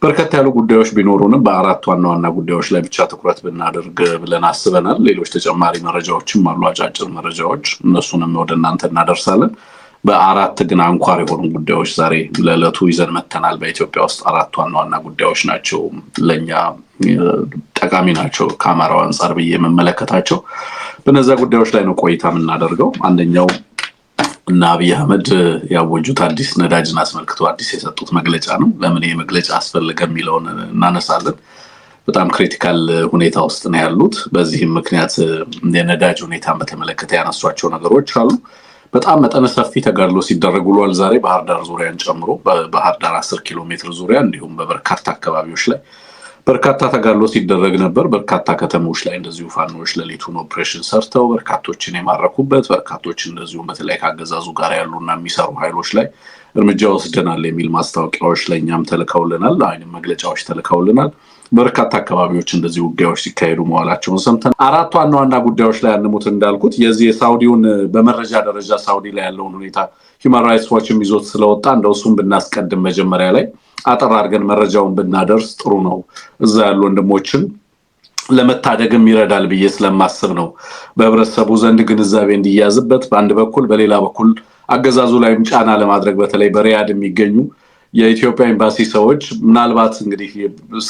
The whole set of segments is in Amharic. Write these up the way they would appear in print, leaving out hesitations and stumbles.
በርከት ያሉ ጉዳዮች ቢኖሩንም በአራት ዋና ጉዳዮች ላይ ብቻ ትኩረት ብናደርግ ብለን አስበናል። ሌሎች ተጨማሪ መረጃዎችም አሉ፣ አጫጭር መረጃዎች፣ እነሱንም ወደ እናንተ እናደርሳለን። በአራት ግን አንኳር የሆኑ ጉዳዮች ዛሬ ለዕለቱ ይዘን መተናል። በኢትዮጵያ ውስጥ አራት ዋና ጉዳዮች ናቸው፣ ለኛ ጠቃሚ ናቸው ከአማራው አንጻር ብዬ የምመለከታቸው። በነዛ ጉዳዮች ላይ ነው ቆይታ የምናደርገው። አንደኛው እና አብይ አህመድ ያወጁት አዲስ ነዳጅን አስመልክቶ አዲስ የሰጡት መግለጫ ነው። ለምን ይሄ መግለጫ አስፈለገ የሚለውን እናነሳለን። በጣም ክሪቲካል ሁኔታ ውስጥ ነው ያሉት። በዚህም ምክንያት የነዳጅ ሁኔታን በተመለከተ ያነሷቸው ነገሮች አሉ። በጣም መጠነ ሰፊ ተጋድሎ ሲደረግ ውሏል። ዛሬ ባህር ዳር ዙሪያን ጨምሮ በባህር ዳር 10 ኪሎ ሜትር ዙሪያ እንዲሁም በበርካታ አካባቢዎች ላይ በርካታ ተጋድሎ ሲደረግ ነበር። በርካታ ከተሞች ላይ እንደዚሁ ፋኖች ሌሊቱን ኦፕሬሽን ሰርተው በርካቶችን የማረኩበት፣ በርካቶች እንደዚሁም በተለይ ከአገዛዙ ጋር ያሉና የሚሰሩ ኃይሎች ላይ እርምጃ ወስደናል የሚል ማስታወቂያዎች ለእኛም ተልከውልናል፣ አይንም መግለጫዎች ተልከውልናል። በርካታ አካባቢዎች እንደዚህ ውጊያዎች ሲካሄዱ መዋላቸውን ሰምተን አራት ዋና ጉዳዮች ላይ አንሙት እንዳልኩት የዚህ የሳውዲውን በመረጃ ደረጃ ሳውዲ ላይ ያለውን ሁኔታ ሂውማን ራይትስ ዋችም ይዞት ስለወጣ እንደው እሱን ብናስቀድም መጀመሪያ ላይ አጠር አድርገን መረጃውን ብናደርስ ጥሩ ነው። እዛ ያሉ ወንድሞችን ለመታደግም ይረዳል ብዬ ስለማስብ ነው። በህብረተሰቡ ዘንድ ግንዛቤ እንዲያዝበት በአንድ በኩል፣ በሌላ በኩል አገዛዙ ላይም ጫና ለማድረግ በተለይ በሪያድ የሚገኙ የኢትዮጵያ ኤምባሲ ሰዎች ምናልባት እንግዲህ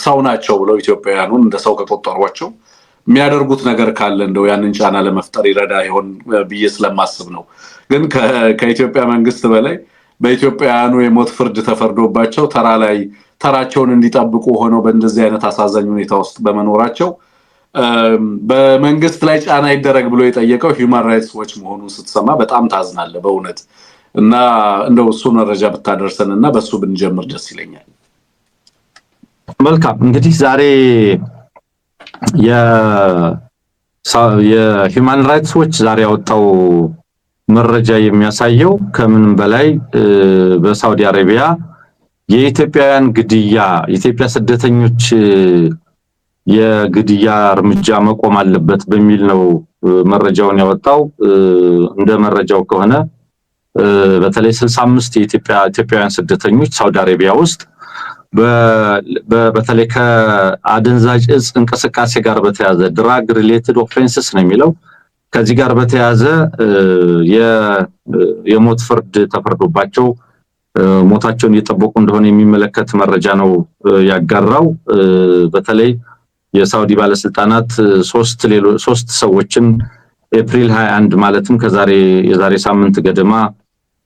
ሰው ናቸው ብለው ኢትዮጵያውያኑን እንደ ሰው ከቆጠሯቸው የሚያደርጉት ነገር ካለ እንደው ያንን ጫና ለመፍጠር ይረዳ ይሆን ብዬ ስለማስብ ነው። ግን ከኢትዮጵያ መንግስት በላይ በኢትዮጵያውያኑ የሞት ፍርድ ተፈርዶባቸው ተራቸውን እንዲጠብቁ ሆነው በእንደዚህ አይነት አሳዛኝ ሁኔታ ውስጥ በመኖራቸው በመንግስት ላይ ጫና ይደረግ ብሎ የጠየቀው ሂውማን ራይትስ ዎች መሆኑን ስትሰማ በጣም ታዝናለህ በእውነት። እና እንደው እሱ መረጃ ብታደርሰንና በሱ ብንጀምር ደስ ይለኛል። መልካም። እንግዲህ ዛሬ የሂውማን ራይትስ ዎች ዛሬ ያወጣው መረጃ የሚያሳየው ከምንም በላይ በሳውዲ አረቢያ የኢትዮጵያውያን ግድያ፣ የኢትዮጵያ ስደተኞች የግድያ እርምጃ መቆም አለበት በሚል ነው መረጃውን ያወጣው። እንደ መረጃው ከሆነ በተለይ 65 የኢትዮጵያውያን ስደተኞች ሳውዲ አረቢያ ውስጥ በተለይ ከአደንዛዥ እጽ እንቅስቃሴ ጋር በተያያዘ ድራግ ሪሌትድ ኦፌንስስ ነው የሚለው፣ ከዚህ ጋር በተያያዘ የሞት ፍርድ ተፈርዶባቸው ሞታቸውን እየጠበቁ እንደሆነ የሚመለከት መረጃ ነው ያጋራው። በተለይ የሳውዲ ባለስልጣናት ሶስት ሰዎችን ኤፕሪል 21 ማለትም የዛሬ ሳምንት ገደማ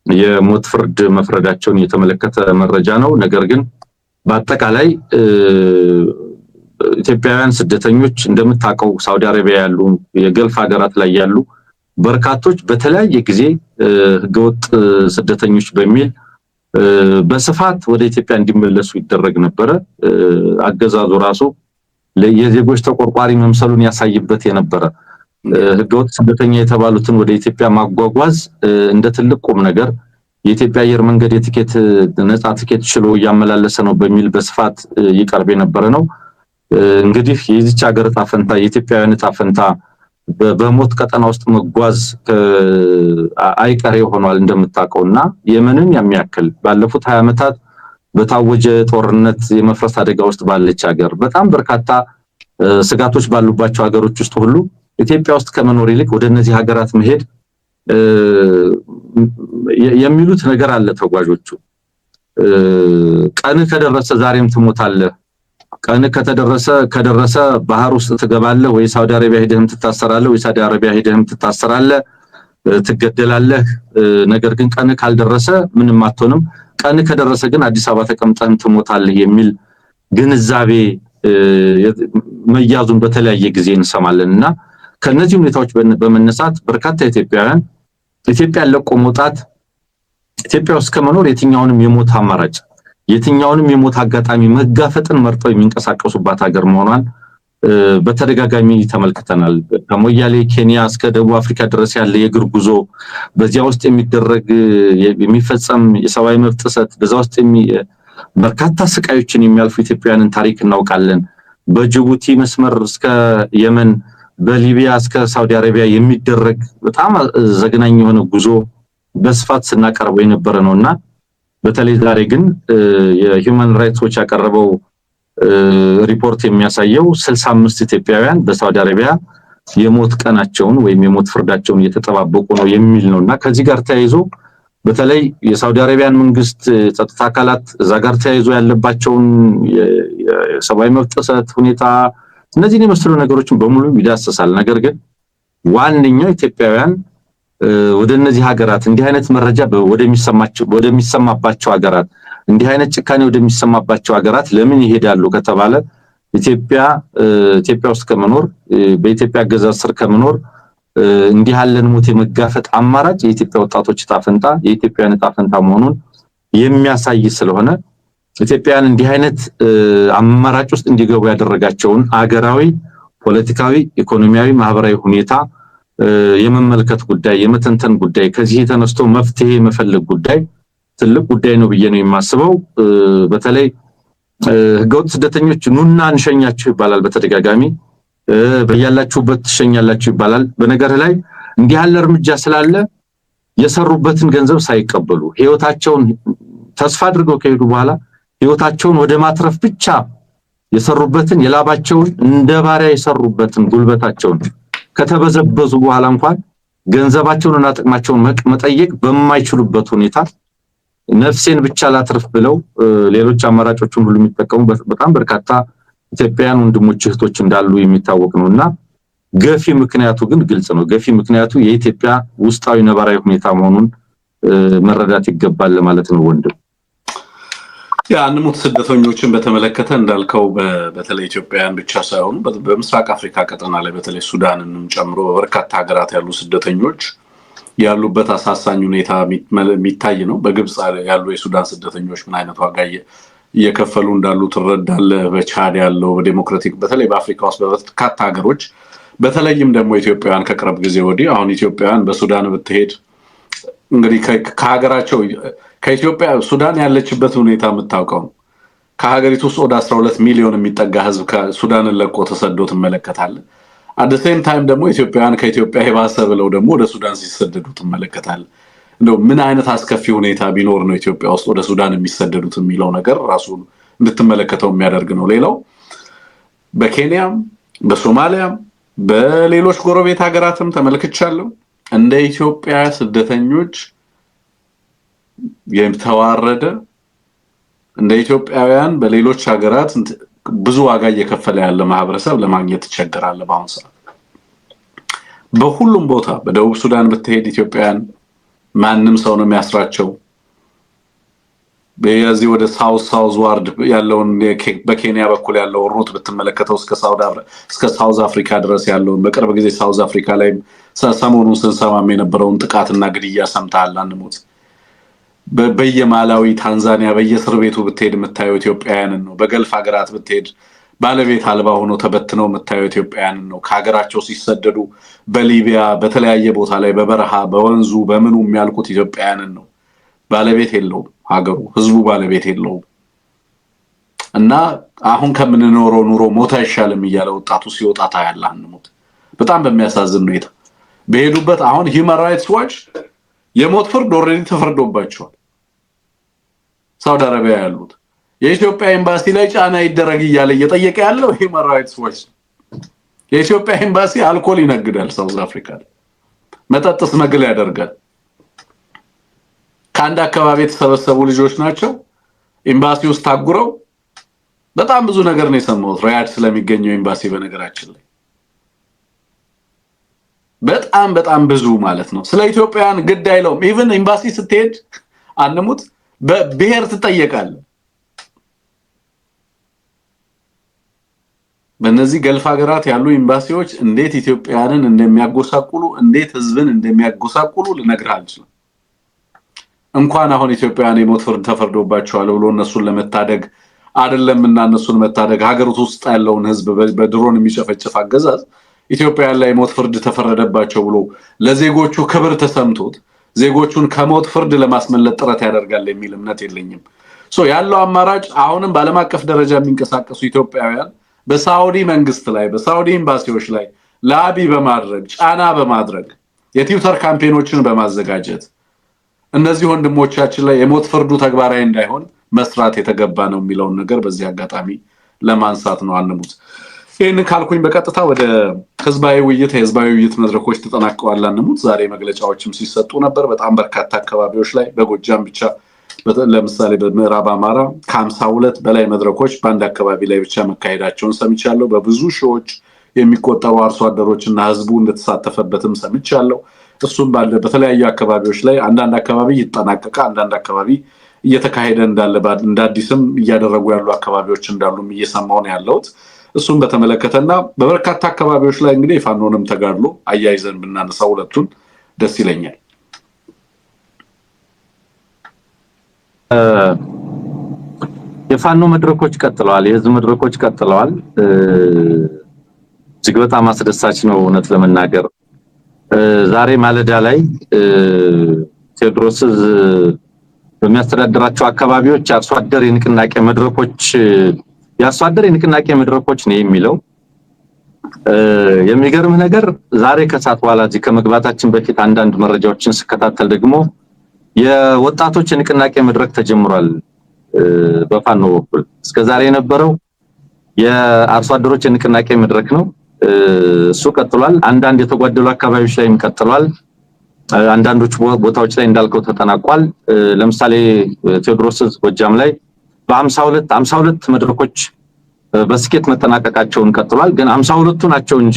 የሞት ፍርድ መፍረዳቸውን የተመለከተ መረጃ ነው። ነገር ግን በአጠቃላይ ኢትዮጵያውያን ስደተኞች እንደምታውቀው ሳውዲ አረቢያ ያሉ የገልፍ ሀገራት ላይ ያሉ በርካቶች በተለያየ ጊዜ ህገወጥ ስደተኞች በሚል በስፋት ወደ ኢትዮጵያ እንዲመለሱ ይደረግ ነበረ። አገዛዙ ራሱ የዜጎች ተቆርቋሪ መምሰሉን ያሳይበት የነበረ ህገወጥ ስደተኛ የተባሉትን ወደ ኢትዮጵያ ማጓጓዝ እንደ ትልቅ ቁም ነገር የኢትዮጵያ አየር መንገድ የቲኬት ነፃ ቲኬት ችሎ እያመላለሰ ነው በሚል በስፋት ይቀርብ የነበረ ነው። እንግዲህ የዚች ሀገር ዕጣ ፈንታ የኢትዮጵያውያን ዕጣ ፈንታ በሞት ቀጠና ውስጥ መጓዝ አይቀሬ ሆኗል እንደምታውቀውና የመንን የሚያክል ባለፉት 20 ዓመታት በታወጀ ጦርነት የመፍረስ አደጋ ውስጥ ባለች ሀገር በጣም በርካታ ስጋቶች ባሉባቸው ሀገሮች ውስጥ ሁሉ ኢትዮጵያ ውስጥ ከመኖር ይልቅ ወደ እነዚህ ሀገራት መሄድ የሚሉት ነገር አለ ተጓዦቹ። ቀን ከደረሰ ዛሬም ትሞታለህ፣ ቀን ከደረሰ ባህር ውስጥ ትገባለህ፣ ወይ ሳውዲ አረቢያ ሄደህም ትታሰራለህ፣ ወይ ሳውዲ አረቢያ ሄደህም ትታሰራለህ፣ ትገደላለህ። ነገር ግን ቀን ካልደረሰ ምንም አትሆንም፣ ቀን ከደረሰ ግን አዲስ አበባ ተቀምጠህም ትሞታለህ የሚል ግንዛቤ መያዙን በተለያየ ጊዜ እንሰማለንና ከነዚህ ሁኔታዎች በመነሳት በርካታ ኢትዮጵያውያን ኢትዮጵያን ለቆ መውጣት፣ ኢትዮጵያ ውስጥ ከመኖር የትኛውንም የሞት አማራጭ የትኛውንም የሞት አጋጣሚ መጋፈጥን መርጠው የሚንቀሳቀሱባት ሀገር መሆኗን በተደጋጋሚ ተመልክተናል። ከሞያሌ ኬንያ እስከ ደቡብ አፍሪካ ድረስ ያለ የእግር ጉዞ፣ በዚያ ውስጥ የሚፈጸም የሰብአዊ መብት ጥሰት፣ በዛ ውስጥ በርካታ ስቃዮችን የሚያልፉ ኢትዮጵያውያንን ታሪክ እናውቃለን። በጅቡቲ መስመር እስከ የመን፣ በሊቢያ እስከ ሳውዲ አረቢያ የሚደረግ በጣም ዘግናኝ የሆነ ጉዞ በስፋት ስናቀርበው የነበረ ነውና በተለይ ዛሬ ግን የሂውማን ራይትስ ዎች ያቀረበው ሪፖርት የሚያሳየው 65 ኢትዮጵያውያን በሳውዲ አረቢያ የሞት ቀናቸውን ወይም የሞት ፍርዳቸውን እየተጠባበቁ ነው የሚል ነውና ከዚህ ጋር ተያይዞ በተለይ የሳውዲ አረቢያን መንግስት ጸጥታ አካላት እዛ ጋር ተያይዞ ያለባቸውን የሰብአዊ መብት ጥሰት ሁኔታ እነዚህን የመሰሉ ነገሮችን በሙሉ ይዳሰሳል። ነገር ግን ዋንኛው ኢትዮጵያውያን ወደ እነዚህ ሀገራት እንዲህ አይነት መረጃ ወደሚሰማባቸው ሀገራት እንዲህ አይነት ጭካኔ ወደሚሰማባቸው ሀገራት ለምን ይሄዳሉ ከተባለ ኢትዮጵያ ውስጥ ከመኖር በኢትዮጵያ አገዛዝ ስር ከመኖር እንዲህ ያለን ሞት የመጋፈጥ አማራጭ የኢትዮጵያ ወጣቶች ጣፈንታ የኢትዮጵያውያን ጣፈንታ መሆኑን የሚያሳይ ስለሆነ ኢትዮጵያውያን እንዲህ አይነት አማራጭ ውስጥ እንዲገቡ ያደረጋቸውን አገራዊ ፖለቲካዊ ኢኮኖሚያዊ ማህበራዊ ሁኔታ የመመልከት ጉዳይ የመተንተን ጉዳይ ከዚህ የተነስቶ መፍትሄ መፈለግ ጉዳይ ትልቅ ጉዳይ ነው ብዬ ነው የማስበው። በተለይ ህገወጥ ስደተኞች ኑና እንሸኛችሁ ይባላል በተደጋጋሚ በያላችሁበት ትሸኛላችሁ ይባላል። በነገር ላይ እንዲህ ያለ እርምጃ ስላለ የሰሩበትን ገንዘብ ሳይቀበሉ ህይወታቸውን ተስፋ አድርገው ከሄዱ በኋላ ህይወታቸውን ወደ ማትረፍ ብቻ የሰሩበትን የላባቸውን እንደ ባሪያ የሰሩበትን ጉልበታቸውን ከተበዘበዙ በኋላ እንኳን ገንዘባቸውንና ጥቅማቸውን መጠየቅ በማይችሉበት ሁኔታ ነፍሴን ብቻ ላትርፍ ብለው ሌሎች አማራጮችን ሁሉ የሚጠቀሙ በጣም በርካታ ኢትዮጵያውያን ወንድሞች እህቶች እንዳሉ የሚታወቅ ነውና ገፊ ምክንያቱ ግን ግልጽ ነው። ገፊ ምክንያቱ የኢትዮጵያ ውስጣዊ ነባራዊ ሁኔታ መሆኑን መረዳት ይገባል ማለት ነው ወንድም። አንሙት ስደተኞችን በተመለከተ እንዳልከው በተለይ ኢትዮጵያውያን ብቻ ሳይሆኑ በምስራቅ አፍሪካ ቀጠና ላይ በተለይ ሱዳንንም ጨምሮ በርካታ ሀገራት ያሉ ስደተኞች ያሉበት አሳሳኝ ሁኔታ የሚታይ ነው። በግብጽ ያሉ የሱዳን ስደተኞች ምን አይነት ዋጋ እየከፈሉ እንዳሉ ትረዳለህ። በቻድ ያለው በዲሞክራቲክ በተለይ በአፍሪካ ውስጥ በርካታ ሀገሮች በተለይም ደግሞ ኢትዮጵያውያን ከቅርብ ጊዜ ወዲህ አሁን ኢትዮጵያውያን በሱዳን ብትሄድ እንግዲህ ከሀገራቸው ከኢትዮጵያ ሱዳን ያለችበት ሁኔታ የምታውቀው ከሀገሪቱ ውስጥ ወደ 12 ሚሊዮን የሚጠጋ ህዝብ ከሱዳንን ለቆ ተሰዶ ትመለከታለህ። at the same time ደግሞ ኢትዮጵያውያን ከኢትዮጵያ የባሰ ብለው ደግሞ ወደ ሱዳን ሲሰደዱ ትመለከታለህ። እንደው ምን አይነት አስከፊ ሁኔታ ቢኖር ነው ኢትዮጵያ ውስጥ ወደ ሱዳን የሚሰደዱት የሚለው ነገር ራሱ እንድትመለከተው የሚያደርግ ነው። ሌላው በኬንያም በሶማሊያም በሌሎች ጎረቤት ሀገራትም ተመልክቻለሁ እንደ ኢትዮጵያ ስደተኞች የተዋረደ እንደ ኢትዮጵያውያን በሌሎች ሀገራት ብዙ ዋጋ እየከፈለ ያለ ማህበረሰብ ለማግኘት ይቸገራል። በአሁኑ ሰዓት በሁሉም ቦታ በደቡብ ሱዳን ብትሄድ ኢትዮጵያውያን ማንም ሰው ነው የሚያስራቸው። በዚህ ወደ ሳውዝ ዋርድ ያለውን በኬንያ በኩል ያለው ሩት ብትመለከተው እስከ ሳውዝ አፍሪካ ድረስ ያለው በቅርብ ጊዜ ሳውዝ አፍሪካ ላይ ሰሞኑን ስንሰማም የነበረውን ጥቃትና ግድያ ሰምተሃል። አንሙት በየማላዊ ታንዛኒያ በየእስር ቤቱ ብትሄድ የምታየው ኢትዮጵያውያንን ነው። በገልፍ ሀገራት ብትሄድ ባለቤት አልባ ሆኖ ተበትነው የምታየው ኢትዮጵያውያንን ነው። ከሀገራቸው ሲሰደዱ በሊቢያ በተለያየ ቦታ ላይ በበረሃ በወንዙ በምኑ የሚያልቁት ኢትዮጵያውያንን ነው። ባለቤት የለውም ሀገሩ፣ ህዝቡ ባለቤት የለውም። እና አሁን ከምንኖረው ኑሮ ሞት አይሻልም እያለ ወጣቱ ሲወጣ ታያለህ። አንሙት በጣም በሚያሳዝን ሁኔታ በሄዱበት አሁን ሂውማን ራይትስ ዋች የሞት ፍርድ ኦሬዲ ተፈርዶባቸዋል። ሳውዲ አረቢያ ያሉት የኢትዮጵያ ኤምባሲ ላይ ጫና ይደረግ እያለ እየጠየቀ ያለው ሂውማን ራይትስ ዋች። የኢትዮጵያ ኤምባሲ አልኮል ይነግዳል፣ ሳውዝ አፍሪካ መጠጥ ስመግል ያደርጋል። ከአንድ አካባቢ የተሰበሰቡ ልጆች ናቸው ኤምባሲ ውስጥ ታጉረው በጣም ብዙ ነገር ነው የሰማሁት ሪያድ ስለሚገኘው ኤምባሲ። በነገራችን ላይ በጣም ብዙ ማለት ነው። ስለ ኢትዮጵያውያን ግድ አይለውም። ኢቭን ኤምባሲ ስትሄድ አንሙት በብሔር ትጠየቃለህ። በእነዚህ ገልፍ ሀገራት ያሉ ኤምባሲዎች እንዴት ኢትዮጵያውያንን እንደሚያጎሳቁሉ እንዴት ህዝብን እንደሚያጎሳቁሉ ልነግርህ አልችልም። እንኳን አሁን ኢትዮጵያውያን የሞት ፍርድ ተፈርዶባቸዋል ብሎ እነሱን ለመታደግ አይደለምና እነሱን መታደግ ሀገሪቱ ውስጥ ያለውን ህዝብ በድሮን የሚጨፈጭፍ አገዛዝ ኢትዮጵያውያን ላይ ሞት ፍርድ ተፈረደባቸው ብሎ ለዜጎቹ ክብር ተሰምቶት ዜጎቹን ከሞት ፍርድ ለማስመለጥ ጥረት ያደርጋል የሚል እምነት የለኝም። ያለው አማራጭ አሁንም በዓለም አቀፍ ደረጃ የሚንቀሳቀሱ ኢትዮጵያውያን በሳውዲ መንግስት ላይ በሳውዲ ኤምባሲዎች ላይ ላቢ በማድረግ ጫና በማድረግ የትዊተር ካምፔኖችን በማዘጋጀት እነዚህ ወንድሞቻችን ላይ የሞት ፍርዱ ተግባራዊ እንዳይሆን መስራት የተገባ ነው የሚለውን ነገር በዚህ አጋጣሚ ለማንሳት ነው አንሙት። ይህን ካልኩኝ በቀጥታ ወደ ህዝባዊ ውይይት መድረኮች ተጠናቀዋል። አንሙት ዛሬ መግለጫዎችም ሲሰጡ ነበር። በጣም በርካታ አካባቢዎች ላይ በጎጃም ብቻ ለምሳሌ በምዕራብ አማራ ከ52 በላይ መድረኮች በአንድ አካባቢ ላይ ብቻ መካሄዳቸውን ሰምቻለሁ። በብዙ ሺዎች የሚቆጠሩ አርሶ አደሮችና ህዝቡ እንደተሳተፈበትም ሰምቻለሁ። እሱም ባለ በተለያዩ አካባቢዎች ላይ አንዳንድ አካባቢ ይጠናቀቃል፣ አንዳንድ አካባቢ እየተካሄደ እንዳለ እንዳዲስም እያደረጉ ያሉ አካባቢዎች እንዳሉም እየሰማሁ ነው ያለሁት። እሱም በተመለከተና በበርካታ አካባቢዎች ላይ እንግዲህ የፋኖንም ተጋድሎ አያይዘን ብናነሳው ሁለቱን ደስ ይለኛል። የፋኖ መድረኮች ቀጥለዋል፣ የህዝብ መድረኮች ቀጥለዋል። እጅግ በጣም አስደሳች ነው እውነት ለመናገር። ዛሬ ማለዳ ላይ ቴዎድሮስ በሚያስተዳድራቸው አካባቢዎች የአርሶ አደር የንቅናቄ መድረኮች ነው የሚለው። የሚገርም ነገር ዛሬ ከሰዓት በኋላ እዚህ ከመግባታችን በፊት አንዳንድ መረጃዎችን ስከታተል ደግሞ የወጣቶች የንቅናቄ መድረክ ተጀምሯል በፋኖ በኩል። እስከዛሬ የነበረው የአርሶ አደሮች የንቅናቄ መድረክ ነው፣ እሱ ቀጥሏል። አንዳንድ የተጓደሉ አካባቢዎች ላይም ቀጥሏል። አንዳንዶች ቦታዎች ላይ እንዳልከው ተጠናቋል። ለምሳሌ ቴዎድሮስ ጎጃም ላይ በ52 መድረኮች በስኬት መጠናቀቃቸውን ቀጥሏል። ግን 52ቱ ናቸው እንጂ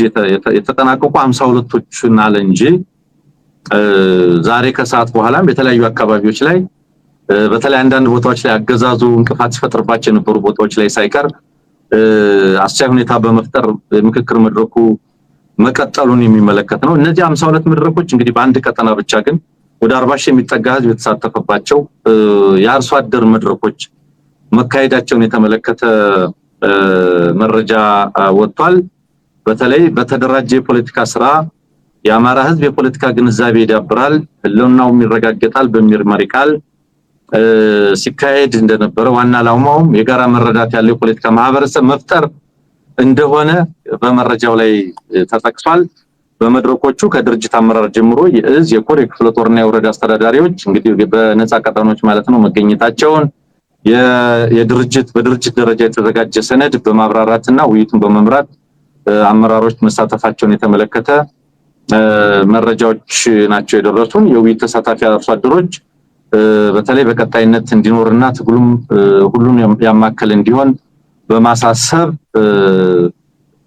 የተጠናቀቁ 52ቶቹን አለ እንጂ ዛሬ ከሰዓት በኋላም የተለያዩ አካባቢዎች ላይ በተለይ አንዳንድ ቦታዎች ላይ አገዛዙ እንቅፋት ሲፈጥርባቸው የነበሩ ቦታዎች ላይ ሳይቀር አስቻይ ሁኔታ በመፍጠር ምክክር መድረኩ መቀጠሉን የሚመለከት ነው። እነዚህ 52 መድረኮች እንግዲህ በአንድ ቀጠና ብቻ ግን ወደ 40 ሺህ የሚጠጋ ህዝብ የተሳተፈባቸው የአርሶ አደር መድረኮች መካሄዳቸውን የተመለከተ መረጃ ወጥቷል። በተለይ በተደራጀ የፖለቲካ ስራ የአማራ ህዝብ የፖለቲካ ግንዛቤ ይዳብራል፣ ህልውናውም ይረጋገጣል በሚል መሪ ቃል ሲካሄድ እንደነበረ ዋና ዓላማውም የጋራ መረዳት ያለው የፖለቲካ ማህበረሰብ መፍጠር እንደሆነ በመረጃው ላይ ተጠቅሷል። በመድረኮቹ ከድርጅት አመራር ጀምሮ የእዝ የኮር የክፍለ ጦርና የወረዳ አስተዳዳሪዎች እንግዲህ በነፃ ቀጠናዎች ማለት ነው መገኘታቸውን በድርጅት ደረጃ የተዘጋጀ ሰነድ በማብራራትና ውይይቱን በመምራት አመራሮች መሳተፋቸውን የተመለከተ መረጃዎች ናቸው የደረሱን። የውይይት ተሳታፊ አርሶ አደሮች በተለይ በቀጣይነት እንዲኖርና ትግሉም ሁሉን ያማከለ እንዲሆን በማሳሰብ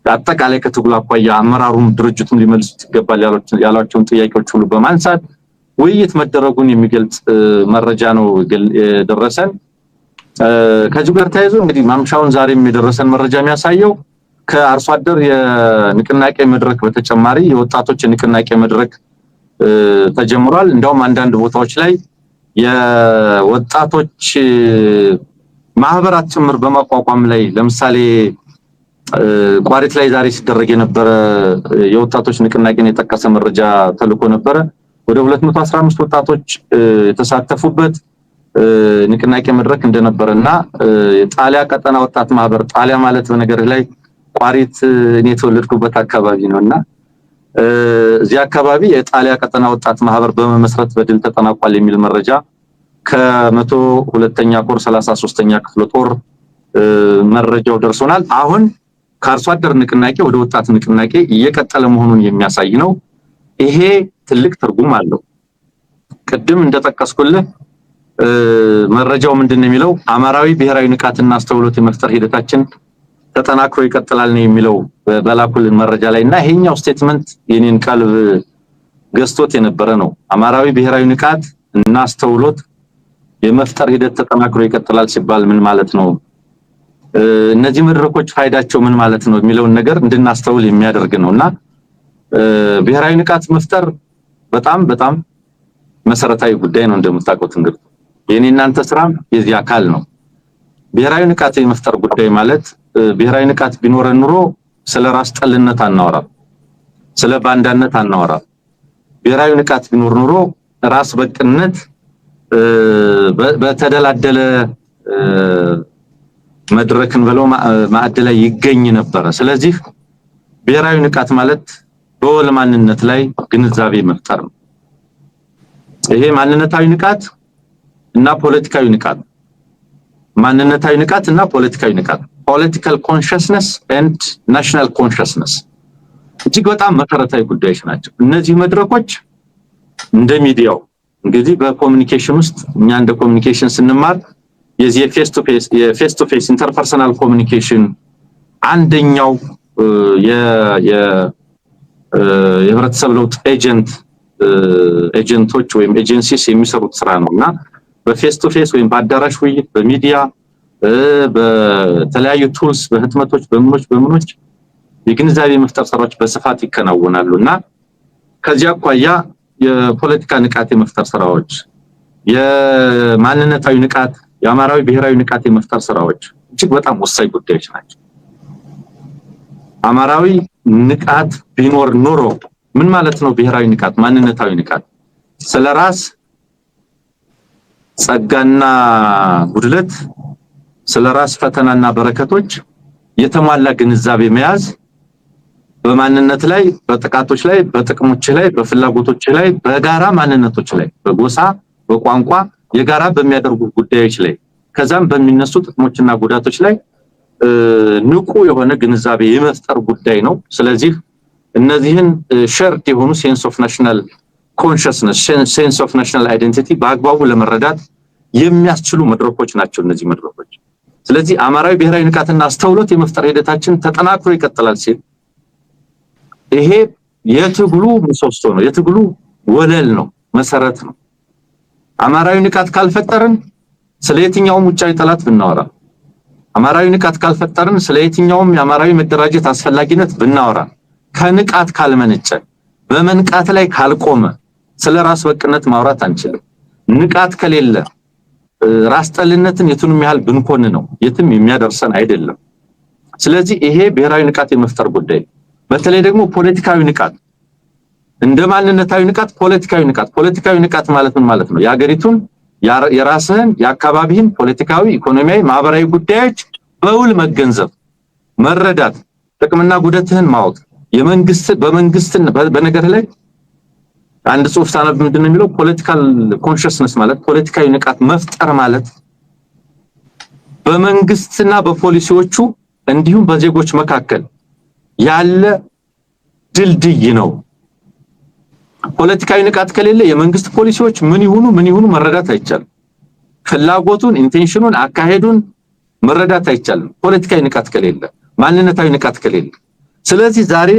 አጠቃላይ ከትግሉ አኳያ አመራሩም ድርጅቱም ሊመልሱት ይገባል ያሏቸውን ጥያቄዎች ሁሉ በማንሳት ውይይት መደረጉን የሚገልጽ መረጃ ነው የደረሰን። ከዚህ ጋር ተያይዞ እንግዲህ ማምሻውን ዛሬም የደረሰን መረጃ የሚያሳየው ከአርሶ አደር የንቅናቄ መድረክ በተጨማሪ የወጣቶች የንቅናቄ መድረክ ተጀምሯል። እንደውም አንዳንድ ቦታዎች ላይ የወጣቶች ማህበራት ጭምር በማቋቋም ላይ ለምሳሌ ቋሪት ላይ ዛሬ ሲደረግ የነበረ የወጣቶች ንቅናቄን የጠቀሰ መረጃ ተልኮ ነበረ። ወደ 215 ወጣቶች የተሳተፉበት ንቅናቄ መድረክ እንደነበረና የጣሊያ ቀጠና ወጣት ማህበር ጣሊያ ማለት በነገር ላይ ቋሪት እኔ የተወለድኩበት አካባቢ ነውና እዚህ አካባቢ የጣሊያ ቀጠና ወጣት ማህበር በመመስረት በድል ተጠናቋል የሚል መረጃ ከ102ኛ ኮር 33ኛ ክፍለ ጦር መረጃው ደርሶናል። አሁን ከአርሶ አደር ንቅናቄ ወደ ወጣት ንቅናቄ እየቀጠለ መሆኑን የሚያሳይ ነው። ይሄ ትልቅ ትርጉም አለው። ቅድም እንደጠቀስኩልህ መረጃው ምንድነው የሚለው አማራዊ ብሔራዊ ንቃትና አስተውሎት የመፍጠር ሂደታችን ተጠናክሮ ይቀጥላል ነው የሚለው በላኩልን መረጃ ላይና ይሄኛው ስቴትመንት የኔን ቀልብ ገዝቶት የነበረ ነው። አማራዊ ብሔራዊ ንቃት እና አስተውሎት የመፍጠር ሂደት ተጠናክሮ ይቀጥላል ሲባል ምን ማለት ነው? እነዚህ መድረኮች ፋይዳቸው ምን ማለት ነው የሚለውን ነገር እንድናስተውል የሚያደርግ ነውና ብሔራዊ ንቃት መፍጠር በጣም መሰረታዊ ጉዳይ ነው። እንደምታውቁት እንግዲህ የኔ እናንተ ስራም የዚህ አካል ነው። ብሔራዊ ንቃት የመፍጠር ጉዳይ ማለት ብሔራዊ ንቃት ቢኖረን ኑሮ ስለ ራስ ጠልነት አናወራም፣ ስለ ባንዳነት አናወራም። ብሔራዊ ንቃት ቢኖር ኑሮ ራስ በቅነት በተደላደለ መድረክን ብለው ማዕድ ላይ ይገኝ ነበር። ስለዚህ ብሔራዊ ንቃት ማለት በወል ማንነት ላይ ግንዛቤ መፍጠር ነው። ይሄ ማንነታዊ ንቃት እና ፖለቲካዊ ንቃት ማንነታዊ ንቃት እና ፖለቲካዊ ንቃት ፖለቲካል ኮንሽስነስ ኤንድ ናሽናል ኮንሽስነስ እጅግ በጣም መሰረታዊ ጉዳዮች ናቸው። እነዚህ መድረኮች እንደ ሚዲያው እንግዲህ በኮሙኒኬሽን ውስጥ እኛ እንደ ኮሙኒኬሽን ስንማር የዚህ የፌስ ቱ ፌስ ኢንተርፐርሰናል ኮሙኒኬሽን አንደኛው የህብረተሰብ ለውጥ ኤጀንቶች ወይም ኤጀንሲስ የሚሰሩት ስራ ነውና በፌስ ቱ ፌስ ወይም በአዳራሽ ውይይት በሚዲያ በተለያዩ ቱልስ በህትመቶች በምኖች የግንዛቤ መፍጠር ስራዎች በስፋት ይከናወናሉና ከዚያ አኳያ የፖለቲካ ንቃት የመፍጠር ስራዎች የማንነታዊ ንቃት የአማራዊ ብሔራዊ ንቃት የመፍጠር ስራዎች እጅግ በጣም ወሳኝ ጉዳዮች ናቸው። አማራዊ ንቃት ቢኖር ኖሮ ምን ማለት ነው? ብሔራዊ ንቃት ማንነታዊ ንቃት ስለራስ ጸጋና ጉድለት ስለራስ ፈተናና በረከቶች የተሟላ ግንዛቤ መያዝ በማንነት ላይ በጥቃቶች ላይ በጥቅሞች ላይ በፍላጎቶች ላይ በጋራ ማንነቶች ላይ በጎሳ በቋንቋ የጋራ በሚያደርጉ ጉዳዮች ላይ ከዛም በሚነሱ ጥቅሞችና ጉዳቶች ላይ ንቁ የሆነ ግንዛቤ የመፍጠር ጉዳይ ነው። ስለዚህ እነዚህን ሸርድ የሆኑ ሴንስ ኦፍ ናሽናል ኮንሽስነስ ሴንስ ኦፍ ናሽናል አይደንቲቲ በአግባቡ ለመረዳት የሚያስችሉ መድረኮች ናቸው እነዚህ መድረኮች። ስለዚህ አማራዊ ብሔራዊ ንቃትና አስተውሎት የመፍጠር ሂደታችን ተጠናክሮ ይቀጥላል ሲል ይሄ የትግሉ ምሰሶ ነው፣ የትግሉ ወለል ነው፣ መሰረት ነው። አማራዊ ንቃት ካልፈጠርን ስለየትኛውም ውጫዊ ጠላት ብናወራ አማራዊ ንቃት ካልፈጠርን ስለየትኛውም የአማራዊ መደራጀት አስፈላጊነት ብናወራ ከንቃት ካልመነጨ በመንቃት ላይ ካልቆመ ስለራስ በቅነት ማውራት አንችልም። ንቃት ከሌለ ራስ ጠልነትን የቱንም ያህል ብንኮን ነው የትም የሚያደርሰን አይደለም። ስለዚህ ይሄ ብሔራዊ ንቃት የመፍጠር ጉዳይ በተለይ ደግሞ ፖለቲካዊ ንቃት እንደ ማንነታዊ ንቃት ፖለቲካዊ ንቃት ማለት ምን ማለት ነው? የሀገሪቱን የራስህን የአካባቢህን ፖለቲካዊ ኢኮኖሚያዊ ማህበራዊ ጉዳዮች በውል መገንዘብ መረዳት ጥቅምና ጉዳትህን ማወቅ በመንግስት በነገር ላይ አንድ ጽሁፍ ሳነብ ምንድነው የሚለው ፖለቲካል ኮንሽስነስ ማለት ፖለቲካዊ ንቃት መፍጠር ማለት በመንግስትና በፖሊሲዎቹ እንዲሁም በዜጎች መካከል ያለ ድልድይ ነው። ፖለቲካዊ ንቃት ከሌለ የመንግስት ፖሊሲዎች ምን ይሁኑ መረዳት አይቻልም። ፍላጎቱን ኢንቴንሽኑን አካሄዱን መረዳት አይቻልም ፖለቲካዊ ንቃት ከሌለ ማንነታዊ ንቃት ከሌለ። ስለዚህ ዛሬ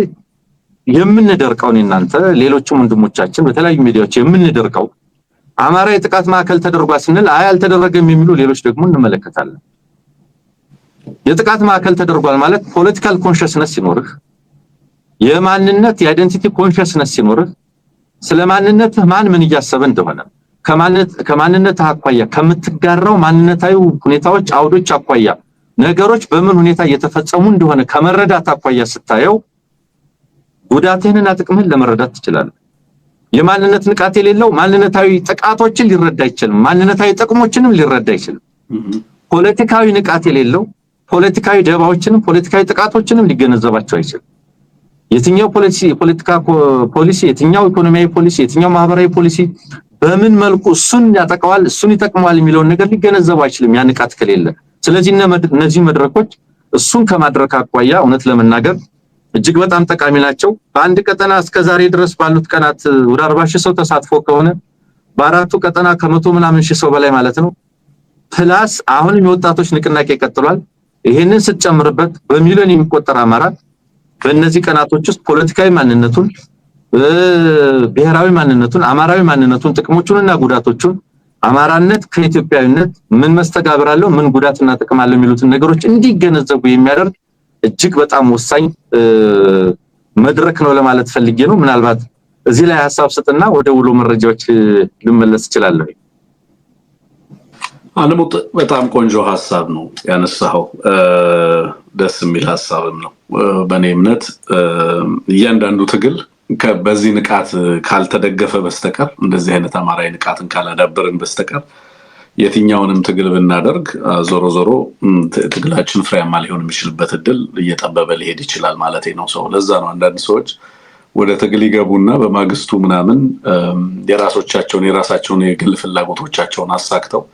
የምንደርቀው እናንተ ሌሎችም ወንድሞቻችን በተለያዩ ሚዲያዎች የምንደርቀው አማራ የጥቃት ማዕከል ተደርጓል ስንል አልተደረገም የሚሉ ሌሎች ደግሞ እንመለከታለን። የጥቃት ማዕከል ተደርጓል ማለት ፖለቲካል ኮንሽስነስ ሲኖርህ የማንነት የአይደንቲቲ ኮንሽስነስ ሲኖርህ ስለማንነት ማን ምን እያሰበ እንደሆነ ከማንነት አኳያ ከምትጋራው ማንነታዊ ሁኔታዎች አውዶች አኳያ ነገሮች በምን ሁኔታ እየተፈጸሙ እንደሆነ ከመረዳት አኳያ ስታየው ጉዳትህንና ጥቅምህን ለመረዳት ትችላለህ። የማንነት ንቃት የሌለው ማንነታዊ ጥቃቶችን ሊረዳ አይችልም፣ ማንነታዊ ጥቅሞችንም ሊረዳ አይችልም። ፖለቲካዊ ንቃት የሌለው ፖለቲካዊ ደባዎችንም ፖለቲካዊ ጥቃቶችንም ሊገነዘባቸው አይችልም። የትኛው የፖለቲካ ፖሊሲ የትኛው ኢኮኖሚያዊ ፖሊሲ የትኛው ማህበራዊ ፖሊሲ በምን መልኩ እሱን ያጠቃዋል እሱን ይጠቅማል የሚለውን ነገር ሊገነዘብ አይችልም ያ ንቃት ከሌለ። ስለዚህ እነዚህ መድረኮች እሱን ከማድረግ አኳያ እውነት ለመናገር እጅግ በጣም ጠቃሚ ናቸው። በአንድ ቀጠና እስከ ዛሬ ድረስ ባሉት ቀናት ወደ 40,000 ሰው ተሳትፎ ከሆነ በአራቱ ቀጠና ከመቶ ምናምን ሺህ ሰው በላይ ማለት ነው። ፕላስ አሁን የወጣቶች ንቅናቄ ቀጥሏል። ይሄንን ስትጨምርበት በሚሊዮን የሚቆጠር አማራ በእነዚህ ቀናቶች ውስጥ ፖለቲካዊ ማንነቱን ብሔራዊ ማንነቱን አማራዊ ማንነቱን ጥቅሞቹንና ጉዳቶቹን አማራነት ከኢትዮጵያዊነት ምን መስተጋብር አለው ምን ጉዳትና ጥቅም አለው የሚሉትን ነገሮች እንዲገነዘቡ የሚያደርግ እጅግ በጣም ወሳኝ መድረክ ነው ለማለት ፈልጌ ነው። ምናልባት እዚህ ላይ ሐሳብ ሰጥና ወደ ውሎ መረጃዎች ልመለስ እችላለሁ። አለሙት በጣም ቆንጆ ሐሳብ ነው ያነሳው፣ ደስ የሚል ሐሳብም ነው። በእኔ እምነት እያንዳንዱ ትግል በዚህ ንቃት ካልተደገፈ በስተቀር እንደዚህ አይነት አማራዊ ንቃትን ካላዳበርን በስተቀር የትኛውንም ትግል ብናደርግ ዞሮ ትግላችን ፍሬያማ ሊሆን የሚችልበት እድል እየጠበበ ሊሄድ ይችላል ማለት ነው። ሰው ለዛ ነው አንዳንድ ሰዎች ወደ ትግል ይገቡና በማግስቱ ምናምን የራሳቸውን የግል ፍላጎቶቻቸውን አሳክተው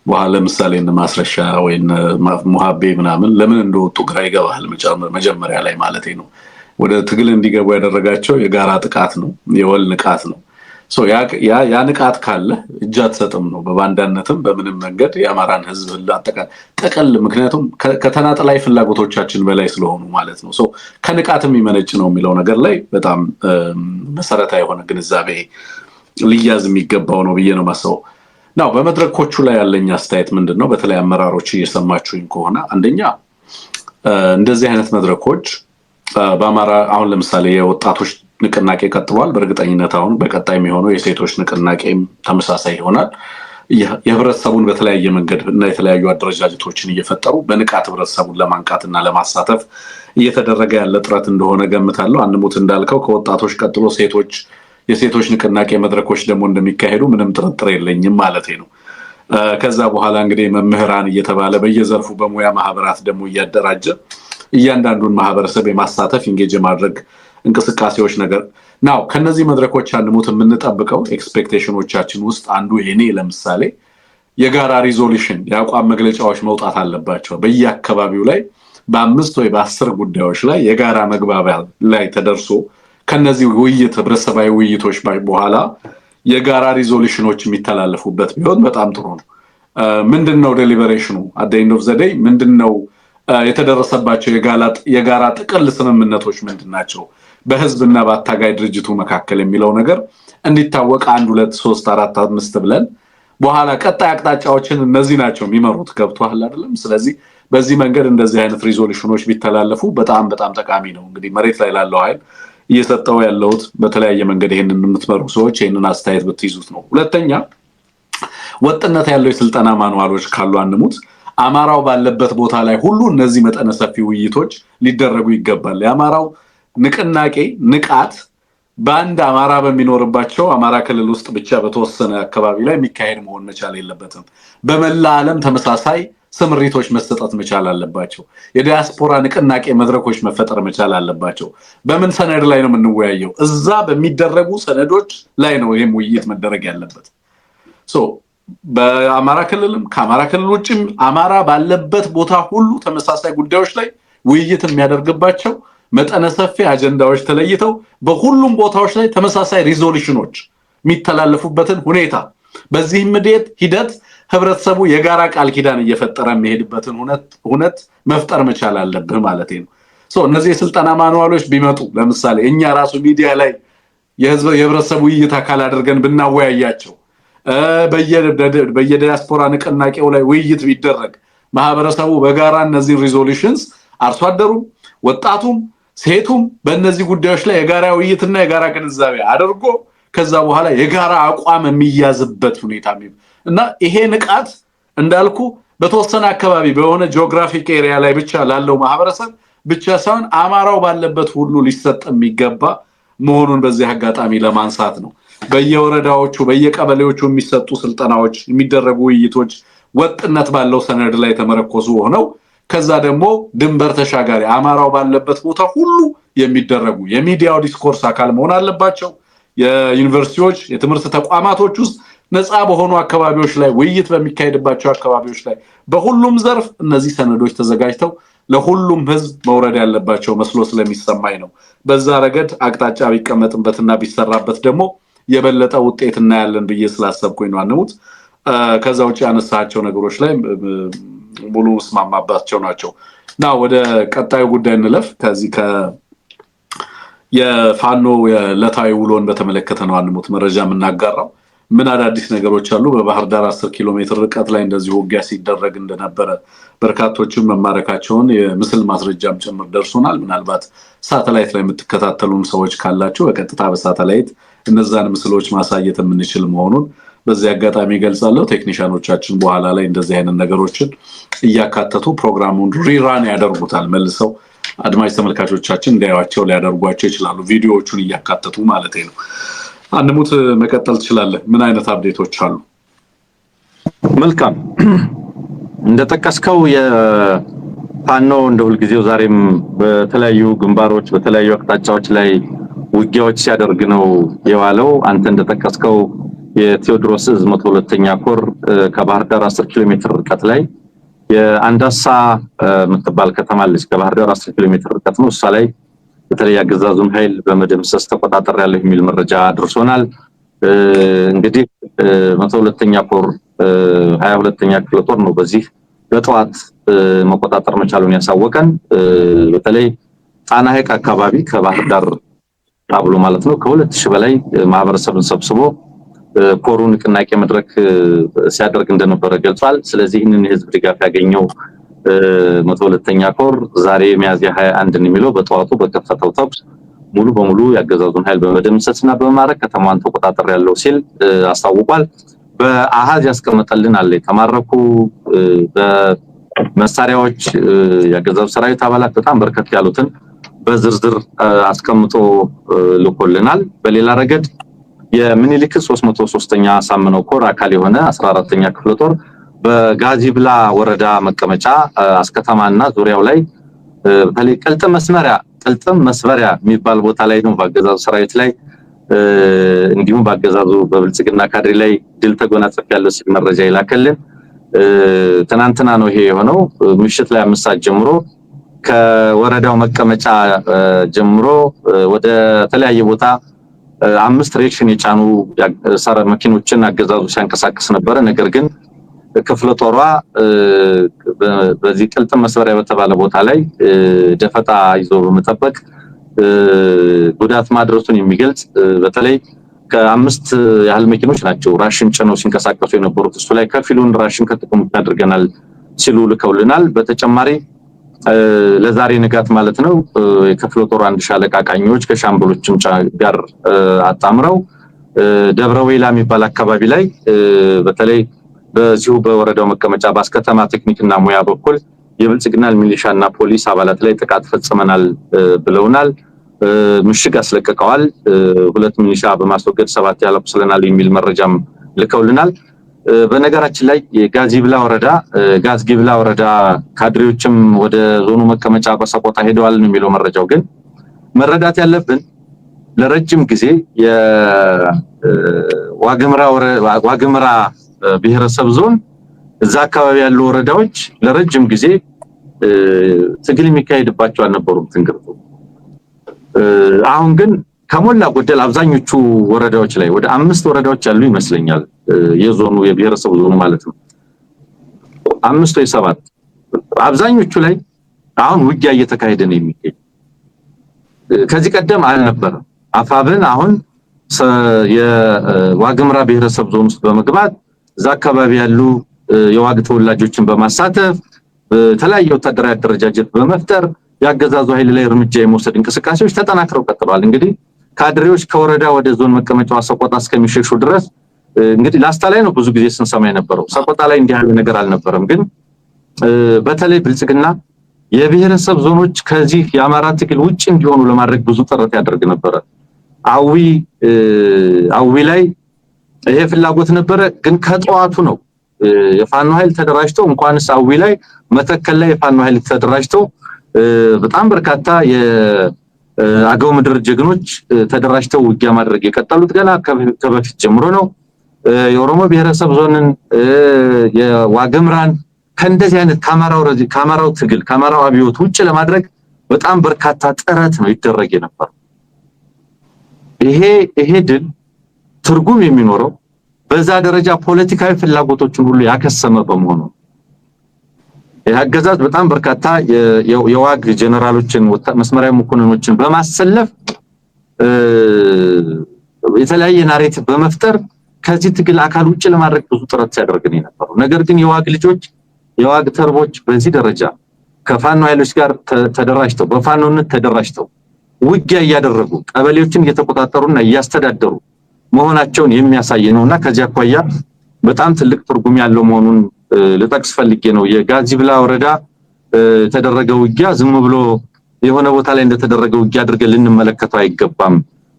በኋላ ለምሳሌ እነ ማስረሻ ወይ ሙሃቤ ምናምን ለምን እንደወጡ ግራ ይገባል መጀመሪያ ላይ ማለት ነው። ወደ ትግል እንዲገቡ ያደረጋቸው የጋራ ጥቃት ነው፣ የወል ንቃት ነው። ያ ንቃት ካለ እጅ አትሰጥም ነው በባንዳነትም በምንም መንገድ የአማራን ህዝብ ጠቅል ምክንያቱም ከተናጠላይ ፍላጎቶቻችን በላይ ስለሆኑ ማለት ነው። ከንቃትም የሚመነጭ ነው የሚለው ነገር ላይ በጣም መሰረታዊ የሆነ ግንዛቤ ሊያዝ የሚገባው ነው ብዬ ነው ማሰው። ናው በመድረኮቹ ላይ ያለኝ አስተያየት ምንድነው? በተለይ አመራሮች እየሰማችሁኝ ከሆነ አንደኛ እንደዚህ አይነት መድረኮች በአማራ አሁን ለምሳሌ የወጣቶች ንቅናቄ ቀጥሏል። በእርግጠኝነት አሁን በቀጣይ የሚሆነው የሴቶች ንቅናቄም ተመሳሳይ ይሆናል። የህብረተሰቡን በተለያየ መንገድ እና የተለያዩ አደረጃጀቶችን እየፈጠሩ በንቃት ህብረተሰቡን ለማንቃትና ለማሳተፍ እየተደረገ ያለ ጥረት እንደሆነ ገምታለሁ። አንሙት እንዳልከው ከወጣቶች ቀጥሎ የሴቶች ንቅናቄ መድረኮች ደግሞ እንደሚካሄዱ ምንም ጥርጥር የለኝም ማለት ነው። ከዛ በኋላ እንግዲህ መምህራን እየተባለ በየዘርፉ በሙያ ማህበራት ደግሞ እያደራጀ እያንዳንዱን ማህበረሰብ የማሳተፍ ኢንጌጅ ማድረግ እንቅስቃሴዎች ነገር ናው። ከነዚህ መድረኮች አንሙት የምንጠብቀው ኤክስፔክቴሽኖቻችን ውስጥ አንዱ የኔ ለምሳሌ የጋራ ሪዞሉሽን የአቋም መግለጫዎች መውጣት አለባቸው። በየአካባቢው ላይ በ5 ወይ በ10 ጉዳዮች ላይ የጋራ መግባቢያ ላይ ተደርሶ ከነዚህ ውይይት ህብረተሰባዊ ውይይቶች በኋላ የጋራ ሪዞሉሽኖች የሚተላለፉበት ቢሆን በጣም ጥሩ ነው። ምንድነው ዴሊበሬሽኑ at the end of the day ምንድነው የተደረሰባቸው የጋራ ጥቅል ስምምነቶች ምንድናቸው በህዝብና በአታጋይ ድርጅቱ መካከል የሚለው ነገር እንዲታወቅ 1 2 3 4 5 ብለን በኋላ ቀጣይ አቅጣጫዎችን እነዚህ ናቸው የሚመሩት። ገብቷል አይደለም? ስለዚህ በዚህ መንገድ እንደዚህ አይነት ሪዞሉሽኖች ቢተላለፉ በጣም ጠቃሚ ነው። እንግዲህ መሬት ላይ ላለው ኃይል እየሰጠው ያለውት በተለያየ መንገድ ይሄንን የምትመሩ ሰዎች ይሄንን አስተያየት ብትይዙት ነው። ሁለተኛ ወጥነት ያለው የስልጠና ማኑዋሎች ካሉ አንሙት አማራው ባለበት ቦታ ላይ ሁሉ እነዚህ መጠነ ሰፊ ውይይቶች ሊደረጉ ይገባል። የአማራው ንቅናቄ ንቃት በአንድ አማራ በሚኖርባቸው አማራ ክልል ውስጥ ብቻ በተወሰነ አካባቢ ላይ የሚካሄድ መሆን መቻል የለበትም። በመላ ዓለም ተመሳሳይ ስምሪቶች መሰጠት መቻል አለባቸው። የዲያስፖራ ንቅናቄ መድረኮች መፈጠር መቻል አለባቸው። በምን ሰነድ ላይ ነው የምንወያየው? እዛ በሚደረጉ ሰነዶች ላይ ነው ይሄም ውይይት መደረግ ያለበት። በአማራ ክልልም ከአማራ ክልል ውጭም አማራ ባለበት ቦታ ሁሉ ተመሳሳይ ጉዳዮች ላይ ውይይት የሚያደርግባቸው መጠነ ሰፊ አጀንዳዎች ተለይተው በሁሉም ቦታዎች ላይ ተመሳሳይ ሪዞሉሽኖች የሚተላለፉበትን ሁኔታ በዚህ ሂደት ህብረተሰቡ የጋራ ቃል ኪዳን እየፈጠረ የሚሄድበትን ሁነት መፍጠር መቻል አለብህ ማለት ነው። እነዚህ የስልጠና ማኑዋሎች ቢመጡ ለምሳሌ እኛ ራሱ ሚዲያ ላይ የህብረተሰቡ ውይይት አካል አድርገን ብናወያያቸው በየዲያስፖራ ንቅናቄው ላይ ውይይት ቢደረግ ማህበረሰቡ በጋራ እነዚህ ሪዞሉሽንስ አርሶ አደሩም ወጣቱም ሴቱም በእነዚህ ጉዳዮች ላይ የጋራ ውይይትና የጋራ ግንዛቤ አድርጎ ከዛ በኋላ የጋራ አቋም የሚያዝበት ሁኔታ እና ይሄ ንቃት እንዳልኩ በተወሰነ አካባቢ በሆነ ጂኦግራፊክ ኤሪያ ላይ ብቻ ላለው ማህበረሰብ ብቻ ሳይሆን አማራው ባለበት ሁሉ ሊሰጥ የሚገባ መሆኑን በዚህ አጋጣሚ ለማንሳት ነው። በየወረዳዎቹ በየቀበሌዎቹ የሚሰጡ ስልጠናዎች የሚደረጉ ውይይቶች ወጥነት ባለው ሰነድ ላይ ተመረኮዙ ሆነው ከዛ ደግሞ ድንበር ተሻጋሪ አማራው ባለበት ቦታ ሁሉ የሚደረጉ የሚዲያው ዲስኮርስ አካል መሆን አለባቸው። የዩኒቨርሲቲዎች የትምህርት ተቋማቶች ውስጥ ነፃ በሆኑ አካባቢዎች ላይ ውይይት በሚካሄድባቸው አካባቢዎች ላይ በሁሉም ዘርፍ እነዚህ ሰነዶች ተዘጋጅተው ለሁሉም ህዝብ መውረድ ያለባቸው መስሎ ስለሚሰማኝ ነው። በዛ ረገድ አቅጣጫ ቢቀመጥበትና ቢሰራበት ደግሞ የበለጠ ውጤት እናያለን ብዬ ስላሰብኩኝ ነው። አንሙት ከዛ ውጪ ያነሳቸው ነገሮች ላይ ሙሉ መስማማባቸው ናቸው። ወደ ቀጣዩ ጉዳይ እንለፍ። ከዚህ የፋኖ የዕለታዊ ውሎን በተመለከተ ነው አንሙት መረጃ የምናጋራው። ምን አዳዲስ ነገሮች አሉ? በባህር ዳር 10 ኪሎ ሜትር ርቀት ላይ እንደዚህ ውጊያ ሲደረግ እንደነበረ በርካቶችም መማረካቸውን የምስል ማስረጃም ጭምር ደርሶናል። ምናልባት ሳተላይት ላይ የምትከታተሉን ሰዎች ካላችሁ በቀጥታ በሳተላይት እነዛን ምስሎች ማሳየት የምንችል መሆኑን በዚህ አጋጣሚ ገልጻለሁ። ቴክኒሻኖቻችን በኋላ ላይ እንደዚህ አይነት ነገሮችን እያካተቱ ፕሮግራሙን ሪራን ያደርጉታል። መልሰው አድማጭ ተመልካቾቻችን እንዲያዩዋቸው ሊያደርጓቸው ይችላሉ፣ ቪዲዮዎቹን እያካተቱ ማለት ነው። አንሙት መቀጠል ትችላለህ። ምን አይነት አፕዴቶች አሉ? መልካም እንደተጠቀስከው የፋኖ እንደ ሁልጊዜው ዛሬም በተለያዩ ግንባሮች በተለያዩ አቅጣጫዎች ላይ ውጊያዎች ሲያደርግ ነው የዋለው። አንተ እንደተጠቀስከው የቴዎድሮስ ዕዝ 102ኛ ኮር ከባህር ዳር 10 ኪሎ ሜትር ርቀት ላይ የአንዳሳ የምትባል ከተማ አለች። ከባህር ዳር 10 ኪሎ ሜትር ርቀት ነው። እሷ ላይ በተለይ አገዛዙን ኃይል በመደምሰስ ተቆጣጠር ያለው የሚል መረጃ ደርሶናል። እንግዲህ 102ኛ ኮር 22ኛ ክፍለ ጦር ነው በዚህ በጠዋት መቆጣጠር መቻሉን ያሳወቀን። በተለይ ጣና ሐይቅ አካባቢ ከባህር ዳር ታብሎ ማለት ነው ከ2000 በላይ ማህበረሰብን ሰብስቦ ኮሩ ንቅናቄ መድረክ ሲያደርግ እንደነበረ ገልጿል። ስለዚህ ይህንን የህዝብ ድጋፍ ያገኘው 102ኛ ኮር ዛሬ ሚያዝያ 21 የሚለው በጠዋቱ በከፈተው ተኩስ ሙሉ በሙሉ ያገዛዙን ኃይል በመደምሰስና በማረክ ከተማዋን ተቆጣጠር ያለው ሲል አስታውቋል። በአሃዝ ያስቀመጠልን አለ የተማረኩ በመሳሪያዎች ያገዛዙ ሰራዊት አባላት በጣም በርከት ያሉትን በዝርዝር አስቀምጦ ልኮልናል። በሌላ ረገድ የምኒልክ 303ኛ ሳምነው ኮር አካል የሆነ 14ኛ ክፍለ ጦር በጋዚብላ ወረዳ መቀመጫ አስከተማና ዙሪያው ላይ በተለይ ቅልጥም መስመሪያ የሚባል ቦታ ላይ ነው በአገዛዙ ሰራዊት ላይ እንዲሁም በአገዛዙ በብልጽግና ካድሬ ላይ ድል ተጎናጽፍ ያለው ሲል መረጃ ይላከልን። ትናንትና ነው ይሄ የሆነው። ምሽት ላይ 5 ሰዓት ጀምሮ ከወረዳው መቀመጫ ጀምሮ ወደ ተለያየ ቦታ 5 ሬክሽን የጫኑ ሰራ መኪኖችን አገዛዙ ሲያንቀሳቅስ ነበር። ነገር ግን ክፍለ ጦሯ በዚህ ቅልጥም መስመሪያ በተባለ ቦታ ላይ ደፈጣ ይዞ በመጠበቅ ጉዳት ማድረሱን የሚገልጽ በተለይ ከ5 ያህል መኪኖች ናቸው ራሽን ጭነው ሲንቀሳቀሱ የነበሩት። እሱ ላይ ከፊሉን ራሽን ከጥቅም አድርገናል ሲሉ ልከውልናል። በተጨማሪ ለዛሬ ንጋት ማለት ነው የክፍለ ጦር አንድ ሻለቃ ቃኞች ከሻምበሎችም ጋር አጣምረው ደብረ ወይላ የሚባል አካባቢ ላይ በተለይ በዚሁ በወረዳው መቀመጫ ባስከተማ ቴክኒክና ሙያ በኩል የብልጽግና ሚሊሻና ፖሊስ አባላት ላይ ጥቃት ፈጽመናል ብለውናል። ምሽግ አስለቀቀዋል። 2 ሚሊሻ በማስወገድ 7 ያለቁስለናል የሚል መረጃም ልከውልናል። በነገራችን ላይ የጋዚብላ ወረዳ ካድሬዎችም ወደ ዞኑ መቀመጫ በሰቆጣ ሄደዋል ነው የሚለው መረጃው። ግን መረዳት ያለብን ለረጅም ጊዜ የዋግምራ ብሔረሰብ ዞን እዛ አካባቢ ያሉ ወረዳዎች ለረጅም ጊዜ ትግል የሚካሄድባቸው አልነበሩም ትንግርቱ። አሁን ግን ከሞላ ጎደል አብዛኞቹ ወረዳዎች ላይ ወደ 5 ወረዳዎች ያሉ ይመስለኛል የዞኑ የብሔረሰብ ዞኑ ማለት ነው 5 ወይ 7 አብዛኞቹ ላይ አሁን ውጊያ እየተካሄደ ነው የሚገኝ። ከዚህ ቀደም አልነበረም። አፋብን አሁን የዋግምራ ብሔረሰብ ዞን ውስጥ በመግባት እዛ አካባቢ ያሉ የዋግ ተወላጆችን በማሳተፍ በተለያየ ወታደራዊ አደረጃጀት በመፍጠር ያገዛዙ ኃይል ላይ እርምጃ የመውሰድ እንቅስቃሴዎች ተጠናክረው ቀጥለዋል። እንግዲህ ካድሬዎች ከወረዳ ወደ ዞን መቀመጫው ሰቆጣ እስከሚሸሹ ድረስ እንግዲህ ላስታ ላይ ነው ብዙ ጊዜ ስንሰማ የነበረው። ሰቆጣ ላይ እንዲህ ያለ ነገር አልነበረም። ግን በተለይ ብልጽግና የብሔረሰብ ዞኖች ከዚህ የአማራ ትግል ውጪ እንዲሆኑ ለማድረግ ብዙ ጥረት ያደርግ ነበር። አዊ ላይ ይሄ ፍላጎት ነበረ። ግን ከጠዋቱ ነው የፋኖ ኃይል ተደራጅተው እንኳንስ አዊ ላይ መተከል ላይ የፋኖ ኃይል ተደራጅተው በጣም በርካታ የአገው ምድር ጀግኖች ተደራጅተው ውጊያ ማድረግ የቀጠሉት ገና ከበፊት ጀምሮ ነው። የኦሮሞ ብሔረሰብ ዞንን የዋግምራን ከእንደዚህ አይነት ካማራው ትግል ካማራው አብዮት ውጭ ለማድረግ በጣም በርካታ ጥረት ነው ይደረግ የነበረው። ይሄ ድል ትርጉም የሚኖረው በዛ ደረጃ ፖለቲካዊ ፍላጎቶችን ሁሉ ያከሰመ በመሆኑ ያገዛዝ በጣም በርካታ የዋግ ጀነራሎችን መስመራዊ መኮንኖችን በማሰለፍ የተለያየ ናሬቲቭ በመፍጠር ከዚህ ትግል አካል ውጭ ለማድረግ ብዙ ጥረት ሲያደርግ ነው የነበረው። ነገር ግን የዋግ ልጆች የዋግ ተርቦች በዚህ ደረጃ ከፋኖ ኃይሎች ጋር ተደራጅተው በፋኖነት ተደራጅተው ውጊያ እያደረጉ ቀበሌዎችን እየተቆጣጠሩና እያስተዳደሩ መሆናቸውን የሚያሳይ ነውና ከዚያ አኳያ በጣም ትልቅ ትርጉም ያለው መሆኑን ለጠቅስ ፈልጌ ነው። የጋዚብላ ወረዳ ተደረገው ውጊያ ዝም ብሎ የሆነ ቦታ ላይ እንደተደረገው ውጊያ አድርገን ልንመለከተው አይገባም።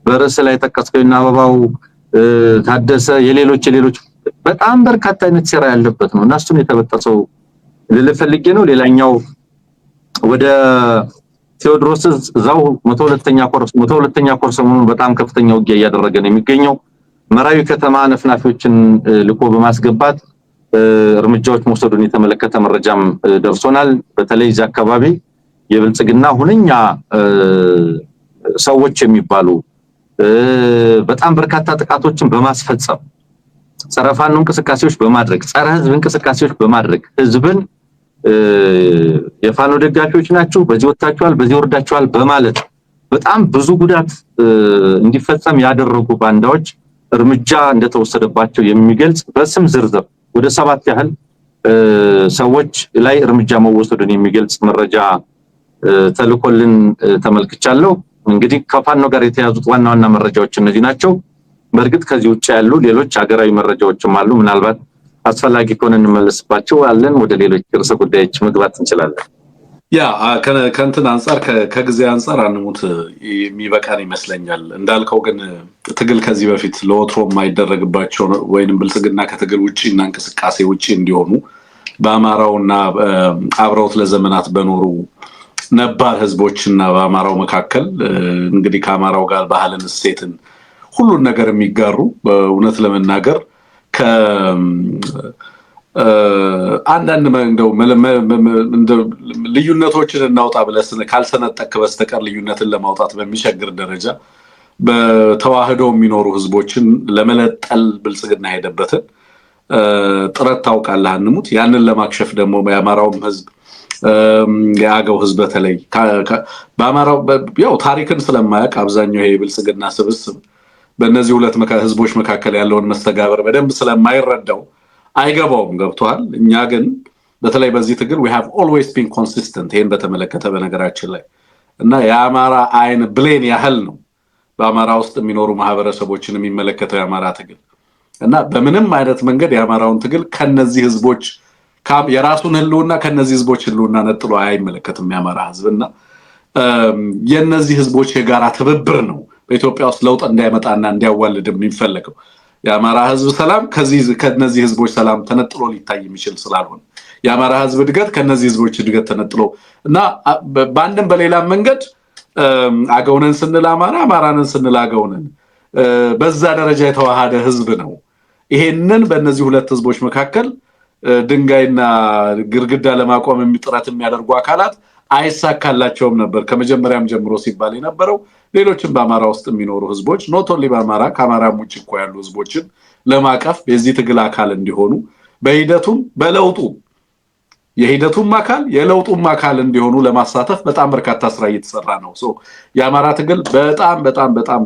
በርዕስ ላይ ተቀስከውና አበባው ታደሰ የሌሎች በጣም በርካታ አይነት ሴራ ያለበት ነው እና እሱን የተበጠሰው ልፈልጌ ነው። ሌላኛው ወደ ቴዎድሮስ እዛው 102ኛ ኮርስ ሰሞኑን በጣም ከፍተኛ ውጊያ እያደረገ ነው የሚገኘው። መራዊ ከተማ ነፍናፊዎችን ልኮ በማስገባት እርምጃዎች መውሰዱን የተመለከተ መረጃም ደርሶናል። በተለይ እዛ አካባቢ የብልጽግና ሁነኛ ሰዎች የሚባሉ በጣም በርካታ ጥቃቶችን በማስፈጸም ጸረ ፋኖ እንቅስቃሴዎች በማድረግ ጸረ ህዝብ እንቅስቃሴዎች በማድረግ ህዝብን የፋኖ ደጋፊዎች ናቸው በዚህ ወጣችኋል በዚህ ወርዳችኋል በማለት በጣም ብዙ ጉዳት እንዲፈጸም ያደረጉ ባንዳዎች እርምጃ እንደተወሰደባቸው የሚገልጽ በስም ዝርዝር ወደ 7 ያህል ሰዎች ላይ እርምጃ መወሰዱን የሚገልጽ መረጃ ተልኮልን ተመልክቻለሁ። እንግዲህ ከፋኖ ጋር የተያዙት ዋና ዋና መረጃዎች እነዚህ ናቸው። በእርግጥ ከዚህ ውጭ ያሉ ሌሎች ሀገራዊ መረጃዎችም አሉ። ምናልባት አስፈላጊ ከሆነ እንመለስባቸው አለን። ወደ ሌሎች ርዕሰ ጉዳዮች መግባት እንችላለን። ያ ከእንትን አንፃር ከጊዜ አንፃር አንሙት የሚበቃን ይመስለኛል። እንዳልከው ግን ትግል ከዚህ በፊት ለወትሮ የማይደረግባቸው ወይንም ብልጽግና ከትግል ውጪ እና እንቅስቃሴ ውጪ እንዲሆኑ በአማራውና አብረውት ለዘመናት በኖሩ ነባር ህዝቦችና በአማራው መካከል እንግዲህ ከአማራው ጋር ባህልን፣ እሴትን፣ ሁሉን ነገር የሚጋሩ በእውነት ለመናገር አንዳንድ እንደው ልዩነቶችን እናውጣ ብለስ ካልሰነጠቅ በስተቀር ልዩነትን ለማውጣት በሚቸግር ደረጃ በተዋህዶ የሚኖሩ ህዝቦችን ለመለጠል ብልጽግና ሄደበትን ጥረት ታውቃለህ አንሙት። ያንን ለማክሸፍ ደግሞ የአማራውም ህዝብ የአገው ህዝብ በተለይ በአማራው ያው ታሪክን ስለማያውቅ አብዛኛው ይሄ ብልጽግና ስብስብ በእነዚህ ሁለት ህዝቦች መካከል ያለውን መስተጋብር በደንብ ስለማይረዳው አይገባውም። ገብቷል። እኛ ግን በተለይ በዚህ ትግል we have always been consistent ይሄን በተመለከተ በነገራችን ላይ እና የአማራ አይን ብሌን ያህል ነው በአማራ ውስጥ የሚኖሩ ማህበረሰቦችን የሚመለከተው የአማራ ትግል እና በምንም አይነት መንገድ የአማራውን ትግል ከነዚህ ህዝቦች የራሱን ህልውና ከነዚህ ህዝቦች ህልውና ነጥሎ አይመለከትም። የአማራ ህዝብና የነዚህ ህዝቦች የጋራ ትብብር ነው በኢትዮጵያ ውስጥ ለውጥ እንዳይመጣና እንዲያዋልድ የሚፈልገው። የአማራ ህዝብ ሰላም ከነዚህ ህዝቦች ሰላም ተነጥሎ ሊታይ የሚችል ስላልሆነ የአማራ ህዝብ እድገት ከነዚህ ህዝቦች እድገት ተነጥሎ እና በአንድም በሌላም መንገድ አገውነን ስንል አማራንን ስንል አገውነን በዛ ደረጃ የተዋሃደ ህዝብ ነው። ይሄንን በእነዚህ ሁለት ህዝቦች መካከል ድንጋይና ግርግዳ ለማቆም ጥረት የሚያደርጉ አካላት አይሳካላቸውም ነበር ከመጀመሪያም ጀምሮ ሲባል የነበረው። ሌሎችም በአማራ ውስጥ የሚኖሩ ህዝቦች ኖት ኦንሊ በአማራ ከአማራም ውጭ እኮ ያሉ ህዝቦችን ለማቀፍ የዚህ ትግል አካል እንዲሆኑ በሂደቱም በለውጡ የሂደቱም አካል የለውጡም አካል እንዲሆኑ ለማሳተፍ በጣም በርካታ ስራ እየተሰራ ነው። የአማራ ትግል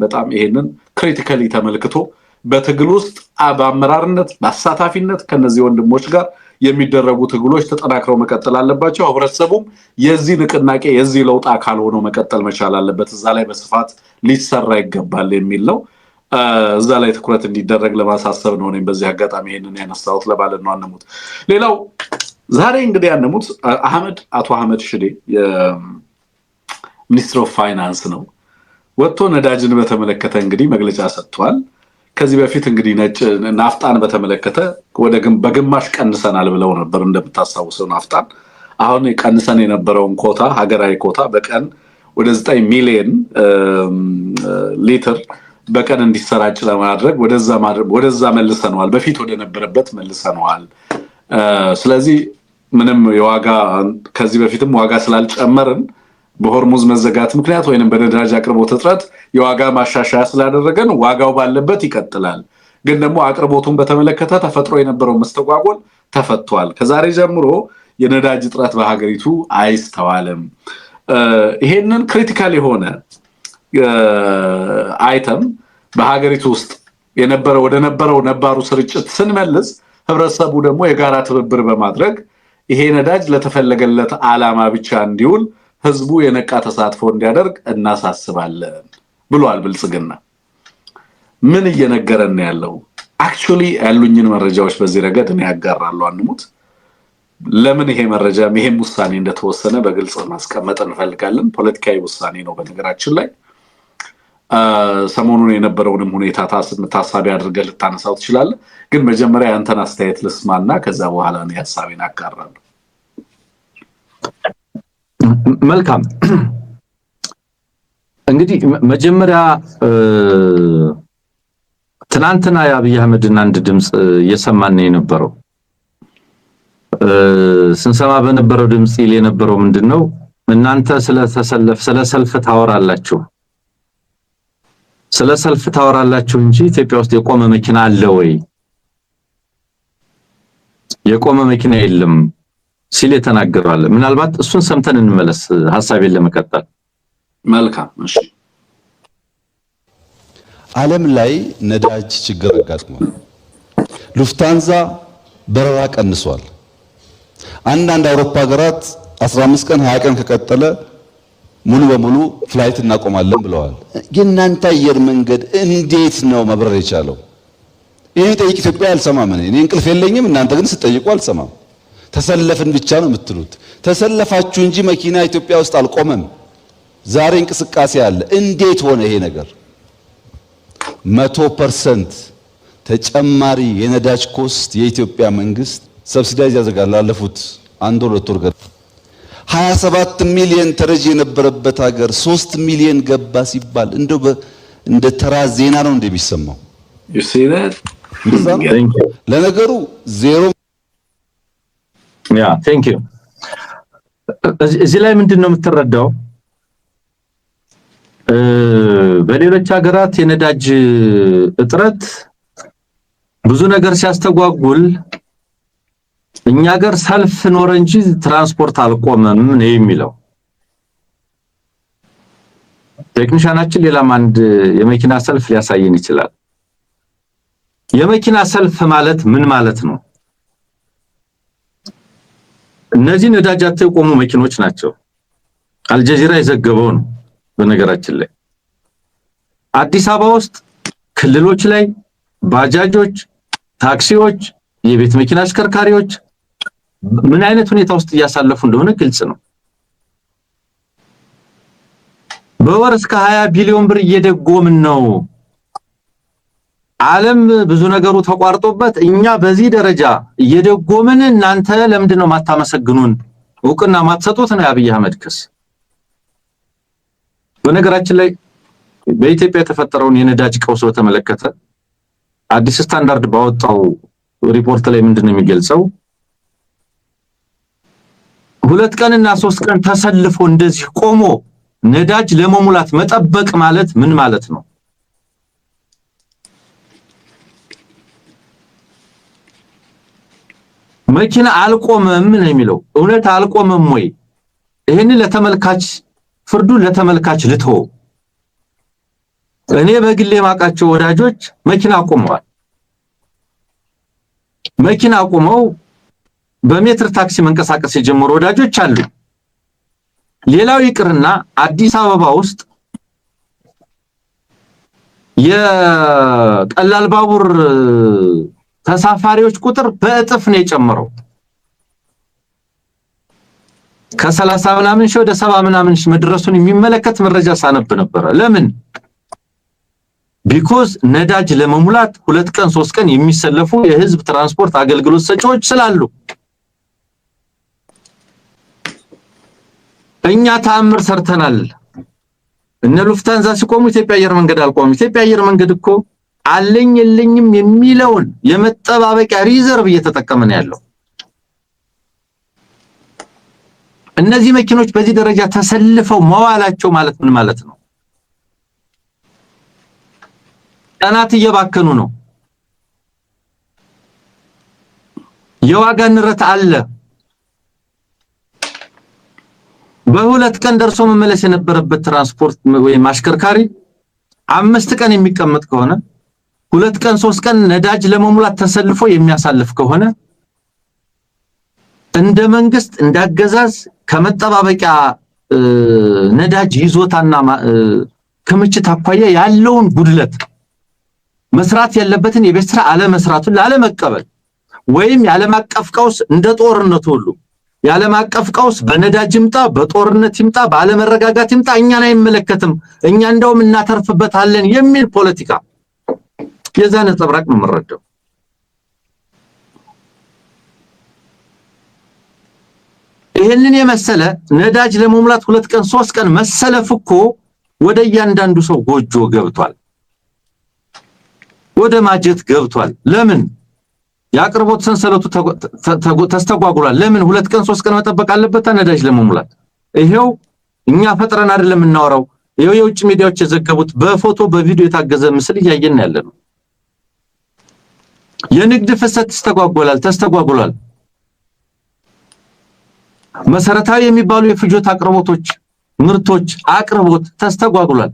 በጣም ይሄንን ክሪቲካሊ ተመልክቶ በትግል ውስጥ በአመራርነት በአሳታፊነት ከነዚህ ወንድሞች ጋር የሚደረጉ ትግሎች ተጠናክረው መቀጠል አለባቸው። ህብረተሰቡም የዚህ ንቅናቄ የዚህ ለውጥ አካል ሆኖ መቀጠል መቻል አለበት። እዛ ላይ በስፋት ሊሰራ ይገባል የሚል ነው። እዛ ላይ ትኩረት እንዲደረግ ለማሳሰብ ነው። እኔም በዚህ አጋጣሚ ይሄንን ያነሳሁት ለባለት ነው አንሙት። ሌላው ዛሬ እንግዲህ አንሙት አቶ አህመድ ሽዴ የሚኒስትር ኦፍ ፋይናንስ ነው ወጥቶ ነዳጅን በተመለከተ እንግዲህ መግለጫ ሰጥቷል። ከዚህ በፊት እንግዲህ ነጭ ናፍጣን በተመለከተ በግማሽ ቀንሰናል ብለው ነበር እንደምታስታውሰው። ናፍጣን አሁን ቀንሰን የነበረውን ኮታ ሀገራዊ ኮታ በቀን ወደ 9 ሚሊዮን ሊትር በቀን እንዲሰራጭ ለማድረግ ወደዛ መልሰነዋል። በፊት ወደ ነበረበት መልሰነዋል። ስለዚህ ምንም የዋጋ ከዚህ በፊትም ዋጋ ስላልጨመርን በሆርሙዝ መዘጋት ምክንያት ወይንም በነዳጅ አቅርቦት እጥረት የዋጋ ማሻሻያ ስላደረገን ዋጋው ባለበት ይቀጥላል። ግን ደግሞ አቅርቦቱን በተመለከተ ተፈጥሮ የነበረው መስተጓጎል ተፈቷል። ከዛሬ ጀምሮ የነዳጅ እጥረት በሀገሪቱ አይስተዋልም። ይሄንን ክሪቲካል የሆነ አይተም በሀገሪቱ ውስጥ ወደ ነበረው ነባሩ ስርጭት ስንመልስ ህብረተሰቡ ደግሞ የጋራ ትብብር በማድረግ ይሄ ነዳጅ ለተፈለገለት ዓላማ ብቻ እንዲውል ህዝቡ የነቃ ተሳትፎ እንዲያደርግ እናሳስባለን ብሏል ብልጽግና። ምን እየነገረን ያለው አክቹሊ ያሉኝን መረጃዎች በዚህ ረገድ እኔ ያጋራሉ አንሙት። ለምን ይሄ መረጃ ይሄም ውሳኔ እንደተወሰነ በግልጽ ማስቀመጥ እንፈልጋለን። ፖለቲካዊ ውሳኔ ነው በነገራችን ላይ። ሰሞኑን የነበረውንም ሁኔታ ታሳቢ አድርገህ ልታነሳው ትችላለህ። ግን መጀመሪያ ያንተን አስተያየት ልስማና ከዛ በኋላ እኔ ሐሳቤን አጋራለሁ። መልካም እንግዲህ መጀመሪያ ትናንትና የአብይ አህመድን አንድ ድምጽ እየሰማን ነው የነበረው። ስንሰማ በነበረው ድምጽ ይል የነበረው ምንድነው? እናንተ ስለ ሰልፍ ታወራላችሁ፣ ስለ ሰልፍ ታወራላችሁ እንጂ ኢትዮጵያ ውስጥ የቆመ መኪና አለ ወይ? የቆመ መኪና የለም ሲል የተናገረዋል። ምናልባት እሱን ሰምተን እንመለስ ሐሳቤን ለመቀጠል። መልካም። እሺ፣ ዓለም ላይ ነዳጅ ችግር አጋጥሟል። ሉፍታንዛ በረራ ቀንሷል። አንዳንድ አውሮፓ ሀገራት 15 ቀን 20 ቀን ከቀጠለ ሙሉ በሙሉ ፍላይት እናቆማለን ብለዋል። የእናንተ አየር መንገድ እንዴት ነው መብረር የቻለው? ይሄን ጠይቅ። ኢትዮጵያ አልሰማም። እኔ እንቅልፍ የለኝም፣ እናንተ ግን ስትጠይቁ አልሰማም። ተሰለፍን ብቻ ነው የምትሉት። ተሰለፋችሁ እንጂ መኪና ኢትዮጵያ ውስጥ አልቆመም። ዛሬ እንቅስቃሴ አለ። እንዴት ሆነ ይሄ ነገር? 100% ተጨማሪ የነዳጅ ኮስት የኢትዮጵያ መንግስት ሰብሲዳይዝ ያዘጋል። ላለፉት 1-2 ወር 27 ሚሊዮን ተረጂ የነበረበት ሀገር 3 ሚሊዮን ገባ ሲባል እንደው እንደ ተራ ዜና ነው እንደሚሰማው። ለነገሩ ዜሮ ቴንክ ዩ። እዚህ ላይ ምንድነው የምትረዳው? በሌሎች ሀገራት የነዳጅ እጥረት ብዙ ነገር ሲያስተጓጉል እኛ ሀገር ሰልፍ ኖረ እንጂ ትራንስፖርት አልቆመም ነው የሚለው ቴክኒሻናችን። ሌላም አንድ የመኪና ሰልፍ ሊያሳየን ይችላል። የመኪና ሰልፍ ማለት ምን ማለት ነው? እነዚህ ነዳጅ አጥተው የቆሙ መኪኖች ናቸው። አልጀዚራ የዘገበው ነው። በነገራችን ላይ አዲስ አበባ ውስጥ ክልሎች ላይ ባጃጆች፣ ታክሲዎች፣ የቤት መኪና አሽከርካሪዎች ምን አይነት ሁኔታ ውስጥ እያሳለፉ እንደሆነ ግልጽ ነው። በወር እስከ 20 ቢሊዮን ብር እየደጎምን ነው። ዓለም ብዙ ነገሩ ተቋርጦበት እኛ በዚህ ደረጃ እየደጎምን እናንተ ለምንድን ነው ማታመሰግኑን? እውቅና ማትሰጡት ነው የአብይ አህመድ ክስ። በነገራችን ላይ በኢትዮጵያ የተፈጠረውን የነዳጅ ቀውስ በተመለከተ አዲስ ስታንዳርድ ባወጣው ሪፖርት ላይ ምንድነው የሚገልጸው? 2 ቀንና 3 ቀን ተሰልፎ እንደዚህ ቆሞ ነዳጅ ለመሙላት መጠበቅ ማለት ምን ማለት ነው? መኪና አልቆመም ነው የሚለው። እውነት አልቆመም ወይ? ይሄን ለተመልካች ፍርዱን ለተመልካች ልተው። እኔ በግሌ ማቃቸው ወዳጆች መኪና አቆመዋል። መኪና አቆመው በሜትር ታክሲ መንቀሳቀስ የጀመሩ ወዳጆች አሉ። ሌላው ይቅርና አዲስ አበባ ውስጥ የቀላል ባቡር ተሳፋሪዎች ቁጥር በእጥፍ ነው የጨመረው። ከ30 ምናምን ሺህ ወደ 70 ምናምን ሺህ መድረሱን የሚመለከት መረጃ ሳነብ ነበር። ለምን? ቢኮዝ ነዳጅ ለመሙላት 2 ቀን 3 ቀን የሚሰለፉ የህዝብ ትራንስፖርት አገልግሎት ሰጪዎች ስላሉ። እኛ ተአምር ሰርተናል። እነ ሉፍታንዛ ሲቆሙ ኢትዮጵያ አየር መንገድ አልቆመም። ኢትዮጵያ አየር መንገድ እኮ አለኝ የለኝም የሚለውን የመጠባበቂያ ሪዘርቭ እየተጠቀመ ነው ያለው። እነዚህ መኪኖች በዚህ ደረጃ ተሰልፈው መዋላቸው ማለት ምን ማለት ነው? ቀናት እየባከኑ ነው። የዋጋ ንረት አለ። በ2 ቀን ደርሶ መመለስ የነበረበት ትራንስፖርት ወይም አሽከርካሪ 5 ቀን የሚቀመጥ ከሆነ 2 ቀን 3 ቀን ነዳጅ ለመሙላት ተሰልፎ የሚያሳልፍ ከሆነ እንደ መንግስት እንዳገዛዝ ከመጠባበቂያ ነዳጅ ይዞታና ክምችት አኳያ ያለውን ጉድለት መስራት ያለበትን የቤት ስራ አለመስራቱን ላለመቀበል ወይም የዓለም አቀፍ ቀውስ እንደ ጦርነት ሁሉ የዓለም አቀፍ ቀውስ በነዳጅ ይምጣ በጦርነት ይምጣ ባለመረጋጋት ይምጣ እኛን አይመለከትም፣ እኛ እንደውም እናተርፍበታለን የሚል ፖለቲካ የዛ ነጸብራቅ ነው የምንረዳው። ይሄንን የመሰለ ነዳጅ ለመሙላት 2 ቀን 3 ቀን መሰለፍ እኮ ወደ እያንዳንዱ ሰው ጎጆ ገብቷል። ወደ ማጀት ገብቷል። ለምን ያቅርቦት ሰንሰለቱ ተስተጓጉሏል? ለምን 2 ቀን 3 ቀን መጠበቅ አለበት ነዳጅ ለመሙላት? ይሄው እኛ ፈጥረን አይደለም እናወራው። ይሄው የውጭ ሚዲያዎች የዘገቡት በፎቶ በቪዲዮ የታገዘ ምስል እያየን ያለነው። የንግድ ፍሰት ተስተጓጉሏል። መሰረታዊ የሚባሉ የፍጆታ አቅርቦቶች ምርቶች አቅርቦት ተስተጓጉሏል።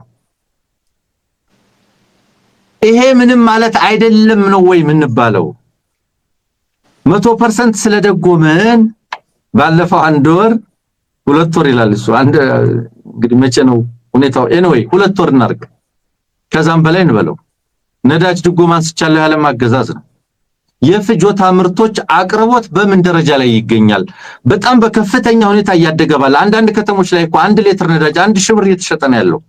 ይሄ ምንም ማለት አይደለም ነው ወይ የምንባለው? 100% ስለደጎመን ባለፈው 1 ወር 2 ወር ይላል እሱ እንግዲህ መቼ ነው ሁኔታው? ኤኒዌይ 2 ወር እናርግ ከዛም በላይ እንበለው ነዳጅ ድጎማ አንስቻለሁ ያለ ማገዛዝ ነው። የፍጆታ ምርቶች አቅርቦት በምን ደረጃ ላይ ይገኛል? በጣም በከፍተኛ ሁኔታ እያደገ ባለ አንዳንድ ከተሞች ላይ እኮ 1 ሊትር ነዳጅ 1000 ብር እየተሸጠ ነው ያለው።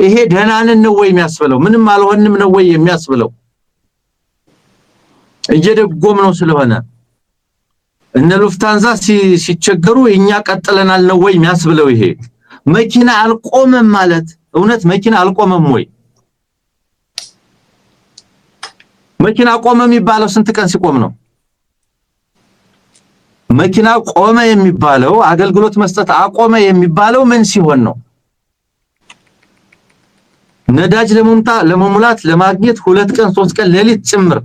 ይሄ ደህናንን ነው ወይ የሚያስብለው? ምንም አልሆንም ነው ወይ የሚያስብለው? እየደጎም ነው ስለሆነ እነ ሉፍታንዛ ሲቸገሩ እኛ ቀጥለናል ነው ወይ የሚያስብለው? ይሄ መኪና አልቆመም ማለት እውነት መኪና አልቆመም ወይ? መኪና ቆመ የሚባለው ስንት ቀን ሲቆም ነው? መኪና ቆመ የሚባለው አገልግሎት መስጠት አቆመ የሚባለው ምን ሲሆን ነው? ነዳጅ ለመሙላት ለማግኘት 2 ቀን 3 ቀን ሌሊት ጭምር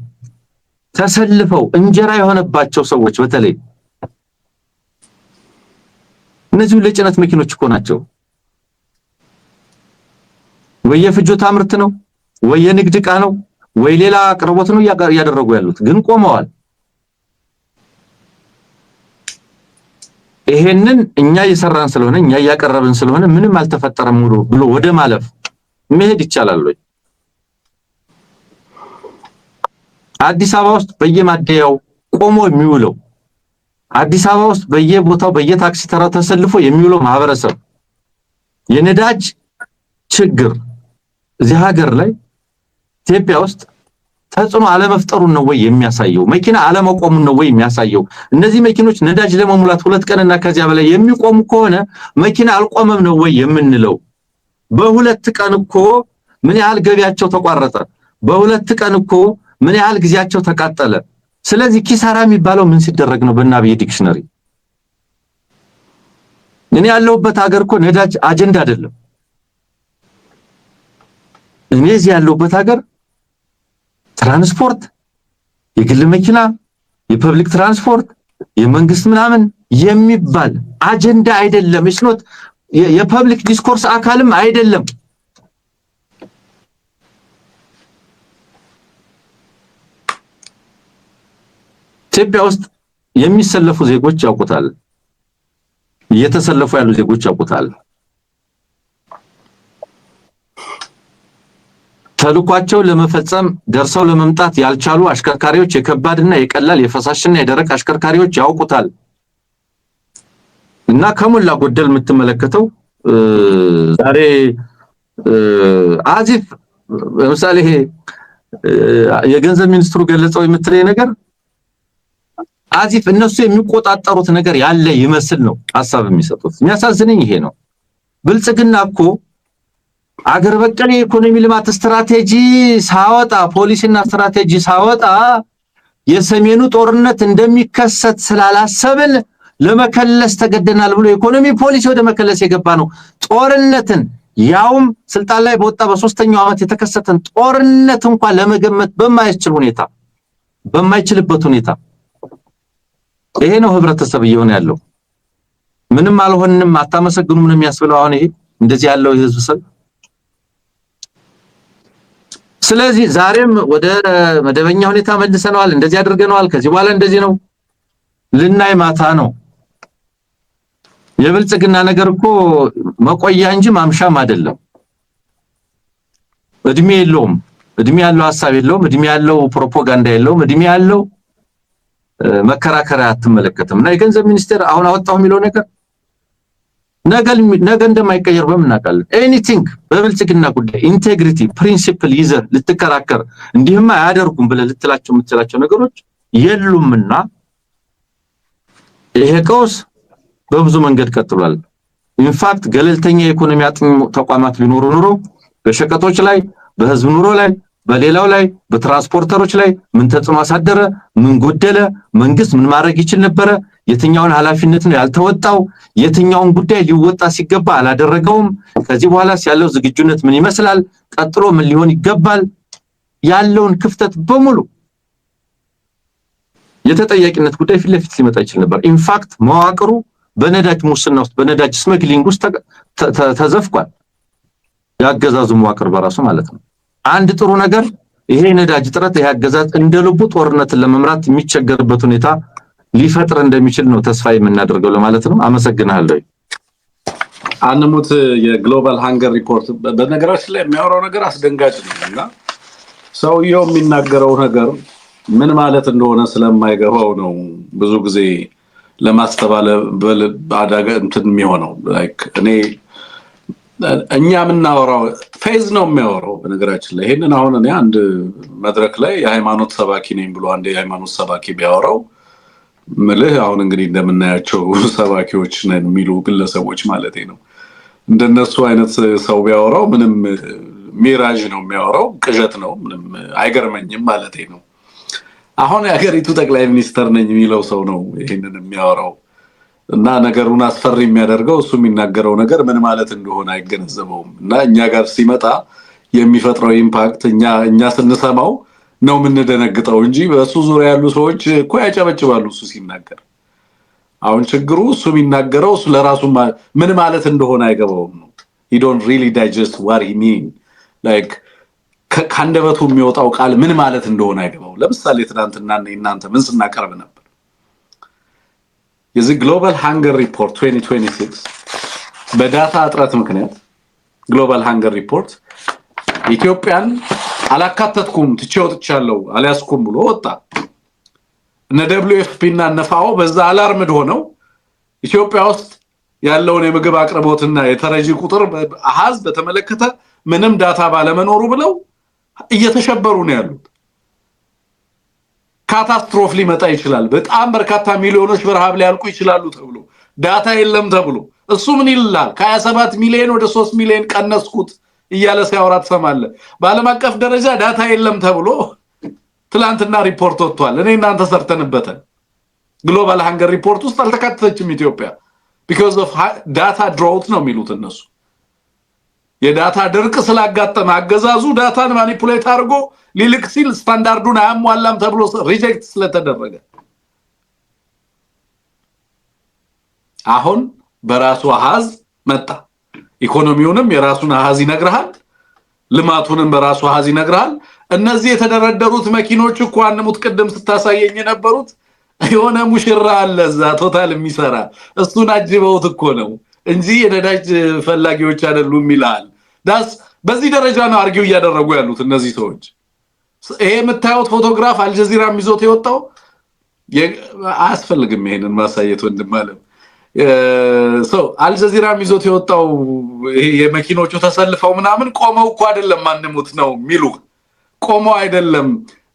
ተሰልፈው እንጀራ የሆነባቸው ሰዎች በተለይ እነዚህ ለጭነት መኪኖች እኮ ናቸው። ወይ የፍጆታ ምርት ነው ወይ የንግድ ዕቃ ነው ወይ ሌላ አቅርቦት ነው ያደረጉ ያሉት፣ ግን ቆመዋል። ይሄንን እኛ እየሰራን ስለሆነ እኛ ያቀረብን ስለሆነ ምንም አልተፈጠረም ብሎ ወደ ማለፍ መሄድ ይቻላል ወይ? አዲስ አበባ ውስጥ በየማደያው ቆሞ የሚውለው አዲስ አበባ ውስጥ በየቦታው በየታክሲ ተራው ተሰልፎ የሚውለው ማህበረሰብ የነዳጅ ችግር እዚህ ሀገር ላይ ኢትዮጵያ ውስጥ ተጽዕኖ አለመፍጠሩን ነው ወይ የሚያሳየው? መኪና አለመቆሙን ነው ወይ የሚያሳየው? እነዚህ መኪኖች ነዳጅ ለመሙላት 2 ቀንና ከዚያ በላይ የሚቆሙ ከሆነ መኪና አልቆመም ነው ወይ የምንለው? በ2 ቀን እኮ ምን ያህል ገቢያቸው ተቋረጠ? በ2 ቀን እኮ ምን ያህል ጊዜያቸው ተቃጠለ? ስለዚህ ኪሳራ የሚባለው ምን ሲደረግ ነው? በእናብይ ዲክሽነሪ እኔ ያለሁበት ሀገር እኮ ነዳጅ አጀንዳ አይደለም። እኔ እዚህ ያለሁበት ሀገር ትራንስፖርት፣ የግል መኪና፣ የፐብሊክ ትራንስፖርት፣ የመንግስት ምናምን የሚባል አጀንዳ አይደለም። እሽኖት የፐብሊክ ዲስኮርስ አካልም አይደለም። ኢትዮጵያ ውስጥ የሚሰለፉ ዜጎች ያውቁታል። እየተሰለፉ ያሉ ዜጎች ያውቁታል። ተልኳቸው ለመፈጸም ደርሰው ለመምጣት ያልቻሉ አሽከርካሪዎች የከባድና የቀላል የፈሳሽና የደረቅ አሽከርካሪዎች ያውቁታል። እና ከሞላ ጎደል የምትመለከተው ዛሬ አዚፍ ለምሳሌ የገንዘብ ሚኒስትሩ ገለጸው የምትለይ ነገር አዚፍ እነሱ የሚቆጣጠሩት ነገር ያለ ይመስል ነው ሐሳብ የሚሰጡት። የሚያሳዝነኝ ይሄ ነው። ብልጽግና እኮ አገር በቀል የኢኮኖሚ ልማት ስትራቴጂ ሳወጣ ፖሊሲና ስትራቴጂ ሳወጣ የሰሜኑ ጦርነት እንደሚከሰት ስላላሰብን ለመከለስ ተገደናል ብሎ ኢኮኖሚ ፖሊሲ ወደ መከለስ የገባ ነው። ጦርነትን ያውም ስልጣን ላይ በወጣ በ3ኛው ዓመት የተከሰተን ጦርነት እንኳን ለመገመት በማይችልበት ሁኔታ ይሄ ነው ህብረተሰብ እየሆነ ያለው። ምንም አልሆንንም አታመሰግኑም ነው የሚያስብለው አሁን ይሄ እንደዚህ ያለው የህዝብ ሰብ። ስለዚህ ዛሬም ወደ መደበኛ ሁኔታ መልሰናል፣ እንደዚህ አድርገናል፣ ከዚህ በኋላ እንደዚህ ነው ልናይ ማታ ነው። የብልጽግና ነገር እኮ መቆያ እንጂ ማምሻም አይደለም። እድሜ የለውም። እድሜ ያለው ሐሳብ የለውም። እድሜ ያለው ፕሮፓጋንዳ የለውም። እድሜ ያለው መከራከሪያ አትመለከትም። እና የገንዘብ ሚኒስቴር አሁን አወጣው የሚለው ነገር ነገ እንደማይቀየር በምናውቃለን። ኤኒቲንግ በብልጽግና ጉዳይ ኢንቴግሪቲ ፕሪንሲፕል ይዘህ ልትከራከር እንዲህማ አያደርጉም ብለህ ልትላቸው የምትላቸው ነገሮች የሉምና ይሄ ቀውስ በብዙ መንገድ ቀጥሏል። ኢንፋክት ገለልተኛ የኢኮኖሚ አጥኚ ተቋማት ቢኖሩ ኑሮ በሸቀጦች ላይ በህዝብ ኑሮ ላይ በሌላው ላይ በትራንስፖርተሮች ላይ ምን ተጽዕኖ አሳደረ? ምን ጎደለ? መንግስት ምን ማድረግ ይችል ነበረ? የትኛውን ኃላፊነት ነው ያልተወጣው? የትኛውን ጉዳይ ሊወጣ ሲገባ አላደረገውም? ከዚህ በኋላስ ያለው ዝግጁነት ምን ይመስላል? ቀጥሎ ምን ሊሆን ይገባል? ያለውን ክፍተት በሙሉ የተጠያቂነት ጉዳይ ፊት ለፊት ሊመጣ ይችል ነበር። ኢንፋክት መዋቅሩ በነዳጅ ሙስና ውስጥ በነዳጅ ስመግሊንግ ውስጥ ተዘፍቋል። ያገዛዙ መዋቅር በራሱ ማለት ነው። አንድ ጥሩ ነገር ይሄ ነዳጅ ጥረት ይሄ አገዛዝ እንደልቡ ጦርነትን ለመምራት የሚቸገርበት ሁኔታ ሊፈጥር እንደሚችል ነው ተስፋ የምናደርገው ለማለት ነው። አመሰግናለሁ። አንሙት የግሎባል ሃንገር ሪፖርት በነገራችን ላይ የሚያወራው ነገር አስደንጋጭ ነውና ሰውየው የሚናገረው ነገር ምን ማለት እንደሆነ ስለማይገባው ነው ብዙ ጊዜ ለማስተባበል አዳጋ እንትን የሚሆነው። ላይክ እኛ የምናወራው ፌዝ ነው የሚያወራው። በነገራችን ላይ ይሄንን አሁን እኔ አንድ መድረክ ላይ የሃይማኖት ሰባኪ ነኝ ብሎ አንድ የሃይማኖት ሰባኪ ቢያወራው ምልህ አሁን እንግዲህ እንደምናያቸው ሰባኪዎች ነን የሚሉ ግለሰቦች ማለት ነው እንደነሱ አይነት ሰው ቢያወራው ምንም ሚራጅ ነው የሚያወራው፣ ቅዠት ነው፣ ምንም አይገርመኝም ማለት ነው። አሁን የሀገሪቱ ጠቅላይ ሚኒስተር ነኝ የሚለው ሰው ነው ይሄንን የሚያወራው እና ነገሩን አስፈሪ የሚያደርገው እሱ የሚናገረው ነገር ምን ማለት እንደሆነ አይገነዘበውም እና እኛ ጋር ሲመጣ የሚፈጥረው ኢምፓክት እኛ ስንሰማው ነው የምንደነግጠው እንጂ በሱ ዙሪያ ያሉ ሰዎች እኮ ያጨበጭባሉ እሱ ሲናገር። አሁን ችግሩ እሱ የሚናገረው እሱ ለራሱ ምን ማለት እንደሆነ አይገባውም ነው። he don't really digest what he mean like ከአንደበቱ የሚወጣው ቃል ምን ማለት እንደሆነ አይገባው። ለምሳሌ ትናንትና እናንተ ምን ስናቀርብ ነበር? የዚህ ግሎባል ሃንገር ሪፖርት 2026 በዳታ እጥረት ምክንያት ግሎባል ሃንገር ሪፖርት ኢትዮጵያን አላካተትኩም ትቼውጥቻለሁ አልያዝኩም ብሎ ወጣ። እነ WFP እና ነፋኦ በዛ አላርምድ ሆነው ኢትዮጵያ ውስጥ ያለውን የምግብ አቅርቦትና የተረጂ ቁጥር አሃዝ በተመለከተ ምንም ዳታ ባለመኖሩ ብለው እየተሸበሩ ነው ያሉት። ካታስትሮፍ ሊመጣ ይችላል፣ በጣም በርካታ ሚሊዮኖች በረሃብ ሊያልቁ ይችላሉ ተብሎ ዳታ የለም ተብሎ እሱ ምን ይላል? ከ27 ሚሊዮን ወደ 3 ሚሊዮን ቀነስኩት እያለ ሲያወራ ትሰማለህ። በዓለም አቀፍ ደረጃ ዳታ የለም ተብሎ ትላንትና ሪፖርት ወጥቷል። እኔ እናንተ ሰርተንበታል። ግሎባል ሃንገር ሪፖርት ውስጥ አልተካተተችም ኢትዮጵያ because of data drought ነው የሚሉት እነሱ። የዳታ ድርቅ ስላጋጠመ አገዛዙ ዳታን ማኒፑሌት አድርጎ ሊልክ ሲል ስታንዳርዱን አያሟላም ተብሎ ሪጀክት ስለተደረገ አሁን በራሱ አሃዝ መጣ። ኢኮኖሚውንም የራሱን አሃዝ ይነግርሃል፣ ልማቱንም በራሱ አሃዝ ይነግርሃል። እነዚህ የተደረደሩት መኪኖች እኮ አንሙት ቅድም ስታሳየኝ የነበሩት የሆነ ሙሽራ አለ እዛ ቶታል የሚሰራ እሱን አጅበውት እኮ ነው እንጂ የነዳጅ ፈላጊዎች አይደሉም ይላል። ዳስ በዚህ ደረጃ ነው አርጊው እያደረጉ ያሉት እነዚህ ሰዎች። ይሄ የምታዩት ፎቶግራፍ አልጀዚራም ይዞት የወጣው አያስፈልግም ይሄንን ማሳየት ወንድም አለም አልጀዚራም ይዞት የወጣው ይሄ የመኪኖቹ ተሰልፈው ምናምን ቆመው እኮ አይደለም ማንሙት ነው የሚሉ ቆመው አይደለም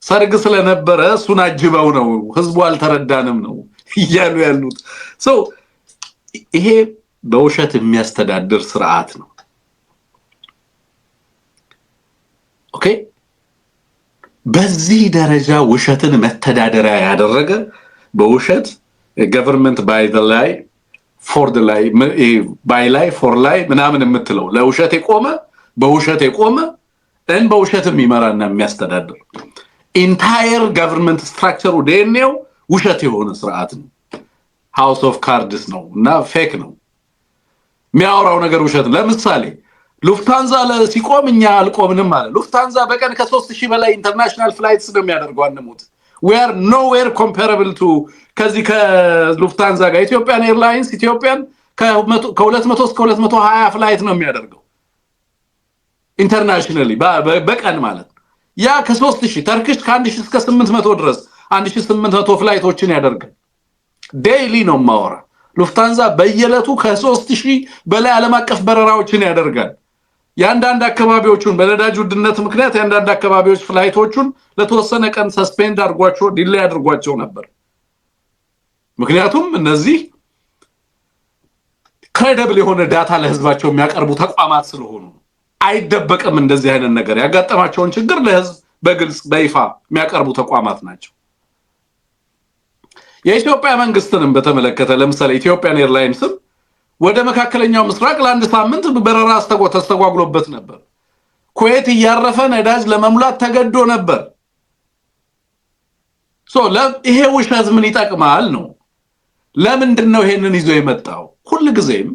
ሰርግ ስለነበረ እሱን አጅበው ነው ህዝቡ አልተረዳንም ነው እያሉ ያሉት። ይሄ በውሸት የሚያስተዳድር ስርዓት ነው። ኦኬ በዚህ ደረጃ ውሸትን መተዳደሪያ ያደረገ በውሸት government by the lie for the lie by lie for lie ምናምን የምትለው ለውሸት የቆመ በውሸት የቆመ በውሸትም ይመራና የሚያስተዳድር ኢንታየር government structure ዴኔው ውሸት የሆነ ስርዓት ነው። house of cards ነው እና ፌክ ነው የሚያወራው ነገር ውሸት። ለምሳሌ ሉፍታንዛ ሲቆም እኛ አልቆምንም ማለት ሉፍታንዛ በቀን ከ3000 በላይ ኢንተርናሽናል ፍላይትስ ነው የሚያደርገው አንሙት we are nowhere comparable to ከዚህ ከሉፍታንዛ ጋር ኢትዮጵያን ኤርላይንስ ኢትዮጵያን ከ200 እስከ 220 ፍላይት ነው የሚያደርገው ኢንተርናሽናሊ በቀን ማለት ያ ከ3000 ተርኪሽ ከ1000 እስከ 800 ድረስ 1800 ፍላይቶችን ያደርጋል ዴይሊ ነው ማወራ። ሉፍታንዛ በየለቱ ከ3000 በላይ ዓለም አቀፍ በረራዎችን ያደርጋል። ያንዳንድ አካባቢዎቹን በነዳጅ ውድነት ምክንያት ያንዳንድ አካባቢዎች ፍላይቶቹን ለተወሰነ ቀን ሰስፔንድ አድርጓቸው ዲሌይ አድርጓቸው ነበር። ምክንያቱም እነዚህ ክሬዲብል የሆነ ዳታ ለህዝባቸው የሚያቀርቡ ተቋማት ስለሆኑ አይደበቅም። እንደዚህ አይነት ነገር ያጋጠማቸውን ችግር ለህዝብ በግልጽ በይፋ የሚያቀርቡ ተቋማት ናቸው። የኢትዮጵያ መንግስትንም በተመለከተ ለምሳሌ ኢትዮጵያን ኤርላይንስም ወደ መካከለኛው ምስራቅ ለአንድ ሳምንት በረራ ተስተጓጉሎበት ነበር። ኩዌት እያረፈ ነዳጅ ለመሙላት ተገዶ ነበር። ይሄ ውሸት ምን ይጠቅማል ነው? ለምንድን ነው ይሄንን ይዞ የመጣው? ሁሉ ጊዜም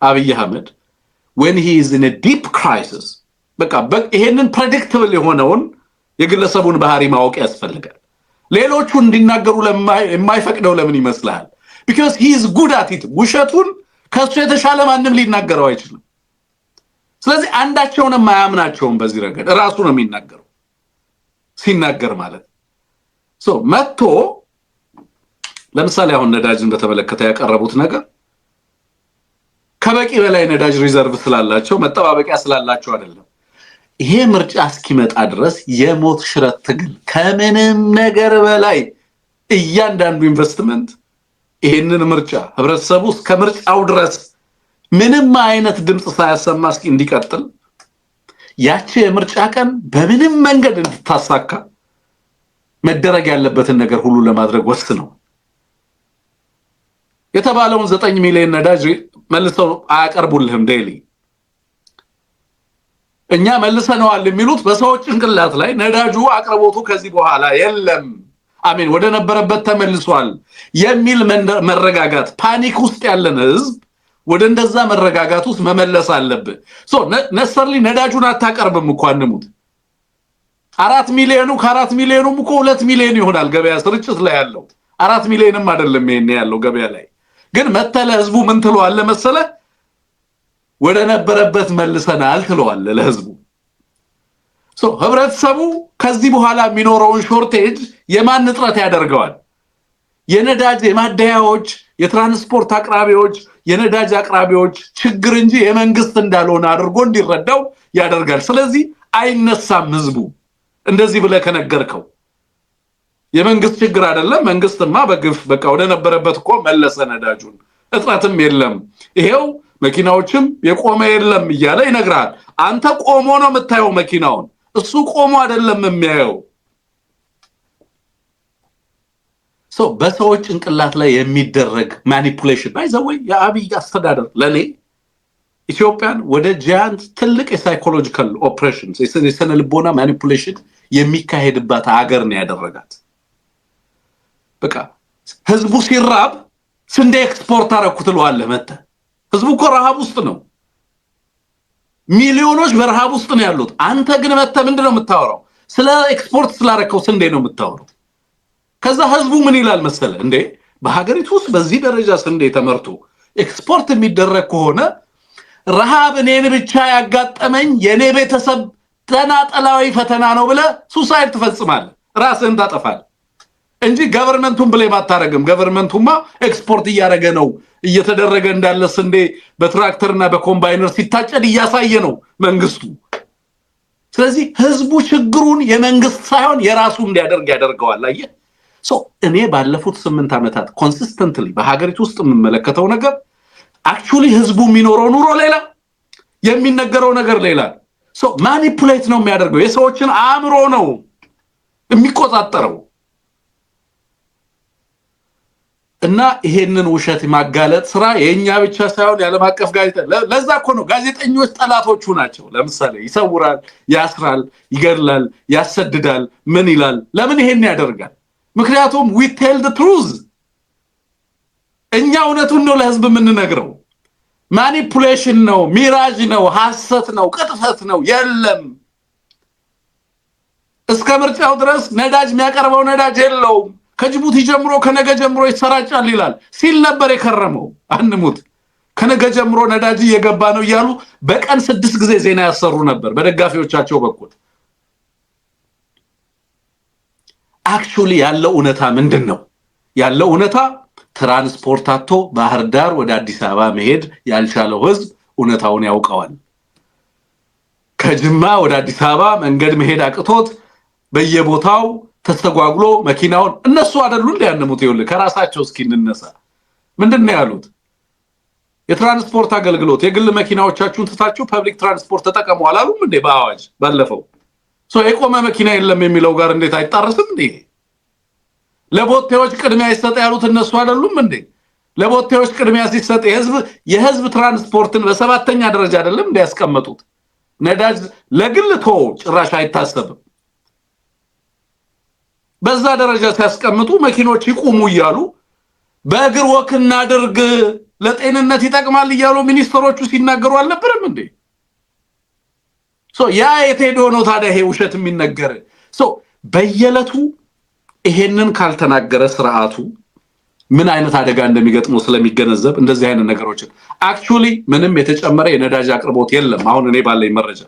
አብይ አህመድ when he is in a deep crisis በቃ ይሄንን predictable የሆነውን የግለሰቡን ባህሪ ማወቅ ያስፈልጋል። ሌሎቹ እንዲናገሩ የማይፈቅደው ለምን ይመስላል? because he is good at it። ውሸቱን ከሱ የተሻለ ማንም ሊናገረው አይችልም። ስለዚህ አንዳቸውንም ማያምናቸውም በዚህ ረገድ ራሱ ነው የሚናገረው ሲናገር ማለት መጥቶ ለምሳሌ አሁን ነዳጅን በተመለከተ ያቀረቡት ነገር ከበቂ በላይ ነዳጅ ሪዘርቭ ስላላቸው መጠባበቂያ ስላላቸው አይደለም። ይሄ ምርጫ እስኪመጣ ድረስ የሞት ሽረት ትግል ከምንም ነገር በላይ እያንዳንዱ ኢንቨስትመንት ይሄንን ምርጫ ህብረተሰቡ እስከ ምርጫው ድረስ ምንም አይነት ድምጽ ሳያሰማ እስኪ እንዲቀጥል ያቺ የምርጫ ቀን በምንም መንገድ እንድታሳካ መደረግ ያለበትን ነገር ሁሉ ለማድረግ ወስነው የተባለውን 9 ሚሊዮን ነዳጅ መልሰው አያቀርቡልህም። ዴይሊ እኛ መልሰነዋል የሚሉት በሰዎች ጭንቅላት ላይ ነዳጁ አቅርቦቱ ከዚህ በኋላ የለም አሜን ወደ ነበረበት ተመልሷል የሚል መረጋጋት ፓኒክ ውስጥ ያለን ህዝብ ወደ እንደዛ መረጋጋት ውስጥ መመለስ አለበት። ነሰርሊ ነዳጁን አታቀርብም እኮ አንሙት 4 ሚሊዮኑ ከ4 ሚሊዮኑም እኮ 2 ሚሊዮን ይሆናል ገበያ ስርጭት ላይ ያለው 4 ሚሊዮንም አይደለም ይሄን ያለው ገበያ ላይ ግን መተለ ህዝቡ ምን ትለዋል መሰለ ወደ ነበረበት መልሰናል ትለዋል ለህዝቡ። ህብረተሰቡ ከዚህ በኋላ የሚኖረውን ሾርቴጅ የማን ንጥረት ያደርገዋል? የነዳጅ የማደያዎች የትራንስፖርት አቅራቢዎች የነዳጅ አቅራቢዎች ችግር እንጂ የመንግስት እንዳልሆነ አድርጎ እንዲረዳው ያደርጋል። ስለዚህ አይነሳም ህዝቡ እንደዚህ ብለ ከነገርከው የመንግስት ችግር አይደለም መንግስትማ በግፍ በቃ ወደ ነበረበት እኮ መለሰ ነዳጁን እጥረትም የለም ይሄው መኪናዎችም የቆመ የለም እያለ ይነግራል። አንተ ቆሞ ነው የምታየው መኪናውን እሱ ቆሞ አይደለም የሚያየው። በሰዎች ጭንቅላት ላይ የሚደረግ ማኒፑሌሽን ባይዘወይ የአብይ አስተዳደር ለኔ ኢትዮጵያን ወደ ጃያንት ትልቅ የሳይኮሎጂካል ኦፕሬሽንስ የስነ ልቦና ማኒፑሌሽን የሚካሄድባት ሀገር ነው ያደረጋት። በቃ ህዝቡ ሲራብ ስንዴ ኤክስፖርት አረኩት ለዋለ መጣ ህዝቡ እኮ ረሃብ ውስጥ ነው ሚሊዮኖች በረሃብ ውስጥ ነው ያሉት። አንተ ግን መጣ ምንድነው የምታወራው? ስለ ኤክስፖርት ስላረከው ስንዴ ነው የምታወራው። ከዛ ህዝቡ ምን ይላል መሰለ እንዴ በሀገሪቱ ውስጥ በዚህ ደረጃ ስንዴ ተመርቶ ኤክስፖርት የሚደረግ ከሆነ ረሃብ እኔን ብቻ ያጋጠመኝ የኔ ቤተሰብ ተናጠላዊ ፈተና ነው ብለ ሱሳይድ ትፈጽማለህ ራስህን ታጠፋለህ እንጂ ገቨርንመንቱን ብለ ማታረግም። ገቨርንመንቱማ ኤክስፖርት እያደረገ ነው እየተደረገ እንዳለ ስንዴ በትራክተርና በኮምባይነር ሲታጨድ እያሳየ ነው መንግስቱ። ስለዚህ ህዝቡ ችግሩን የመንግስት ሳይሆን የራሱ እንዲያደርግ ያደርገዋል። አየህ እኔ ባለፉት 8 ዓመታት ኮንሲስተንትሊ በሀገሪቱ ውስጥ የምመለከተው ነገር አክቹሊ ህዝቡ የሚኖረው ኑሮ ሌላ የሚነገረው ነገር ሌላ ማኒፑሌት ነው የሚያደርገው የሰዎችን አእምሮ ነው የሚቆጣጠረው። እና ይሄንን ውሸት ማጋለጥ ስራ የኛ ብቻ ሳይሆን ያለም አቀፍ ጋዜጣ ለዛ እኮ ነው ጋዜጠኞች ጠላቶቹ ናቸው። ለምሳሌ ይሰውራል ያስራል ይገድላል ያሰድዳል ምን ይላል ለምን ይሄን ያደርጋል? ምክንያቱም we tell the truth እኛ እውነቱን ነው ለህዝብ የምንነግረው። ማኒፑሌሽን ነው ሚራጅ ነው ሐሰት ነው ቅጥፈት ነው የለም። እስከ ምርጫው ድረስ ነዳጅ የሚያቀርበው ነዳጅ የለውም ከጅቡቲ ጀምሮ ከነገ ጀምሮ ይሰራጫል ይላል ሲል ነበር የከረመው። አንሙት ከነገ ጀምሮ ነዳጅ እየገባ ነው እያሉ በቀን 6 ጊዜ ዜና ያሰሩ ነበር በደጋፊዎቻቸው በኩል። አክቹሊ ያለው እውነታ ምንድነው? ያለው እውነታ ትራንስፖርት አጥቶ ባህር ዳር ወደ አዲስ አበባ መሄድ ያልቻለው ህዝብ እውነታውን ያውቀዋል። ከጅማ ወደ አዲስ አበባ መንገድ መሄድ አቅቶት በየቦታው ተስተጓጉሎ መኪናውን እነሱ አይደሉ እንዲያነሙት ይወል ከራሳቸው እስኪ እንነሳ ምንድነው ያሉት? የትራንስፖርት አገልግሎት የግል መኪናዎቻችሁን ትታችሁ ፐብሊክ ትራንስፖርት ተጠቀሙ አላሉም እንዴ በአዋጅ ባለፈው? የቆመ መኪና የለም የሚለው ጋር እንዴት አይጣረስም እንዴ? ለቦቴዎች ቅድሚያ ይሰጥ ያሉት እነሱ አይደሉም እንዴ? ለቦቴዎች ቅድሚያ ሲሰጥ የህዝብ ትራንስፖርትን በሰባተኛ ደረጃ አይደለም እንዲያስቀምጡት? ነዳጅ ለግል ጭራሽ አይታሰብም። በዛ ደረጃ ሲያስቀምጡ መኪኖች ይቆሙ እያሉ በእግር ወክ እናድርግ ለጤንነት ይጠቅማል እያሉ ሚኒስትሮቹ ሲናገሩ አልነበረም እንዴ? ያ የት ሄዶ ነው ታዲያ ይሄ ውሸት የሚነገር? በየዕለቱ ይሄንን ካልተናገረ ስርዓቱ ምን አይነት አደጋ እንደሚገጥመው ስለሚገነዘብ እንደዚህ አይነት ነገሮችን አክቹሊ ምንም የተጨመረ የነዳጅ አቅርቦት የለም። አሁን እኔ ባለኝ መረጃ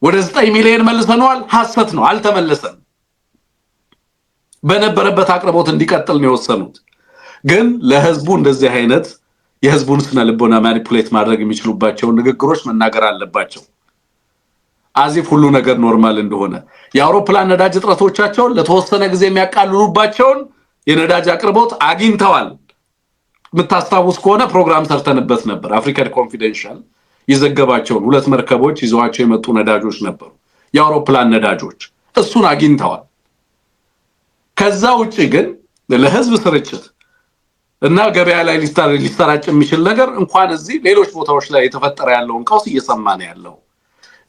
ወደ 9 ሚሊዮን መልሰነዋል። ሐሰት ነው፣ አልተመለሰም። በነበረበት አቅርቦት እንዲቀጥል ነው የወሰኑት። ግን ለህዝቡ እንደዚህ አይነት የህዝቡን ስነ ልቦና ማኒፑሌት ማድረግ የሚችሉባቸው ንግግሮች መናገር አለባቸው። አዚፍ ሁሉ ነገር ኖርማል እንደሆነ የአውሮፕላን ነዳጅ እጥረቶቻቸውን ለተወሰነ ጊዜ የሚያቃልሉባቸውን የነዳጅ አቅርቦት አግኝተዋል። የምታስታውስ ከሆነ ፕሮግራም ሰርተንበት ነበር። አፍሪካ ኮንፊደንሻል የዘገባቸውን 2 መርከቦች ይዘዋቸው የመጡ ነዳጆች ነበሩ፣ የአውሮፕላን ነዳጆች። እሱን አግኝተዋል። ከዛ ውጪ ግን ለህዝብ ስርጭት እና ገበያ ላይ ሊሰራጭ የሚችል ነገር እንኳን እዚህ ሌሎች ቦታዎች ላይ የተፈጠረ ያለውን ቀውስ እየሰማን ያለው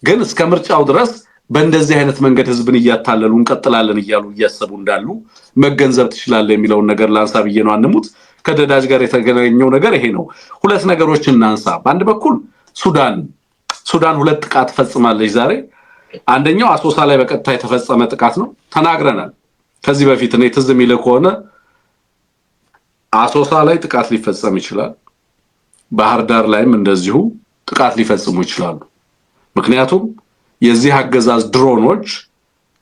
ግን እስከ ምርጫው ድረስ በእንደዚህ አይነት መንገድ ህዝብን እያታለሉ እንቀጥላለን እያሉ እያሰቡ እንዳሉ መገንዘብ ትችላለህ የሚለውን ነገር ላንሳ ብዬ ነው። አንሙት ከነዳጅ ጋር የተገናኘው ነገር ይሄ ነው። 2 ነገሮችን እናንሳ። በአንድ በኩል ሱዳን 2 ጥቃት ፈጽማለች ዛሬ። አንደኛው አሶሳ ላይ በቀጥታ የተፈጸመ ጥቃት ነው፣ ተናግረናል ከዚህ በፊት። እኔ ትዝ የሚል ከሆነ አሶሳ ላይ ጥቃት ሊፈጸም ይችላል፣ ባህር ዳር ላይም እንደዚሁ ጥቃት ሊፈጽሙ ይችላሉ። ምክንያቱም የዚህ አገዛዝ ድሮኖች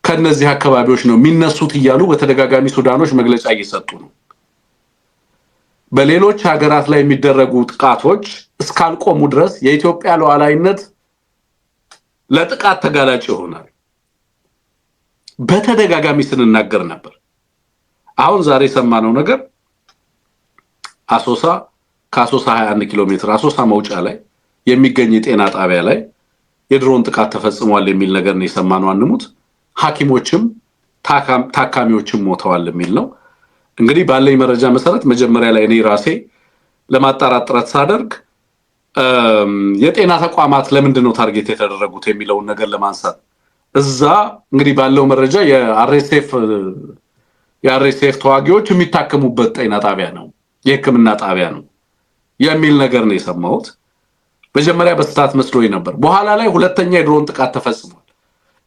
ከነዚህ አካባቢዎች ነው የሚነሱት እያሉ በተደጋጋሚ ሱዳኖች መግለጫ እየሰጡ ነው። በሌሎች ሀገራት ላይ የሚደረጉ ጥቃቶች እስካልቆሙ ድረስ የኢትዮጵያ ሉዓላዊነት ለጥቃት ተጋላጭ ይሆናል። በተደጋጋሚ ስንናገር ነበር። አሁን ዛሬ ሰማነው ነገር አሶሳ ከአሶሳ 21 ኪሎ ሜትር አሶሳ መውጫ ላይ የሚገኝ የጤና ጣቢያ ላይ የድሮን ጥቃት ተፈጽሟል የሚል ነገር ነው የሰማነው። አንሙት ሐኪሞችም ታካሚዎችም ሞተዋል የሚል ነው። እንግዲህ ባለኝ መረጃ መሰረት መጀመሪያ ላይ እኔ ራሴ ለማጣራት ጥረት ሳደርግ የጤና ተቋማት ለምንድን ነው ታርጌት የተደረጉት የሚለውን ነገር ለማንሳት እዛ እንግዲህ ባለው መረጃ የአርኤስኤፍ ተዋጊዎች የሚታከሙበት ጤና ጣቢያ ነው፣ የሕክምና ጣቢያ ነው የሚል ነገር ነው የሰማሁት። መጀመሪያ በስታት መስሎኝ ነበር። በኋላ ላይ ሁለተኛ የድሮን ጥቃት ተፈጽሟል።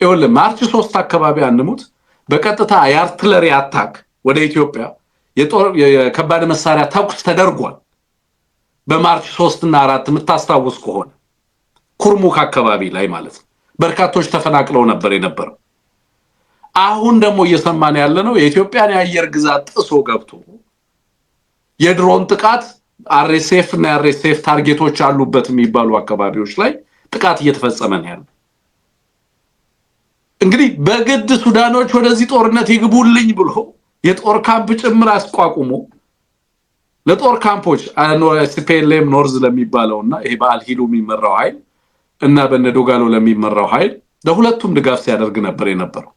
ይኸውልህ ማርች 3 አካባቢ አንሙት በቀጥታ የአርትለሪ አታክ ወደ ኢትዮጵያ የከባድ መሳሪያ ተኩስ ተደርጓል። በማርች 3 እና 4 የምታስታውስ ከሆነ ኩርሙክ አካባቢ ላይ ማለት ነው። በርካቶች ተፈናቅለው ነበር የነበረው። አሁን ደግሞ እየሰማን ያለነው የኢትዮጵያን የአየር ግዛት ጥሶ ገብቶ የድሮን ጥቃት አርኤስኤፍ እና አርኤስኤፍ ታርጌቶች አሉበት የሚባሉ አካባቢዎች ላይ ጥቃት እየተፈጸመ ነው ያለው። እንግዲህ በግድ ሱዳኖች ወደዚህ ጦርነት ይግቡልኝ ብሎ የጦር ካምፕ ጭምር አስቋቁሞ ለጦር ካምፖች ስፔሌም ኖርዝ ለሚባለውና ይሄ በአልሂሉ የሚመራው ኃይል እና በነዶጋሎ ለሚመራው ኃይል ለሁለቱም ድጋፍ ሲያደርግ ነበር የነበረው።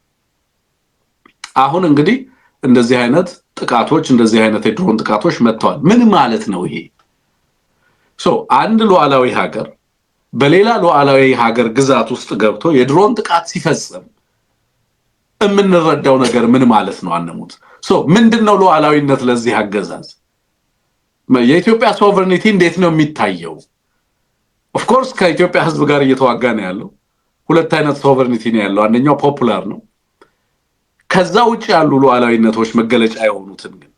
አሁን እንግዲህ እንደዚህ አይነት ጥቃቶች እንደዚህ አይነት የድሮን ጥቃቶች መጥተዋል። ምን ማለት ነው ይሄ? አንድ ሉዓላዊ ሀገር በሌላ ሉዓላዊ ሀገር ግዛት ውስጥ ገብቶ የድሮን ጥቃት ሲፈጽም የምንረዳው ነገር ምን ማለት ነው? አንሙት ምንድነው ሉዓላዊነት ለዚህ አገዛዝ? የኢትዮጵያ ሶቨርኒቲ እንዴት ነው የሚታየው? ኦፍ ኮርስ ከኢትዮጵያ ህዝብ ጋር እየተዋጋ ነው ያለው። 2 አይነት ሶቨርኒቲ ነው ያለው። አንደኛው ፖፑላር ነው። ከዛ ውጭ ያሉ ሉዓላዊነቶች መገለጫ የሆኑትን ግን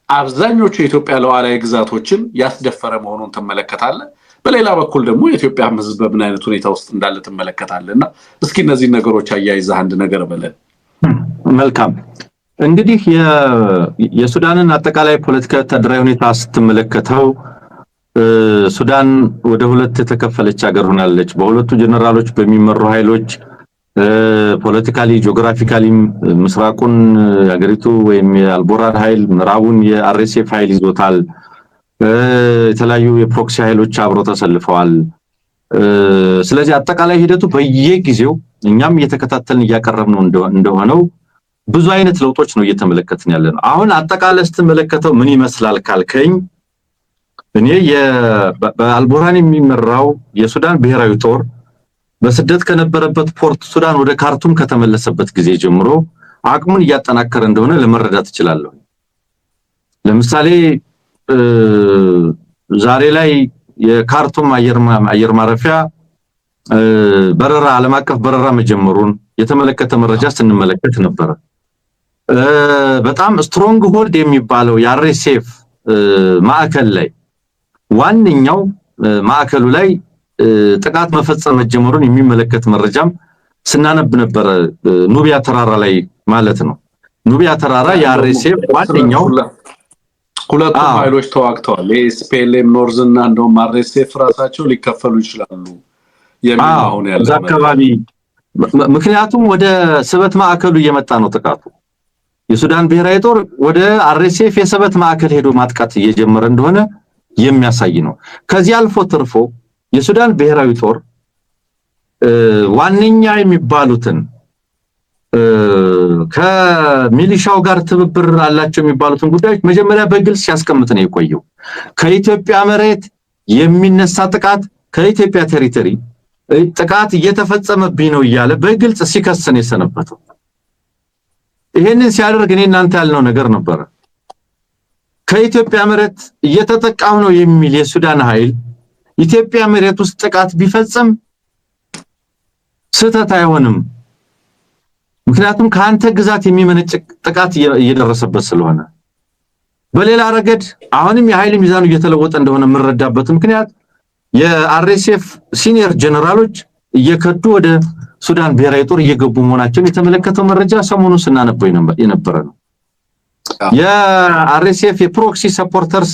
አብዛኞቹ የኢትዮጵያ ሉዓላዊ ግዛቶችን ያስደፈረ መሆኑን ተመለከታለህ። በሌላ በኩል ደግሞ የኢትዮጵያ ህዝብ በምን አይነት ሁኔታ ውስጥ እንዳለ ተመለከታለህና እስኪ እነዚህ ነገሮች አያይዘህ አንድ ነገር በለን። መልካም እንግዲህ የሱዳንን አጠቃላይ ፖለቲካ ወታደራዊ ሁኔታ ስትመለከተው ሱዳን ወደ 2 የተከፈለች ሀገር ሆናለች። በሁለቱ ጀነራሎች በሚመሩ ኃይሎች ፖለቲካሊ ጂኦግራፊካሊ ምስራቁን የሀገሪቱ ወይም የአልቦራድ ኃይል ምዕራቡን የአርኤስኤፍ ኃይል ይዞታል። የተለያዩ የፕሮክሲ ኃይሎች አብረው ተሰልፈዋል። ስለዚህ አጠቃላይ ሂደቱ በየጊዜው እኛም እየተከታተልን እያቀረብነው እንደሆነው ብዙ አይነት ለውጦች ነው እየተመለከትን ያለነው። አሁን አጠቃላይ ስትመለከተው ምን ይመስላል ካልከኝ እኔ በአልቡርሃን የሚመራው የሱዳን ብሔራዊ ጦር በስደት ከነበረበት ፖርት ሱዳን ወደ ካርቱም ከተመለሰበት ጊዜ ጀምሮ አቅሙን እያጠናከረ እንደሆነ ለመረዳት እችላለሁ። ለምሳሌ ዛሬ ላይ የካርቱም አየር ማረፊያ በረራ ዓለም አቀፍ በረራ መጀመሩን የተመለከተ መረጃ ስንመለከት ነበር። በጣም ስትሮንግ ሆልድ የሚባለው የአርኤስኤፍ ማዕከል ላይ ዋንኛው ማዕከሉ ላይ ጥቃት መፈጸም መጀመሩን የሚመለከት መረጃም ስናነብ ነበር። ኑቢያ ተራራ ላይ ማለት ነው። ኑቢያ ተራራ የአርኤስኤፍ ዋንኛው ሁለቱም ኃይሎች ተዋግተዋል። ኤስፒኤልኤም ኖርዝ እና እንደውም አርኤስኤፍ ራሳቸው ሊከፈሉ ይችላሉ የሚሆን ያለው አካባቢ ምክንያቱም ወደ ስበት ማዕከሉ እየመጣ ነው ጥቃቱ። የሱዳን ብሔራዊ ጦር ወደ አርኤስኤፍ የስበት ማዕከል ሄዶ ማጥቃት እየጀመረ እንደሆነ የሚያሳይ ነው። ከዚህ አልፎ ተርፎ የሱዳን ብሔራዊ ጦር ዋንኛ የሚባሉትን ከሚሊሻው ጋር ትብብር አላቸው የሚባሉትን ጉዳዮች መጀመሪያ በግልጽ ሲያስቀምጥ ነው የቆየው። ከኢትዮጵያ መሬት የሚነሳ ጥቃት ከኢትዮጵያ ቴሪቶሪ ጥቃት እየተፈጸመብኝ ነው እያለ በግልጽ ሲከስ ነው የሰነበተው። ይሄንን ሲያደርግ እኔ እናንተ ያልነው ነገር ነበር። ከኢትዮጵያ መሬት እየተጠቃው ነው የሚል የሱዳን ኃይል ኢትዮጵያ መሬት ውስጥ ጥቃት ቢፈጽም ስህተት አይሆንም። ምክንያቱም ከአንተ ግዛት የሚመነጭ ጥቃት እየደረሰበት ስለሆነ። በሌላ ረገድ አሁንም የኃይል ሚዛኑ እየተለወጠ እንደሆነ የምንረዳበት ምክንያት የአርኤስኤፍ ሲኒየር ጀነራሎች እየከዱ ወደ ሱዳን ብሔራዊ ጦር እየገቡ መሆናቸውን የተመለከተው መረጃ ሰሞኑን ስናነበው የነበረ ነው። የአርኤስኤፍ የፕሮክሲ ሰፖርተርስ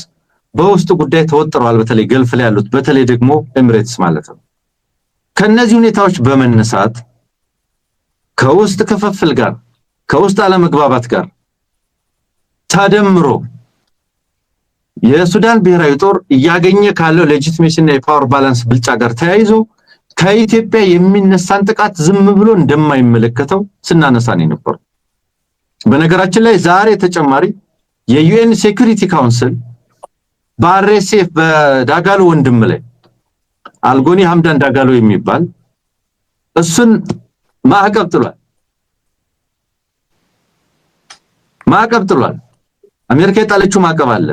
በውስጥ ጉዳይ ተወጥረዋል። በተለይ ገልፍ ላይ ያሉት በተለይ ደግሞ ኤሚሬትስ ማለት ነው። ከነዚህ ሁኔታዎች በመነሳት ከውስጥ ክፍፍል ጋር ከውስጥ አለመግባባት ጋር ተደምሮ የሱዳን ብሔራዊ ጦር እያገኘ ካለው ሌጂቲሜሲ እና የፓወር ባላንስ ብልጫ ጋር ተያይዞ ከኢትዮጵያ የሚነሳን ጥቃት ዝም ብሎ እንደማይመለከተው ስናነሳን ነበር። በነገራችን ላይ ዛሬ ተጨማሪ የዩኤን ሴኩሪቲ ካውንስል በአርኤስኤፍ በዳጋሎ ወንድም ላይ አልጎኒ ሐምዳን ዳጋሎ የሚባል እሱን ማዕቀብ ጥሏል። አሜሪካ የጣለችው ማዕቀብ አለ።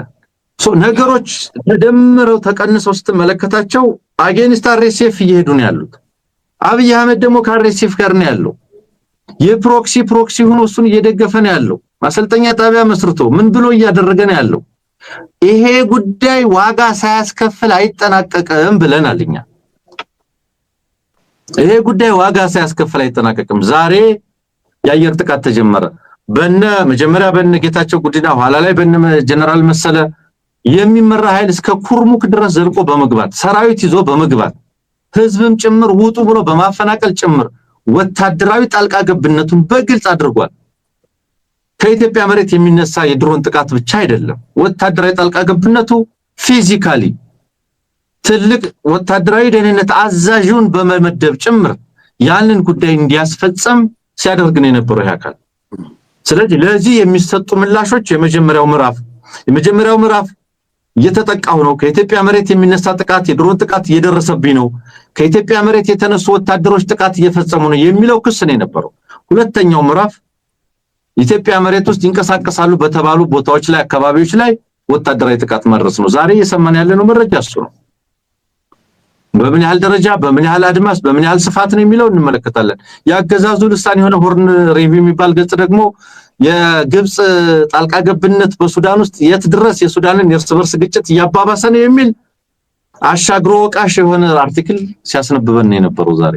ነገሮች ተደምረው ተቀንሰው ስትመለከታቸው አጌንስት አርኤስኤፍ እየሄዱ ነው ያሉት። አብይ አህመድ ደግሞ ከአርኤስኤፍ ጋር ነው ያለው። የፕሮክሲ ሆኖ እሱን እየደገፈ ነው ያለው። ማሰልጠኛ ጣቢያ መስርቶ ምን ብሎ እያደረገ ነው ያለው። ይሄ ጉዳይ ዋጋ ሳያስከፍል አይጠናቀቅም ብለናልኛ። ይሄ ጉዳይ ዋጋ ሳያስከፍል አይጠናቀቅም። ዛሬ የአየር ጥቃት ተጀመረ። መጀመሪያ በነ ጌታቸው ጉዲና ኋላ ላይ በነ ጀነራል መሰለ የሚመራ ኃይል እስከ ኩርሙክ ድረስ ዘልቆ በመግባት ሰራዊት ይዞ በመግባት ህዝብም ጭምር ውጡ ብሎ በማፈናቀል ጭምር ወታደራዊ ጣልቃ ገብነቱን በግልጽ አድርጓል። ከኢትዮጵያ መሬት የሚነሳ የድሮን ጥቃት ብቻ አይደለም። ወታደራዊ ጣልቃ ገብነቱ ፊዚካሊ ትልቅ ወታደራዊ ደህንነት አዛዡን በመመደብ ጭምር ያንን ጉዳይ እንዲያስፈጽም ሲያደርግ ነው የነበረው ያካል። ስለዚህ ለዚህ የሚሰጡ ምላሾች የመጀመሪያው ምዕራፍ እየተጠቃው ነው። ከኢትዮጵያ መሬት የሚነሳ ጥቃት የድሮን ጥቃት እየደረሰብኝ ነው። ከኢትዮጵያ መሬት የተነሱ ወታደሮች ጥቃት እየፈጸሙ ነው የሚለው ክስ ነው የነበረው። ሁለተኛው ምዕራፍ ኢትዮጵያ መሬት ውስጥ ይንቀሳቀሳሉ በተባሉ ቦታዎች ላይ አካባቢዎች ላይ ወታደራዊ ጥቃት ማድረስ ነው። ዛሬ እየሰማን ያለነው መረጃ እሱ ነው። በምን ያህል ደረጃ በምን ያህል አድማስ በምን ያህል ስፋት ነው የሚለው እንመለከታለን። ያገዛዙ ልሳን የሆነ ሆርን ሪቪው የሚባል ገጽ ደግሞ የግብጽ ጣልቃ ገብነት በሱዳን ውስጥ የት ድረስ የሱዳንን የእርስ በርስ ግጭት እያባባሰ ነው የሚል አሻግሮ ወቃሽ የሆነ አርቲክል ሲያስነብበን ነው የነበረው። ዛሬ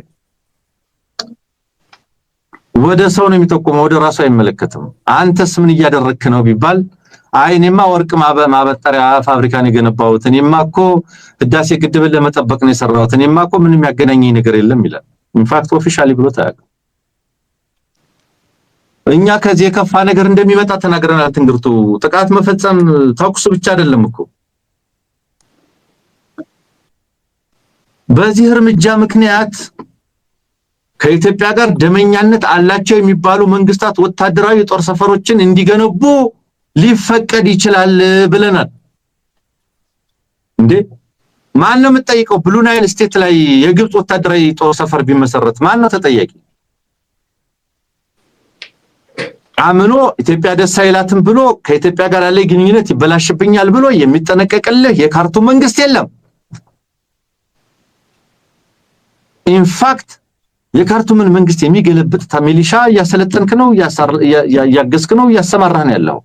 ወደ ሰው ነው የሚጠቁመው፣ ወደ ራሱ አይመለከትም። አንተስ ምን እያደረክ ነው ቢባል አይኔማ ወርቅ ማበጠሪያ ፋብሪካን የገነባሁት እኔማ እኮ ህዳሴ ግድብን ለመጠበቅ ነው የሰራሁት እኔማ እኮ ምንም ያገናኘኝ ነገር የለም ይላል። ኢንፋክት ኦፊሻሊ ብሎ ታያቅ። እኛ ከዚህ የከፋ ነገር እንደሚመጣ ተናግረናል። ትንግርቱ ጥቃት መፈጸም ተኩስ ብቻ አይደለም እኮ በዚህ እርምጃ ምክንያት ከኢትዮጵያ ጋር ደመኛነት አላቸው የሚባሉ መንግስታት ወታደራዊ ጦር ሰፈሮችን እንዲገነቡ ሊፈቀድ ይችላል ብለናል። እንዴ ማን ነው የምትጠይቀው? ብሉ ናይል ስቴት ላይ የግብጽ ወታደራዊ ጦር ሰፈር ቢመሰረት ማን ነው ተጠያቂ? አምኖ ኢትዮጵያ ደስ አይላትም ብሎ ከኢትዮጵያ ጋር ያለ ግንኙነት ይበላሽብኛል ብሎ የሚጠነቀቅልህ የካርቱም መንግስት የለም። ኢንፋክት የካርቱምን መንግስት የሚገለብጥ ሚሊሻ ያሰለጠንክ ነው፣ ያገዝክ ነው፣ ያሰማራህ ነው ያለው።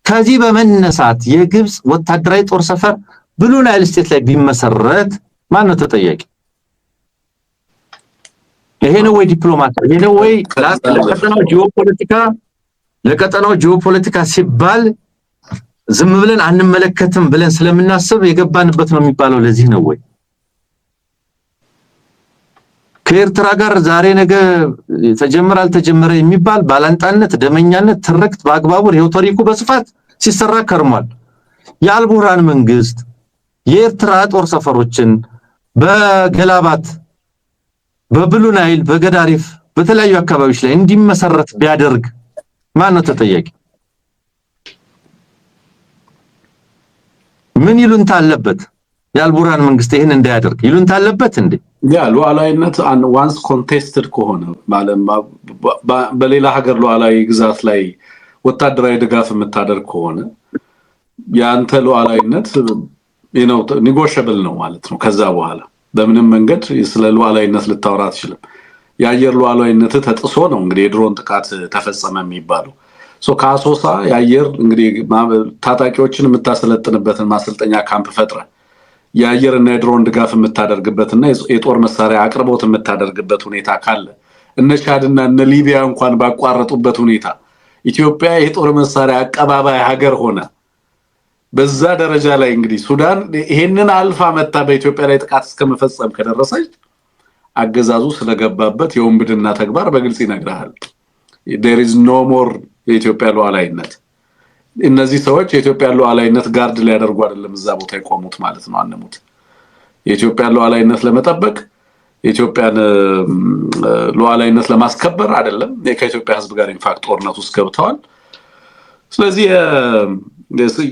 ከዚህ በመነሳት የግብጽ ወታደራዊ ጦር ሰፈር ብሉ ናይል ስቴት ላይ ቢመሰረት ማን ነው ተጠያቂ? ይሄ ነው ወይ ዲፕሎማሲ? ይሄ ነው ወይ ለቀጠናው ጂኦፖለቲካ ሲባል ዝም ብለን አንመለከትም ብለን ስለምናስብ የገባንበት ነው የሚባለው? ለዚህ ነው ወይ ከኤርትራ ጋር ዛሬ ነገ ተጀመረ አልተጀመረ የሚባል ባላንጣነት፣ ደመኛነት፣ ትርክት በአግባቡ ሪቶሪኩ በስፋት ሲሰራ ከርሟል። የአልቡርሃን መንግስት የኤርትራ ጦር ሰፈሮችን በገላባት፣ በብሉ ናይል፣ በገዳሪፍ በተለያዩ አካባቢዎች ላይ እንዲመሰረት ቢያደርግ ማን ነው ተጠያቂ? ምን ይሉንታ አለበት? የአልቡርሃን መንግስት ይሄን እንዳያደርግ ይሉንታ አለበት እንዴ? ያ ሉዓላዊነት ዋንስ ኮንቴስትድ ከሆነ ማለት በሌላ ሀገር ሉዓላዊ ግዛት ላይ ወታደራዊ ድጋፍ የምታደርግ ከሆነ ያንተ ሉዓላዊነት ኔጎሽብል ነው ማለት ነው። ከዛ በኋላ በምንም መንገድ ስለ ሉዓላዊነት ልታወራ አትችልም። የአየር ሉዓላዊነት ተጥሶ ነው እንግዲህ የድሮን ጥቃት ተፈጸመ የሚባለው። ከአሶሳ የአየር እንግዲህ ታጣቂዎችን የምታሰለጥንበትን ማሰልጠኛ ካምፕ ፈጥረ የአየርና የድሮን ድጋፍ የምታደርግበትና የጦር መሳሪያ አቅርቦት የምታደርግበት ሁኔታ ካለ እነ ቻድና እነ ሊቢያ እንኳን ባቋረጡበት ሁኔታ ኢትዮጵያ የጦር መሳሪያ አቀባባይ ሀገር ሆነ በዛ ደረጃ ላይ እንግዲህ ሱዳን ይሄንን አልፋ መጣ በኢትዮጵያ ላይ ጥቃት እስከመፈጸም ከደረሰች አገዛዙ ስለገባበት የወንብድና ተግባር በግልጽ ይነግራል። there is no more የኢትዮጵያ ሉዓላዊነት። እነዚህ ሰዎች የኢትዮጵያ ሉዓላዊነት ጋርድ ሊያደርጉ አይደለም እዛ ቦታ የቆሙት ማለት ነው። አንሙት የኢትዮጵያ ሉዓላዊነት ለመጠበቅ የኢትዮጵያን ሉዓላዊነት ለማስከበር አይደለም ከኢትዮጵያ ሕዝብ ጋር ኢንፋክት ጦርነት ውስጥ ገብተዋል። ስለዚህ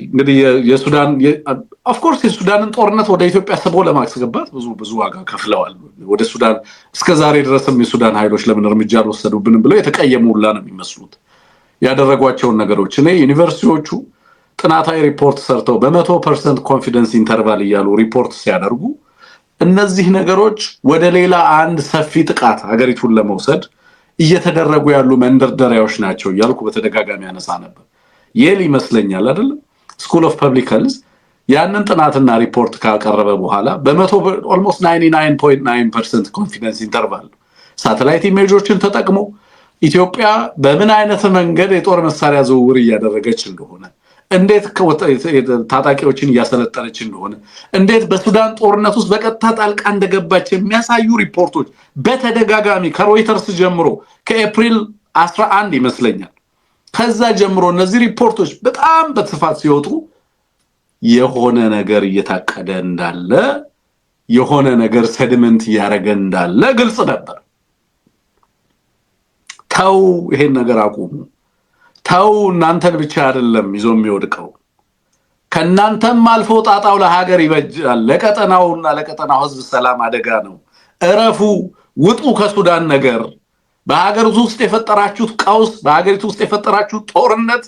እንግዲህ የሱዳን ኦፍ ኮርስ የሱዳንን ጦርነት ወደ ኢትዮጵያ ስቦ ለማስገባት ብዙ ዋጋ ከፍለዋል። ወደ ሱዳን እስከዛሬ ድረስም የሱዳን ኃይሎች ለምን እርምጃ አልወሰዱብንም ብለው የተቀየሙ ሁላ ነው የሚመስሉት ያደረጓቸውን ነገሮች። እኔ ዩኒቨርሲቲዎቹ ጥናታዊ ሪፖርት ሰርተው በ100% ኮንፊደንስ ኢንተርቫል እያሉ ሪፖርት ሲያደርጉ እነዚህ ነገሮች ወደ ሌላ አንድ ሰፊ ጥቃት ሀገሪቱን ለመውሰድ እየተደረጉ ያሉ መንደርደሪያዎች ናቸው እያልኩ በተደጋጋሚ ያነሳ ነበር። የል ይመስለኛል አይደል ስኩል ኦፍ ፐብሊክ ሄልዝ ያንን ጥናትና ሪፖርት ካቀረበ በኋላ almost 99.9% ኮንፊደንስ ኢንተርቫል ሳተላይት ኢሜጆችን ተጠቅሞ ኢትዮጵያ በምን አይነት መንገድ የጦር መሳሪያ ዝውውር እያደረገች እንደሆነ እንዴት ታጣቂዎችን እያሰለጠነች እንደሆነ እንዴት በሱዳን ጦርነት ውስጥ በቀጥታ ጣልቃ እንደገባች የሚያሳዩ ሪፖርቶች በተደጋጋሚ ከሮይተርስ ጀምሮ ከኤፕሪል 11 ይመስለኛል ከዛ ጀምሮ እነዚህ ሪፖርቶች በጣም በስፋት ሲወጡ የሆነ ነገር እየታቀደ እንዳለ የሆነ ነገር ሴዲመንት ያረገ እንዳለ ግልጽ ነበር። ታው ይሄን ነገር አቁሙ። ታው እናንተን ብቻ አይደለም ይዞ የሚወድቀው ከናንተም አልፎ ጣጣው ለሀገር ይበጃል። ለቀጠናውና ለቀጠናው ህዝብ ሰላም አደጋ ነው። እረፉ፣ ውጡ ከሱዳን ነገር። በሀገሪቱ ውስጥ የፈጠራችሁት ቀውስ፣ በሀገሪቱ ውስጥ የፈጠራችሁት ጦርነት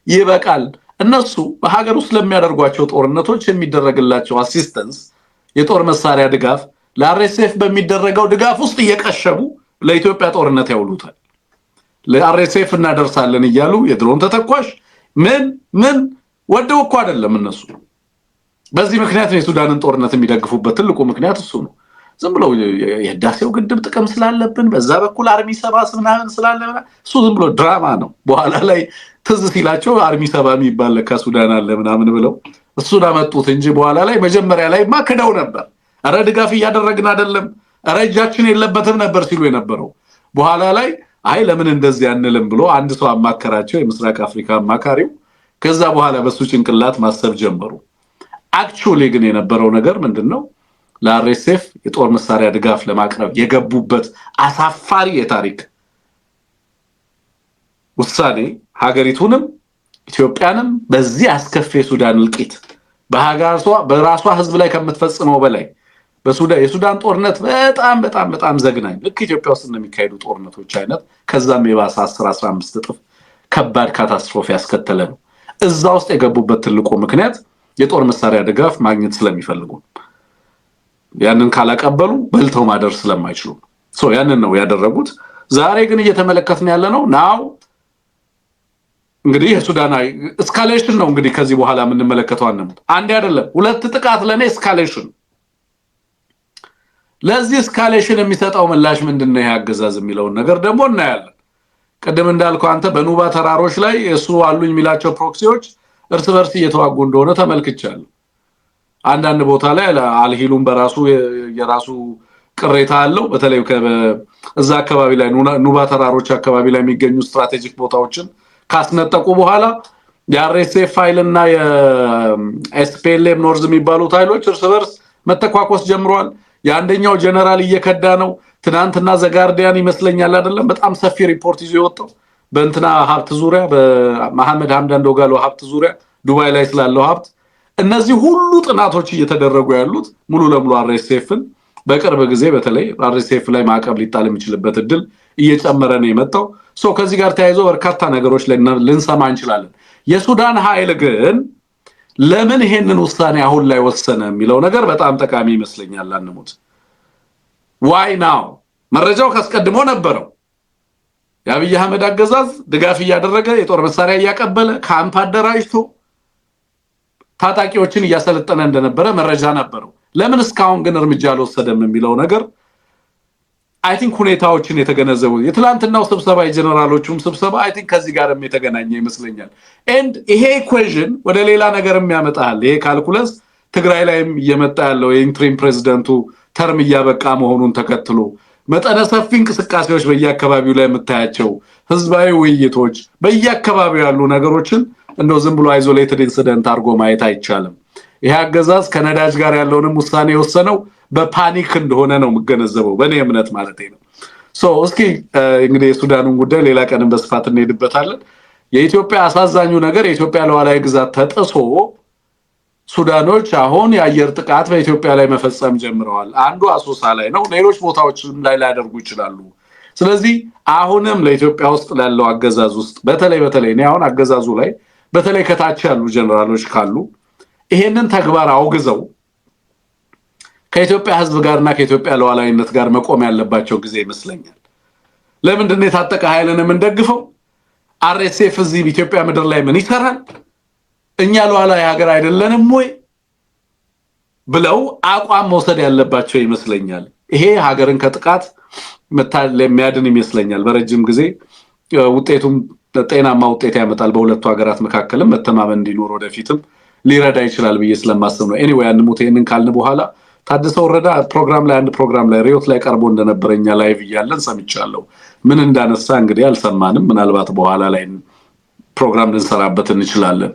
ይበቃል። እነሱ በሀገር ውስጥ ለሚያደርጓቸው ጦርነቶች የሚደረግላቸው አሲስተንስ፣ የጦር መሳሪያ ድጋፍ ለአርኤስኤፍ በሚደረገው ድጋፍ ውስጥ እየቀሸቡ ለኢትዮጵያ ጦርነት ያውሉታል። ለአርኤስኤፍ እናደርሳለን እያሉ የድሮን ተተኳሽ ምን ወደው እኮ አይደለም እነሱ። በዚህ ምክንያት ነው የሱዳንን ጦርነት የሚደግፉበት ትልቁ ምክንያት እሱ ነው። ዝም ብሎ የህዳሴው ግድብ ጥቅም ስላለብን በዛ በኩል አርሚ 7 ምናምን ስላለና እሱ ዝም ብሎ ድራማ ነው። በኋላ ላይ ትዝ ሲላቸው አርሚ 7 የሚባል ከሱዳን አለ ምናምን ብለው እሱን አመጡት እንጂ በኋላ ላይ መጀመሪያ ላይ ማከዳው ነበር። አረ ድጋፍ እያደረግን አይደለም፣ አረ እጃችን የለበትም ነበር ሲሉ የነበረው። በኋላ ላይ አይ ለምን እንደዚህ አንልም ብሎ አንድ ሰው አማከራቸው፣ የምስራቅ አፍሪካ አማካሪው። ከዛ በኋላ በሱ ጭንቅላት ማሰብ ጀመሩ። አክቹአሊ ግን የነበረው ነገር ምንድነው? ለአርኤስኤፍ የጦር መሳሪያ ድጋፍ ለማቅረብ የገቡበት አሳፋሪ የታሪክ ውሳኔ ሀገሪቱንም ኢትዮጵያንም በዚህ አስከፊ ሱዳን እልቂት በራሷ ህዝብ ላይ ከምትፈጽመው በላይ የሱዳን ጦርነት በጣም ዘግናኝ ልክ ኢትዮጵያ ውስጥ እንደሚካሄዱ ጦርነቶች አይነት ከዛም የባሰ 10-15 እጥፍ ከባድ ካታስትሮፍ ያስከተለ ነው። እዛ ውስጥ የገቡበት ትልቁ ምክንያት የጦር መሳሪያ ድጋፍ ማግኘት ስለሚፈልጉ ያንን ካላቀበሉ በልተው ማደር ስለማይችሉ ያንን ነው ያደረጉት። ዛሬ ግን እየተመለከትን ያለ ነው ናው እንግዲህ የሱዳን እስካሌሽን ነው እንግዲህ ከዚህ በኋላ የምንመለከተው አንድ አይደለም ሁለት ጥቃት ለኔ እስካሌሽን ለዚህ እስካሌሽን የሚሰጠው ምላሽ ምንድነው ያገዛዝ የሚለው ነገር ደግሞ እናያለን። ቀደም እንዳልከው አንተ በኑባ ተራሮች ላይ እሱ አሉኝ የሚላቸው ፕሮክሲዎች እርስ በርስ እየተዋጉ እንደሆነ ተመልክቻለሁ። አንዳንድ ቦታ ላይ አልሂሉም በራሱ የራሱ ቅሬታ አለው። በተለይ እዛ አካባቢ ላይ ኑባ ተራሮች አካባቢ ላይ የሚገኙ ስትራቴጂክ ቦታዎችን ካስነጠቁ በኋላ የአርኤስኤፍ ፋይልና የኤስፒኤልኤም ኖርዝ የሚባሉት ኃይሎች እርስ በርስ መተኳኮስ ጀምረዋል። የአንደኛው ጀነራል እየከዳ ነው። ትናንትና ዘጋርዲያን ይመስለኛል አይደለም በጣም ሰፊ ሪፖርት ይዞ የወጣው በእንትና ሀብት ዙሪያ በመሐመድ ሐምዳን ዶጋሎ ሀብት ዙሪያ ዱባይ ላይ ስላለው ሀብት እነዚህ ሁሉ ጥናቶች እየተደረጉ ያሉት ሙሉ ለሙሉ አርኤስኤፍን በቅርብ ጊዜ በተለይ አርኤስኤፍ ላይ ማዕቀብ ሊጣል የሚችልበት እድል እየጨመረ ነው የመጣው። ከዚህ ጋር ተያይዞ በርካታ ነገሮች ልንሰማ እንችላለን። የሱዳን ኃይል ግን ለምን ይሄንን ውሳኔ አሁን ላይ ወሰነ የሚለው ነገር በጣም ጠቃሚ ይመስለኛል። አንሙት why now መረጃው ካስቀድሞ ነበረው። የአብይ አህመድ አገዛዝ ድጋፍ እያደረገ የጦር መሳሪያ እያቀበለ ካምፕ አደራጅቶ ታጣቂዎችን እያሰለጠነ እንደነበረ መረጃ ነበረው። ለምን እስካሁን ግን እርምጃ አልወሰደም የሚለው ነገር አይ ቲንክ ሁኔታዎችን የተገነዘቡ የትላንትናው ስብሰባ የጀነራሎቹም ስብሰባ አይ ቲንክ ከዚህ ጋርም የተገናኘ ይመስለኛል። ይሄ ኢኩዌሽን ወደ ሌላ ነገርም ያመጣል። ይሄ ካልኩለስ ትግራይ ላይም እየመጣ ያለው የኢንትሪም ፕሬዚደንቱ ተርም እያበቃ መሆኑን ተከትሎ መጠነ ሰፊ እንቅስቃሴዎች በየአካባቢው ላይ የምታያቸው ህዝባዊ ውይይቶች በየአካባቢው ያሉ ነገሮችን እንደው ዝም ብሎ አይዞሌትድ ኢንሲደንት አድርጎ ማየት አይቻልም። ይሄ አገዛዝ ከነዳጅ ጋር ያለውንም ውሳኔ የወሰነው በፓኒክ እንደሆነ ነው የምገነዘበው በእኔ እምነት ማለት ነው። እስኪ እንግዲህ የሱዳኑን ጉዳይ ሌላ ቀንም በስፋት እንሄድበታለን። የኢትዮጵያ አሳዛኙ ነገር የኢትዮጵያ ሉዓላዊ ግዛት ተጥሶ ሱዳኖች አሁን የአየር ጥቃት በኢትዮጵያ ላይ መፈጸም ጀምረዋል። አንዱ አሶሳ ላይ ነው፣ ሌሎች ቦታዎችም ላይ ሊያደርጉ ይችላሉ። ስለዚህ አሁንም ለኢትዮጵያ ውስጥ ላለው አገዛዝ ውስጥ በተለይ እኔ አሁን አገዛዙ ላይ በተለይ ከታች ያሉ ጀነራሎች ካሉ ይሄንን ተግባር አውግዘው ከኢትዮጵያ ህዝብ ጋርና ከኢትዮጵያ ሉዓላዊነት ጋር መቆም ያለባቸው ጊዜ ይመስለኛል። ለምንድን ነው የታጠቀ ኃይልን የምንደግፈው? አርኤስኤፍ እዚህ በኢትዮጵያ ምድር ላይ ምን ይሰራል? እኛ ሉዓላዊ ሀገር አይደለንም ወይ ብለው አቋም መውሰድ ያለባቸው ይመስለኛል። ይሄ ሀገርን ከጥቃት የሚያድን ይመስለኛል። በረጅም ጊዜ ውጤቱም ጤናማ ውጤት ያመጣል። በሁለቱ ሀገራት መካከልም መተማመን እንዲኖር ወደፊትም ሊረዳ ይችላል ብዬ ስለማስብ ነው። ኤኒዌይ አንሙት ይሄንን ካልን በኋላ ታደሰ ወረዳ አንድ ፕሮግራም ላይ ሪዮት ላይ ቀርቦ እንደነበረኛ ላይቭ እያለን ሰምቻለሁ። ምን እንዳነሳ እንግዲህ አልሰማንም። ምናልባት በኋላ ላይ ፕሮግራም ልንሰራበት እንችላለን።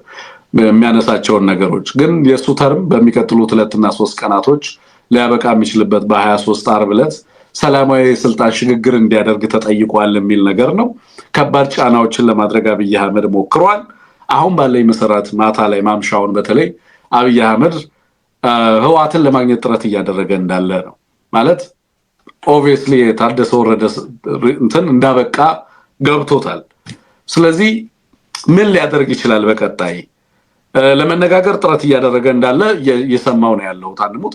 የሚያነሳቸውን ነገሮች ግን የሱ ተርም በሚቀጥሉት 2 እና 3 ቀናቶች ሊያበቃ የሚችልበት በ23 ዓርብ ዕለት ሰላማዊ ስልጣን ሽግግር እንዲያደርግ ተጠይቋል የሚል ነገር ነው። ከባድ ጫናዎችን ለማድረግ አብይ አህመድ ሞክሯል። አሁን ባለኝ መሰረት ማታ ላይ ማምሻውን በተለይ አብይ አህመድ ህዋትን ለማግኘት ጥረት እያደረገ እንዳለ ነው ማለት ኦብቪየስሊ ታደሰ ወረደ እንዳበቃ ገብቶታል። ስለዚህ ምን ሊያደርግ ይችላል በቀጣይ ለመነጋገር ጥረት እያደረገ እንዳለ እየሰማው ነው ያለው። ታንሙት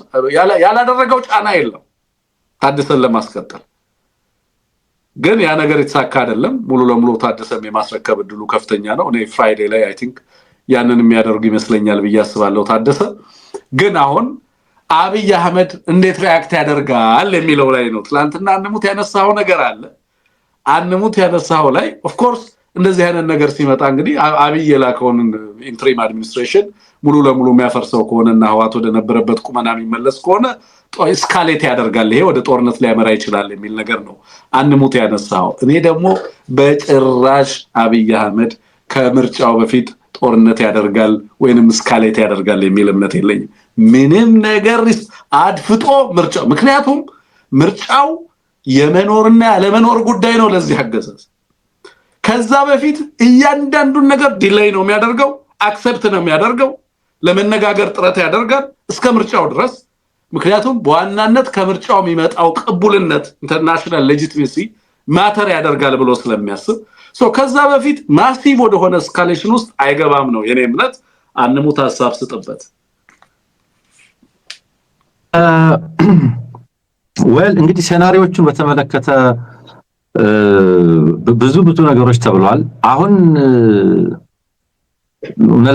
ያላደረገው ጫና የለም ታደሰን ለማስቀጠል ግን ያ ነገር የተሳካ አይደለም። ሙሉ ለሙሉ ታደሰም የማስረከብ እድሉ ከፍተኛ ነው። እኔ ፍራይዴ ላይ አይ ቲንክ ያንን የሚያደርግ ይመስለኛል ብዬ አስባለሁ። ታደሰ ግን አሁን አብይ አህመድ እንዴት ሪአክት ያደርጋል የሚለው ላይ ነው። ትላንትና አንሙት ያነሳው ነገር አለ። አንሙት ያነሳው ላይ ኦፍ ኮርስ እንደዚህ አይነት ነገር ሲመጣ እንግዲህ አብይ የላከውን ኢንትሪም አድሚኒስትሬሽን ሙሉ ለሙሉ የሚያፈርሰው ከሆነና ህዋት ወደ ነበረበት ቁመና የሚመለስ ከሆነ እስካሌት ያደርጋል፣ ይሄ ወደ ጦርነት ሊያመራ ይችላል የሚል ነገር ነው አንሙት ያነሳው። እኔ ደግሞ በጭራሽ አብይ አህመድ ከምርጫው በፊት ጦርነት ያደርጋል ወይንም እስካሌት ያደርጋል የሚል እምነት የለኝም። ምንም ነገር አድፍጦ ምርጫው ምክንያቱም ምርጫው የመኖርና ያለመኖር ጉዳይ ነው ለዚህ አገዛዝ ከዛ በፊት እያንዳንዱን ነገር ዲሌይ ነው የሚያደርገው አክሰፕት ነው የሚያደርገው ለመነጋገር ጥረት ያደርጋል እስከ ምርጫው ድረስ ምክንያቱም በዋናነት ከምርጫው የሚመጣው ቅቡልነት ኢንተርናሽናል ሌጂቲሜሲ ማተር ያደርጋል ብሎ ስለሚያስብ ከዛ በፊት ማሲቭ ወደ ሆነ ስካሌሽን ውስጥ አይገባም ነው የኔ እምነት አንሙት ሐሳብ ስጥበት እንግዲህ ሴናሪዮቹን በተመለከተ ብዙ ነገሮች ተብለዋል አሁን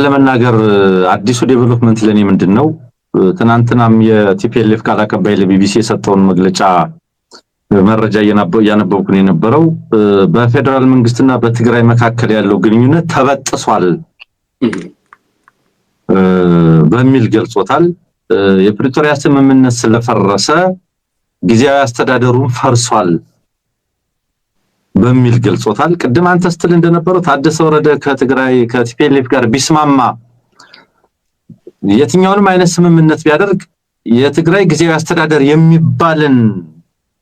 ለመናገር አዲሱ ዴቨሎፕመንት ለኔ ምንድነው ትናንትናም የቲፒኤልኤፍ ቃል አቀባይ ለቢቢሲ የሰጠውን መግለጫ መረጃ ያነበብኩ ነው የነበረው በፌደራል መንግስትና በትግራይ መካከል ያለው ግንኙነት ተበጥሷል በሚል ገልጾታል የፕሪቶሪያ ስምምነት ስለፈረሰ ጊዜያዊ አስተዳደሩን ፈርሷል በሚል ገልጾታል ቅድም አንተ ስትል እንደነበረው ታደሰ ወረደ ከትግራይ ከቲፒኤልኤፍ ጋር ቢስማማ የትኛውንም አይነት ስምምነት ቢያደርግ የትግራይ ጊዜያዊ አስተዳደር የሚባልን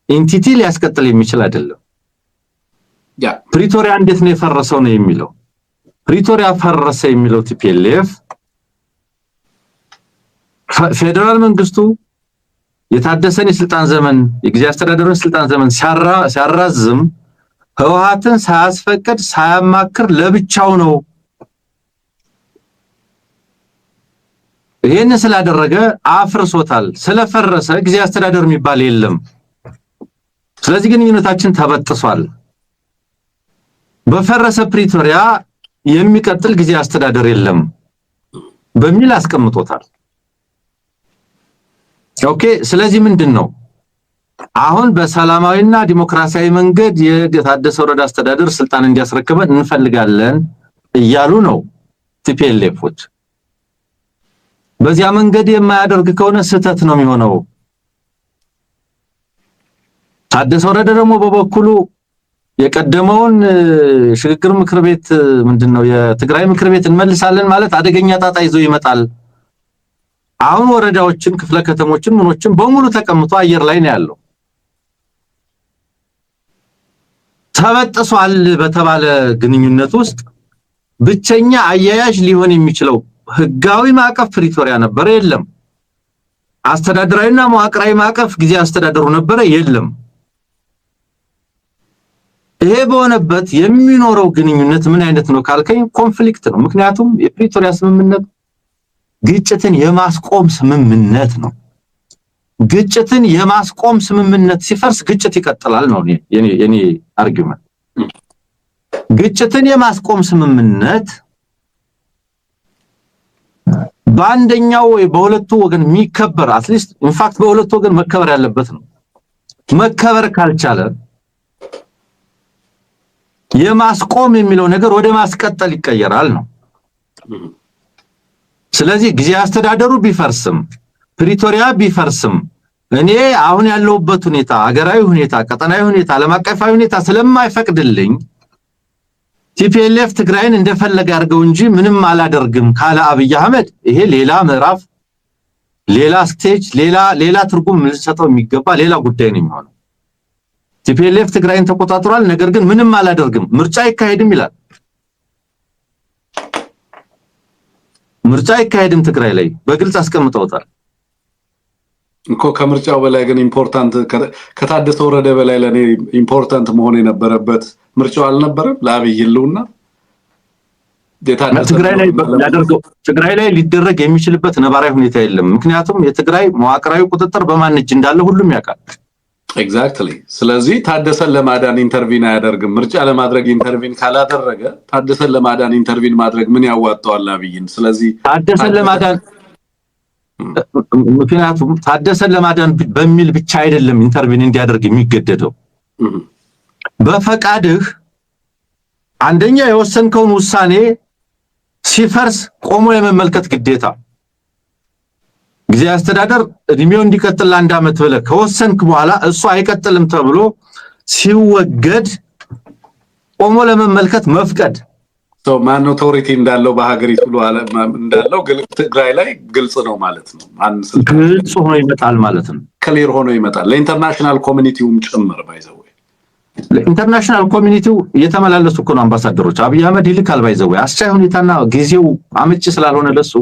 ኢንቲቲ ሊያስቀጥል የሚችል አይደለም ፕሪቶሪያ እንዴት ነው የፈረሰው ነው የሚለው ፕሪቶሪያ ፈረሰ የሚለው ቲፒኤልኤፍ ፌደራል መንግስቱ የታደሰን የስልጣን ዘመን የጊዜያዊ አስተዳደሩን ስልጣን ዘመን ሲያራዝም ህወሓትን ሳያስፈቅድ ሳያማክር ለብቻው ነው ይሄን ስላደረገ አፍርሶታል ስለፈረሰ ጊዜያዊ አስተዳደር የሚባል የለም ስለዚህ ግንኙነታችን ተበጥሷል በፈረሰ ፕሪቶሪያ የሚቀጥል ጊዜያዊ አስተዳደር የለም በሚል አስቀምጦታል ኦኬ ስለዚህ ምንድነው አሁን በሰላማዊና ዲሞክራሲያዊ መንገድ የታደሰ ወረደ አስተዳደር ስልጣን እንዲያስረክበን እንፈልጋለን እያሉ ነው ቲፒኤልኤፎች በዚያ መንገድ የማያደርግ ከሆነ ስህተት ነው የሚሆነው ታደሰ ወረደ ደግሞ በበኩሉ የቀደመውን ሽግግር ምክር ቤት ምንድነው የትግራይ ምክር ቤት እንመልሳለን ማለት አደገኛ ጣጣ ይዞ ይመጣል አሁን ወረዳዎችን ክፍለ ከተሞችን ምኖችን በሙሉ ተቀምጦ አየር ላይ ነው ያለው ተበጥሷል በተባለ ግንኙነት ውስጥ ብቸኛ አያያዥ ሊሆን የሚችለው ህጋዊ ማዕቀፍ ፕሪቶሪያ ነበር የለም አስተዳደራዊና መዋቅራዊ ማዕቀፍ ጊዜ አስተዳደሩ ነበር የለም ይሄ በሆነበት የሚኖረው ግንኙነት ምን አይነት ነው ካልከኝ ኮንፍሊክት ነው ምክንያቱም የፕሪቶሪያ ስምምነት ግጭትን የማስቆም ስምምነት ነው ግጭትን የማስቆም ስምምነት ሲፈርስ ግጭት ይቀጥላል ነው የኔ አርጊውመንት ግጭትን የማስቆም ስምምነት በአንደኛው ወይ በሁለቱ ወገን የሚከበር አትሊስት ኢንፋክት በሁለቱ ወገን መከበር ያለበት ነው መከበር ካልቻለ የማስቆም የሚለው ነገር ወደ ማስቀጠል ይቀየራል ነው ስለዚህ ጊዜ አስተዳደሩ ቢፈርስም ፕሪቶሪያ ቢፈርስም እኔ አሁን ያለውበት ሁኔታ አገራዊ ሁኔታ ቀጠናዊ ሁኔታ ዓለም አቀፋዊ ሁኔታ ስለማይፈቅድልኝ ቲፒኤልኤፍ ትግራይን እንደፈለገ ያርገው እንጂ ምንም አላደርግም ካለ አብይ አህመድ ይሄ ሌላ ምዕራፍ ሌላ ስቴጅ ሌላ ትርጉም ልሰጠው የሚገባ ሌላ ጉዳይ ነው የሚሆነው ቲፒኤልኤፍ ትግራይን ተቆጣጥሯል ነገር ግን ምንም አላደርግም ምርጫ ይካሄድም ይላል ምርጫ ይካሄድም ትግራይ ላይ በግልጽ አስቀምጠውታል እኮ ከምርጫው በላይ ግን ኢምፖርታንት ከታደሰ ወረደ በላይ ለኔ ኢምፖርታንት መሆን የነበረበት ምርጫው አልነበረም ለአብይ ህልውና ትግራይ ላይ ሊደረግ የሚችልበት ነባራዊ ሁኔታ የለም ምክንያቱም የትግራይ መዋቅራዊ ቁጥጥር በማን እጅ እንዳለ ሁሉም ያውቃል ኤግዛክትሊ ስለዚህ ታደሰን ለማዳን ኢንተርቪን አያደርግም ምርጫ ለማድረግ ኢንተርቪን ካላደረገ ታደሰን ለማዳን ኢንተርቪን ማድረግ ምን ያዋጣዋል አብይን ስለዚህ ታደሰን ለማዳን ምክንያቱም ታደሰን ለማዳን በሚል ብቻ አይደለም ኢንተርቪን እንዲያደርግ የሚገደደው በፈቃድህ አንደኛ የወሰንከውን ውሳኔ ሲፈርስ ቆሞ የመመልከት ግዴታ ጊዜ አስተዳደር እድሜው እንዲቀጥል አንድ አመት ብለ ከወሰንክ በኋላ እሱ አይቀጥልም ተብሎ ሲወገድ ቆሞ ለመመልከት መፍቀድ ማን ኦቶሪቲ እንዳለው በሀገሪቱ እንዳለው ትግራይ ላይ ግልጽ ነው ማለት ነው። ማን ስልጣን ግልጽ ሆኖ ይመጣል ማለት ነው። ክሊር ሆኖ ይመጣል ለኢንተርናሽናል ኮሚኒቲውም ጭምር ባይዘው ለኢንተርናሽናል ኮሚኒቲው እየተመላለሱ እኮ ነው አምባሳደሮች። አብይ አህመድ ይልካል ባይዘው አስቻይ ሁኔታና ጊዜው አመቺ ስላልሆነ ለሱ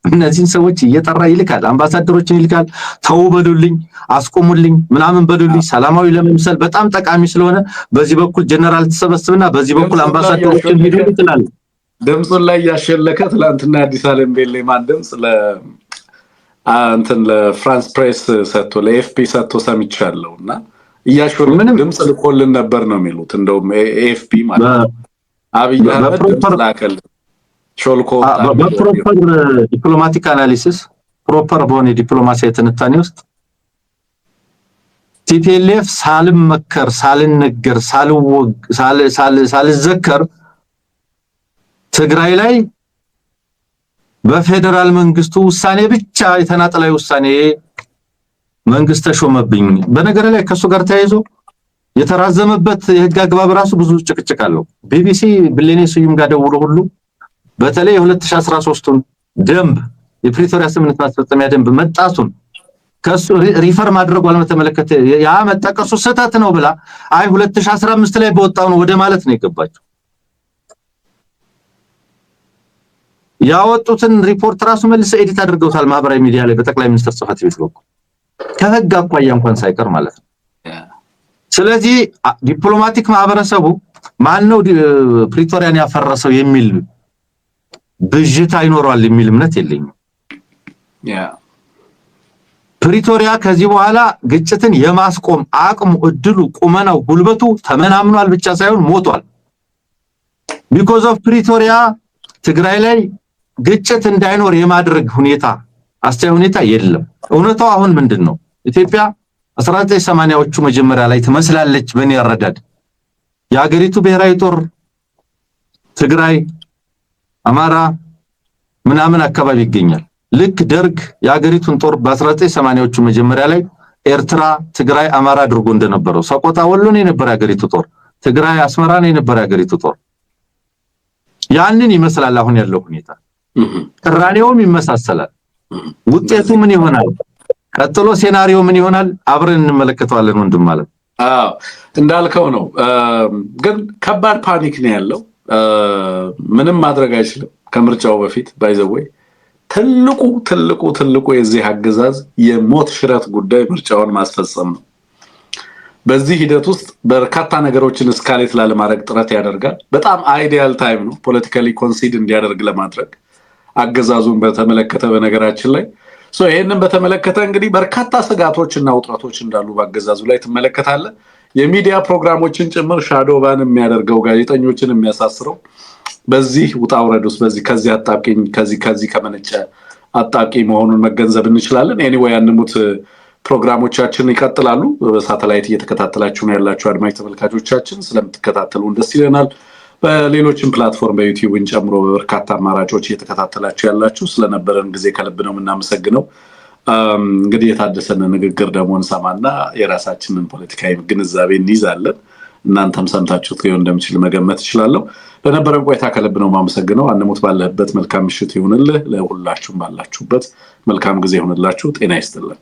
እነዚህን ሰዎች እየጠራ ይልካል። አምባሳደሮችን ይልካል። ተው በሉልኝ፣ አስቆሙልኝ፣ ምናምን በሉልኝ፣ ሰላማዊ ለመምሰል በጣም ጠቃሚ ስለሆነ በዚህ በኩል ጀነራል ተሰበስብና በዚህ በኩል አምባሳደሮችን ሄዱ ይላል። ድምጹን ላይ ያሸለከ ትላንትና አዲስ አለም ቤሌማን ድምጽ ለፍራንስ ፕሬስ ሰጥቶ ለኤፍፒ ሰጥቶ ሰምቻለሁና እያሾሩ ድምጽ ልኮልን ነበር ነው የሚሉት። እንደውም ኤፍፒ ማለት አብይ አህመድ ድምጽ ላከል ሾልኮ በፕሮፐር ዲፕሎማቲክ አናሊሲስ ፕሮፐር በሆነ ዲፕሎማሲያዊ ትንታኔ ውስጥ ቲፒኤልኤፍ ሳልመከር ሳልነገር ሳልዘከር ትግራይ ላይ በፌደራል መንግስቱ ውሳኔ ብቻ የተናጠላዊ ውሳኔ መንግስት ተሾመብኝ። በነገር ላይ ከሱ ጋር ተያይዞ የተራዘመበት የህግ አግባብ ራሱ ብዙ ጭቅጭቅ አለው። ቢቢሲ ብሌኔ ስዩም ጋር ደውሎ ሁሉ በተለይ 2013ን ደንብ የፕሪቶሪያ ስምምነት ማስፈጸሚያ ደንብ መጣሱን ከሱ ሪፈር ማድረጉ አለመተመለከተ ያ መጣቀሱ ስህተት ነው ብላ አይ 2015 ላይ በወጣው ነው ወደ ማለት ነው የገባቸው። ያወጡትን ሪፖርት ራሱ መልሰ ኤዲት አድርገውታል ማህበራዊ ሚዲያ ላይ በጠቅላይ ሚኒስትር ጽህፈት ቤት በኩል ከህግ አኳያ እንኳን ሳይቀር ማለት ነው። ስለዚህ ዲፕሎማቲክ ማህበረሰቡ ማን ነው ፕሪቶሪያን ያፈረሰው የሚል ብዥታ ይኖራል የሚል እምነት የለኝም። ፕሪቶሪያ ከዚህ በኋላ ግጭትን የማስቆም አቅሙ፣ እድሉ፣ ቁመናው፣ ጉልበቱ ተመናምኗል ብቻ ሳይሆን ሞቷል። ቢኮዝ ኦፍ ፕሪቶሪያ ትግራይ ላይ ግጭት እንዳይኖር የማድረግ ሁኔታ አስተያየት ሁኔታ የለም። እውነታው አሁን ምንድነው? ኢትዮጵያ 1980ዎቹ መጀመሪያ ላይ ትመስላለች በእኔ አረዳድ። የሀገሪቱ ብሔራዊ ጦር ትግራይ፣ አማራ ምናምን አካባቢ ይገኛል። ልክ ደርግ የሀገሪቱን ጦር በ1980ዎቹ መጀመሪያ ላይ ኤርትራ፣ ትግራይ፣ አማራ አድርጎ እንደነበረው ሰቆጣ፣ ወሎ ነው የነበረ የሀገሪቱ ጦር፣ ትግራይ፣ አስመራ ነው የነበረ የሀገሪቱ ጦር። ያንን ይመስላል አሁን ያለው ሁኔታ። ቅራኔውም ይመሳሰላል። ውጤቱ ምን ይሆናል? ቀጥሎ ሴናሪዮ ምን ይሆናል? አብረን እንመለከተዋለን ወንድም ማለት። አዎ እንዳልከው ነው። ግን ከባድ ፓኒክ ነው ያለው። ምንም ማድረግ አይችልም። ከምርጫው በፊት ባይዘወይ ትልቁ የዚህ አገዛዝ የሞት ሽረት ጉዳይ ምርጫውን ማስፈጸም ነው። በዚህ ሂደት ውስጥ በርካታ ነገሮችን እስካሌት ላለማድረግ ጥረት ያደርጋል። በጣም አይዲያል ታይም ነው ፖለቲካሊ ኮንሲድ እንዲያደርግ ለማድረግ አገዛዙን በተመለከተ በነገራችን ላይ ይሄንን በተመለከተ እንግዲህ በርካታ ስጋቶችና ውጥረቶች እንዳሉ በአገዛዙ ላይ ትመለከታለህ። የሚዲያ ፕሮግራሞችን ጭምር ሻዶ ባን የሚያደርገው ጋዜጠኞችን የሚያሳስረው በዚህ ውጣውረድ ውስጥ ከዚህ አጣብቂኝ ከዚህ ከመነጨ አጣብቂኝ መሆኑን መገንዘብ እንችላለን። ኤኒዌይ አንሙት ፕሮግራሞቻችን ይቀጥላሉ። በሳተላይት እየተከታተላችሁ ነው ያላችሁ አድማጭ ተመልካቾቻችን፣ ስለምትከታተሉን ደስ ይለናል። በሌሎችም ፕላትፎርም በዩቲዩብን ጨምሮ በርካታ አማራጮች እየተከታተላችሁ ያላችሁ ስለነበረን ጊዜ ከልብ ነው የምናመሰግነው። እንግዲህ የታደሰን ንግግር ደግሞ እንሰማና የራሳችንን ፖለቲካዊ ግንዛቤ እንይዛለን። እናንተም ሰምታችሁት ሊሆን እንደምችል መገመት እችላለሁ። ለነበረን ቆይታ ከልብ ነው የማመሰግነው። አንሙት ባለህበት መልካም ምሽት ይሁንልህ። ለሁላችሁም ባላችሁበት መልካም ጊዜ ይሁንላችሁ። ጤና ይስጥልን።